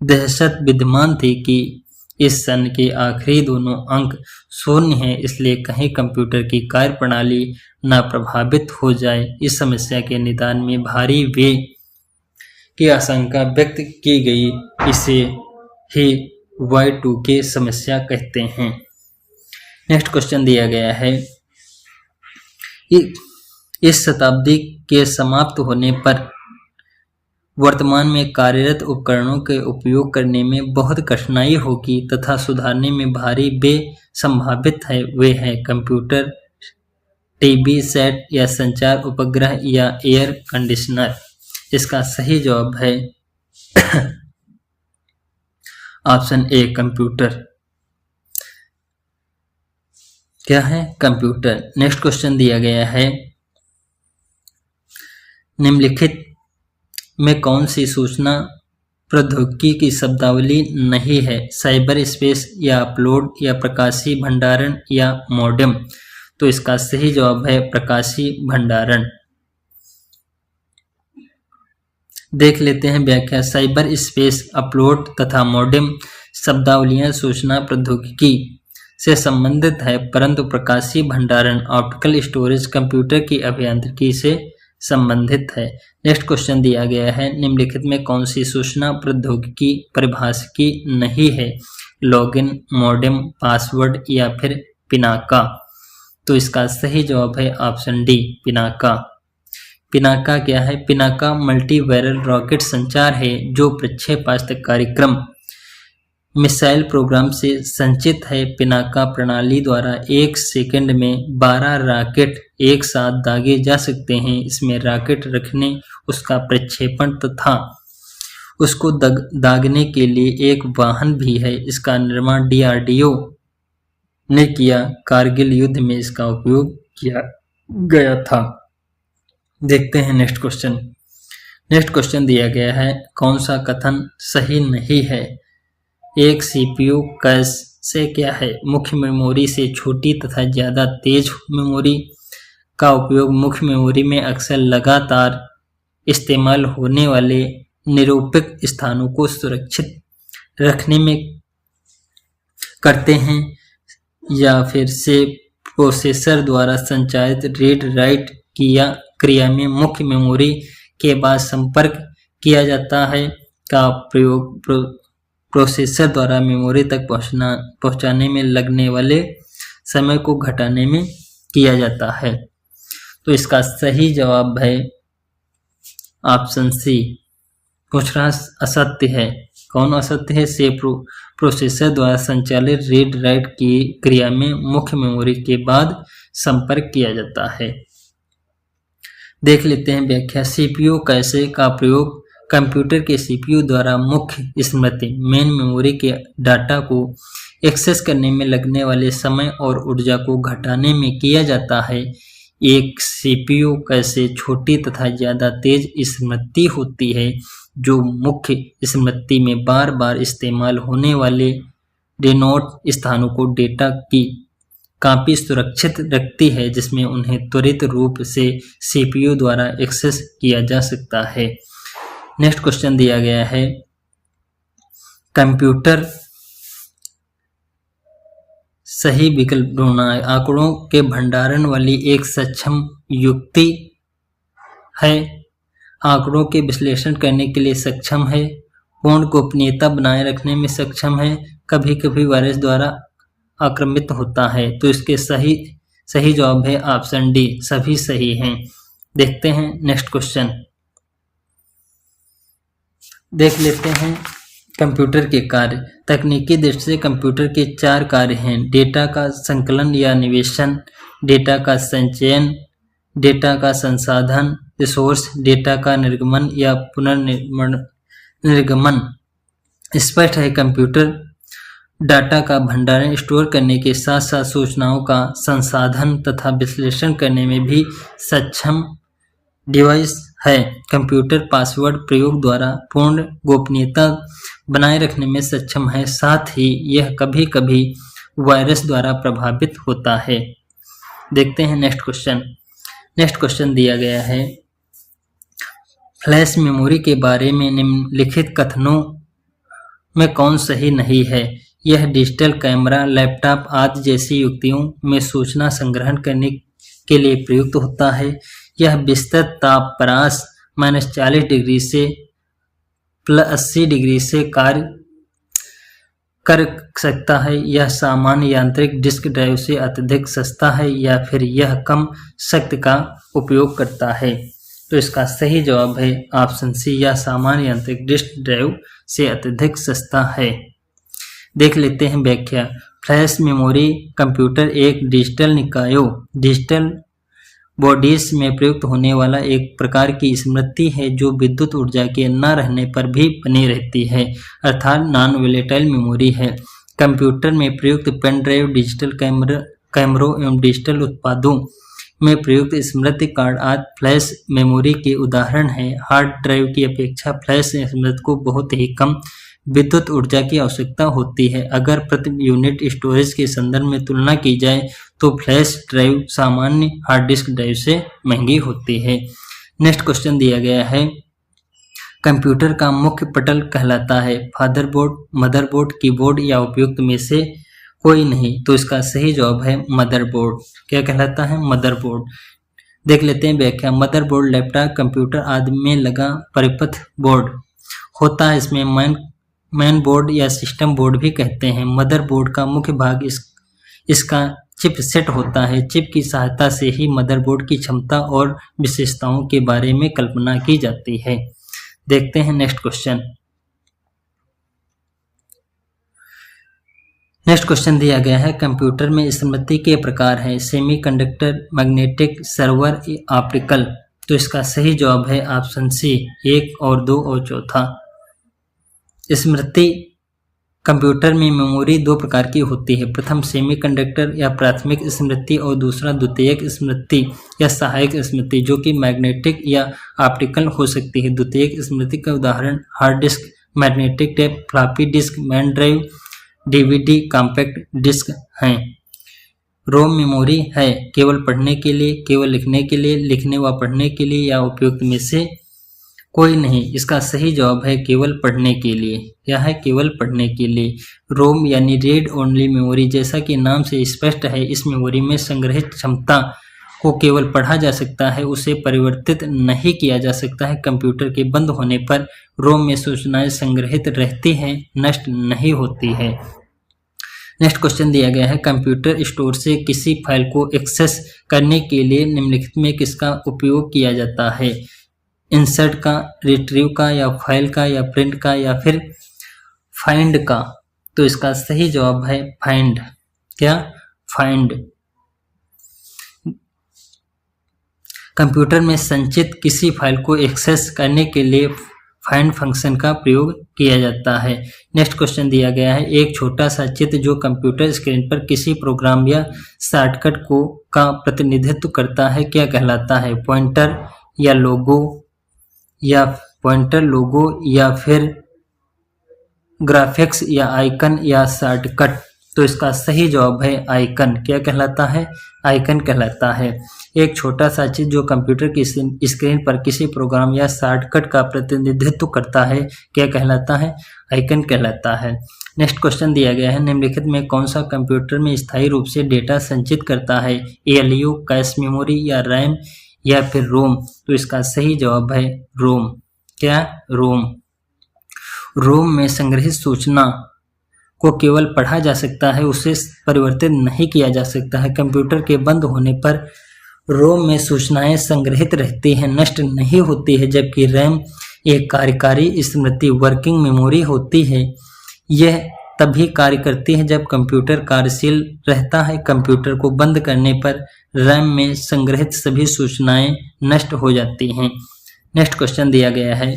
दहशत विद्यमान थी कि इस सन के आखिरी दोनों अंक शून्य हैं, इसलिए कहीं कंप्यूटर की कार्यप्रणाली न प्रभावित हो जाए। इस समस्या के निदान में भारी व्यय की आशंका व्यक्त की गई। इसे ही Y2K समस्या कहते हैं। नेक्स्ट क्वेश्चन दिया गया है इस शताब्दी के समाप्त होने पर वर्तमान में कार्यरत उपकरणों के उपयोग करने में बहुत कठिनाई होगी तथा सुधारने में भारी व्यय संभावित है। वे हैं कंप्यूटर, टीवी सेट या संचार उपग्रह या एयर कंडीशनर। इसका सही जवाब है ऑप्शन ए कंप्यूटर। क्या है? कंप्यूटर। नेक्स्ट क्वेश्चन दिया गया है निम्नलिखित में कौन सी सूचना प्रौद्योगिकी की शब्दावली नहीं है? साइबर स्पेस या अपलोड या प्रकाशीय भंडारण या मॉडेम। तो इसका सही जवाब है प्रकाशीय भंडारण। देख लेते हैं व्याख्या। साइबर स्पेस, अपलोड तथा मॉडेम शब्दावलियां सूचना प्रौद्योगिकी से संबंधित है, परंतु प्रकाशीय भंडारण ऑप्टिकल स्टोरेज कंप्यूटर की अभियांत्रिकी से संबंधित है। नेक्स्ट क्वेश्चन दिया गया है निम्नलिखित में कौन सी सूचना प्रौद्योगिकी परिभाषिकी नहीं है? लॉगिन, मॉडेम, पासवर्ड या फिर पिनाका। तो इसका सही जवाब है ऑप्शन डी पिनाका। पिनाका क्या है? पिनाका मल्टी बैरल रॉकेट संचार है जो प्रक्षेपास्त्र कार्यक्रम मिसाइल प्रोग्राम से संचित है। पिनाका प्रणाली द्वारा 1 सेकंड में 12 रॉकेट एक साथ दागे जा सकते हैं। इसमें रॉकेट रखने, उसका प्रक्षेपण तथा उसको दागने के लिए एक वाहन भी है। इसका निर्माण DRDO ने किया। कारगिल युद्ध में इसका उपयोग किया गया था। देखते हैं नेक्स्ट क्वेश्चन। नेक्स्ट क्वेश्चन दिया गया है, कौन सा कथन सही नहीं है? एक CPU कैश से क्या है? मुख्य मेमोरी से छोटी तथा ज़्यादा तेज मेमोरी का उपयोग मुख्य मेमोरी में अक्सर लगातार इस्तेमाल होने वाले निरूपक स्थानों को सुरक्षित रखने में करते हैं, या फिर से प्रोसेसर द्वारा संचालित रीड राइट क्रिया में मुख्य मेमोरी के बाद संपर्क किया जाता है का प्रयोग प्रोसेसर द्वारा मेमोरी तक पहुंचाने में लगने वाले समय को घटाने में किया जाता है। तो इसका सही जवाब है ऑप्शन सी। पूछ रहा असत्य है। कौन असत्य है? से प्रोसेसर द्वारा संचालित रीड राइट की क्रिया में मुख्य मेमोरी के बाद संपर्क किया जाता है। देख लेते हैं व्याख्या। CPU कैशे का प्रयोग कंप्यूटर के CPU द्वारा मुख्य स्मृति मेन मेमोरी के डाटा को एक्सेस करने में लगने वाले समय और ऊर्जा को घटाने में किया जाता है। एक CPU कैशे छोटी तथा ज़्यादा तेज स्मृति होती है जो मुख्य स्मृति में बार बार इस्तेमाल होने वाले डिनोट स्थानों को डेटा की काफी सुरक्षित रखती है, जिसमें उन्हें त्वरित रूप से CPU द्वारा एक्सेस किया जा सकता है। नेक्स्ट क्वेश्चन दिया गया है, कंप्यूटर सही विकल्प ढूंढना है। आंकड़ों के भंडारण वाली एक सक्षम युक्ति है, आंकड़ों के विश्लेषण करने के लिए सक्षम है, पूर्ण गोपनीयता बनाए रखने में सक्षम है, कभी कभी वायरस द्वारा आक्रामित होता है। तो इसके सही जवाब है ऑप्शन डी, सभी सही हैं। देखते हैं नेक्स्ट क्वेश्चन। देख लेते हैं कंप्यूटर के कार्य। तकनीकी दृष्टि से कंप्यूटर के 4 कार्य हैं: डेटा का संकलन या निवेशन, डेटा का संचयन, डेटा का संसाधन रिसोर्स, डेटा का निर्गमन या पुनर्निर्गमन। स्पष्ट है, कंप्यूटर डाटा का भंडारण स्टोर करने के साथ साथ सूचनाओं का संसाधन तथा विश्लेषण करने में भी सक्षम डिवाइस है। कंप्यूटर पासवर्ड प्रयोग द्वारा पूर्ण गोपनीयता बनाए रखने में सक्षम है, साथ ही यह कभी कभी वायरस द्वारा प्रभावित होता है। देखते हैं नेक्स्ट क्वेश्चन। नेक्स्ट क्वेश्चन दिया गया है, फ्लैश मेमोरी के बारे में निम्नलिखित कथनों में कौन सही नहीं है? यह डिजिटल कैमरा, लैपटॉप आदि जैसी युक्तियों में सूचना संग्रहण करने के लिए प्रयुक्त होता है। यह विस्तृत ताप परास -40 डिग्री से +80 डिग्री से कार्य कर सकता है। यह सामान्य यांत्रिक डिस्क ड्राइव से अत्यधिक सस्ता है, या फिर यह कम शक्ति का उपयोग करता है। तो इसका सही जवाब है ऑप्शन सी, या सामान्य यांत्रिक डिस्क ड्राइव से अत्यधिक सस्ता है। देख लेते हैं व्याख्या। फ्लैश मेमोरी कंप्यूटर एक डिजिटल निकायों डिजिटल बॉडीज में प्रयुक्त होने वाला एक प्रकार की स्मृति है जो विद्युत ऊर्जा के न रहने पर भी बनी रहती है, अर्थात नॉन वोलेटाइल मेमोरी है। कंप्यूटर में प्रयुक्त पेन ड्राइव, डिजिटल कैमरों एवं डिजिटल उत्पादों में प्रयुक्त स्मृति कार्ड आदि फ्लैश मेमोरी के उदाहरण हैं। हार्ड ड्राइव की अपेक्षा फ्लैश स्मृति को बहुत ही कम विद्युत ऊर्जा की आवश्यकता होती है। अगर प्रति यूनिट स्टोरेज के संदर्भ में तुलना की जाए तो फ्लैश ड्राइव सामान्य हार्ड डिस्क ड्राइव से महंगी होती है। नेक्स्ट क्वेश्चन दिया गया है, कंप्यूटर का मुख्य पटल कहलाता है फादरबोर्ड, मदरबोर्ड, कीबोर्ड या उपयुक्त में से कोई नहीं। तो इसका सही जवाब है मदरबोर्ड। क्या कहलाता है? मदरबोर्ड। देख लेते हैं व्याख्या। मदरबोर्ड लैपटॉप, कंप्यूटर आदि में लगा परिपथ बोर्ड होता है। इसमें मेन बोर्ड या सिस्टम बोर्ड भी कहते हैं। मदरबोर्ड का मुख्य भाग इसका चिप सेट होता है। चिप की सहायता से ही मदरबोर्ड की क्षमता और विशेषताओं के बारे में कल्पना की जाती है। देखते हैं नेक्स्ट क्वेश्चन। नेक्स्ट क्वेश्चन दिया गया है कंप्यूटर में स्मृति के प्रकार है सेमीकंडक्टर, मैग्नेटिक, सर्वर, ऑप्टिकल। तो इसका सही जवाब है ऑप्शन सी 1 और 2 और चौथा। स्मृति कंप्यूटर में मेमोरी दो प्रकार की होती है, प्रथम सेमीकंडक्टर या प्राथमिक स्मृति और दूसरा द्वितीयक स्मृति या सहायक स्मृति जो कि मैग्नेटिक या ऑप्टिकल हो सकती है। द्वितीयक स्मृति का उदाहरण hard disk, magnetic tape, floppy disk, pen drive, DVD, compact disc हैं। रोम मेमोरी है केवल पढ़ने के लिए, केवल लिखने के लिए, लिखने व पढ़ने के लिए या उपयुक्त में से कोई नहीं। इसका सही जवाब है केवल पढ़ने के लिए। क्या है? केवल पढ़ने के लिए। रोम यानी रीड ओनली मेमोरी, जैसा कि नाम से स्पष्ट है, इस मेमोरी में संग्रहित क्षमता को केवल पढ़ा जा सकता है, उसे परिवर्तित नहीं किया जा सकता है। कंप्यूटर के बंद होने पर रोम में सूचनाएं संग्रहित रहती हैं, नष्ट नहीं होती है। नेक्स्ट क्वेश्चन दिया गया है कंप्यूटर स्टोर से किसी फाइल को एक्सेस करने के लिए निम्नलिखित में किसका उपयोग किया जाता है? इंसर्ट का, रिट्रीव का, या फाइल का, या प्रिंट का, या फिर फाइंड का। तो इसका सही जवाब है फाइंड। क्या? फाइंड। कंप्यूटर में संचित किसी फाइल को एक्सेस करने के लिए फाइंड फंक्शन का प्रयोग किया जाता है। नेक्स्ट क्वेश्चन दिया गया है एक छोटा सा चित्र जो कंप्यूटर स्क्रीन पर किसी प्रोग्राम या शॉर्टकट को का प्रतिनिधित्व करता है क्या कहलाता है? पॉइंटर या लोगो, या पॉइंटर, लोगो, या फिर ग्राफिक्स, या आइकन, या शॉर्टकट। तो इसका सही जवाब है आइकन। क्या कहलाता है? आइकन कहलाता है। एक छोटा सा चीज जो कंप्यूटर की स्क्रीन पर किसी प्रोग्राम या शॉर्टकट का प्रतिनिधित्व करता है क्या कहलाता है? आइकन कहलाता है। नेक्स्ट क्वेश्चन दिया गया है निम्नलिखित में कौन सा कंप्यूटर में स्थायी रूप से डेटा संचित करता है? ALU, कैश मेमोरी, या रैम, या फिर रोम। तो इसका सही जवाब है रोम। क्या? रोम। रोम में संग्रहित सूचना को केवल पढ़ा जा सकता है, उसे परिवर्तित नहीं किया जा सकता है। कंप्यूटर के बंद होने पर रोम में सूचनाएं संग्रहित रहती हैं, नष्ट नहीं होती है, जबकि रैम एक कार्यकारी स्मृति वर्किंग मेमोरी होती है। यह तभी कार्य करती है जब कंप्यूटर कार्यशील रहता है। कंप्यूटर को बंद करने पर रैम में संग्रहित सभी सूचनाएं नष्ट हो जाती हैं। नेक्स्ट क्वेश्चन दिया गया है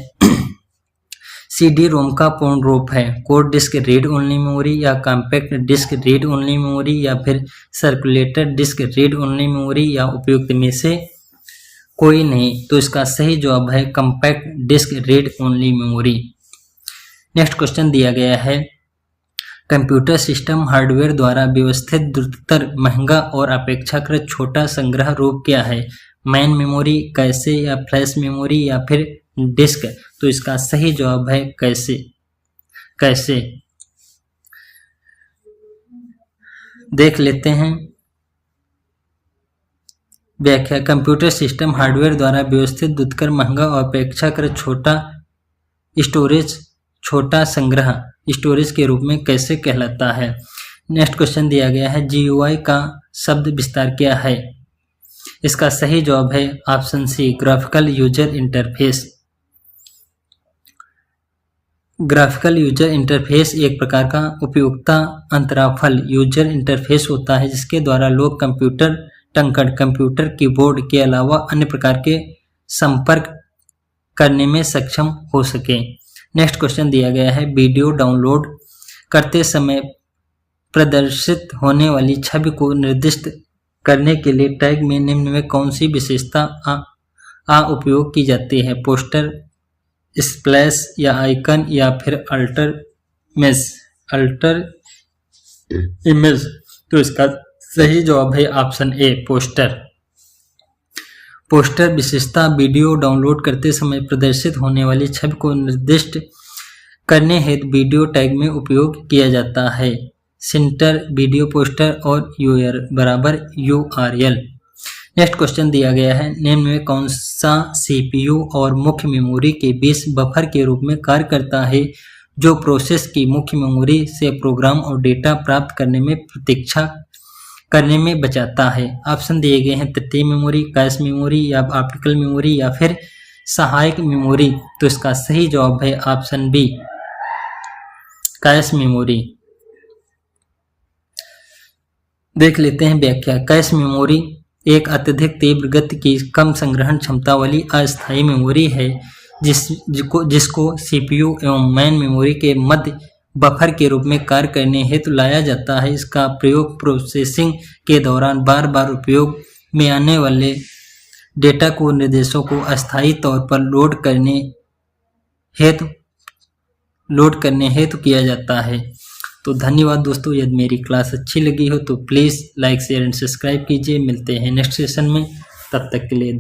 CD-ROM का पूर्ण रूप है code disc read only memory, या compact disc read only memory, या फिर circulator disc read only memory, या उपयुक्त में से कोई नहीं। तो इसका सही जवाब है compact disc read only memory. Next question दिया गया है कंप्यूटर सिस्टम हार्डवेयर द्वारा व्यवस्थित द्रुततर, महंगा और अपेक्षाकृत छोटा संग्रह रूप क्या है? मैन मेमोरी, कैसे, या फ्लैश मेमोरी, या फिर डिस्क। तो इसका सही जवाब है कैसे। कैसे देख लेते हैं व्याख्या। कंप्यूटर सिस्टम हार्डवेयर द्वारा व्यवस्थित द्रुतकर, महंगा और अपेक्षाकृत छोटा स्टोरेज, छोटा संग्रह स्टोरेज के रूप में कैसे कहलाता है? नेक्स्ट क्वेश्चन दिया गया है GUI का शब्द विस्तार क्या है? इसका सही जवाब है option C graphical user interface. Graphical user interface एक प्रकार का उपयोगिता अंतराफल यूजर इंटरफेस होता है जिसके द्वारा लोग कंप्यूटर टंकण, कंप्यूटर कीबोर्ड के अलावा अन्य प्रकार के संपर्क करने में सक्षम हो सके। नेक्स्ट क्वेश्चन दिया गया है वीडियो डाउनलोड करते समय प्रदर्शित होने वाली छवि को निर्दिष्ट करने के लिए टैग में निम्न में कौन सी विशेषता उपयोग की जाती है? पोस्टर, स्प्लैश, या आइकन, या फिर अल्टर इमेज। तो इसका सही जवाब है ऑप्शन ए पोस्टर। पोस्टर विशेषता वीडियो डाउनलोड करते समय प्रदर्शित होने वाली छवि को निर्दिष्ट करने हेतु वीडियो टैग में उपयोग किया जाता है। सेंटर वीडियो पोस्टर और URL। नेक्स्ट क्वेश्चन दिया गया है निम्न में कौन सा CPU और मुख्य मेमोरी के बीच बफर के रूप में कार्य करता है जो प्रोसेस की मुख्य मेमोरी से प्रोग्राम और डेटा प्राप्त करने में प्रतीक्षा करने में बचाता है? ऑप्शन दिए गए हैं तृतीय मेमोरी, कैश मेमोरी, या ऑप्टिकल मेमोरी, या फिर सहायक मेमोरी। तो इसका सही जवाब है ऑप्शन बी कैश मेमोरी। देख लेते हैं व्याख्या। कैश मेमोरी एक अत्यधिक तीव्र गति की कम संग्रहण क्षमता वाली अस्थायी मेमोरी है जिसको सीपीयू एवं मेन मेमोरी के मध्य बफर के रूप में कार्य करने हेतु लाया जाता है। इसका प्रयोग प्रोसेसिंग के दौरान बार बार उपयोग में आने वाले डेटा को निर्देशों को अस्थायी तौर पर लोड करने हेतु किया जाता है। तो धन्यवाद दोस्तों, यदि मेरी क्लास अच्छी लगी हो तो please like share and subscribe कीजिए। मिलते हैं नेक्स्ट सेशन में, तब तक के लिए।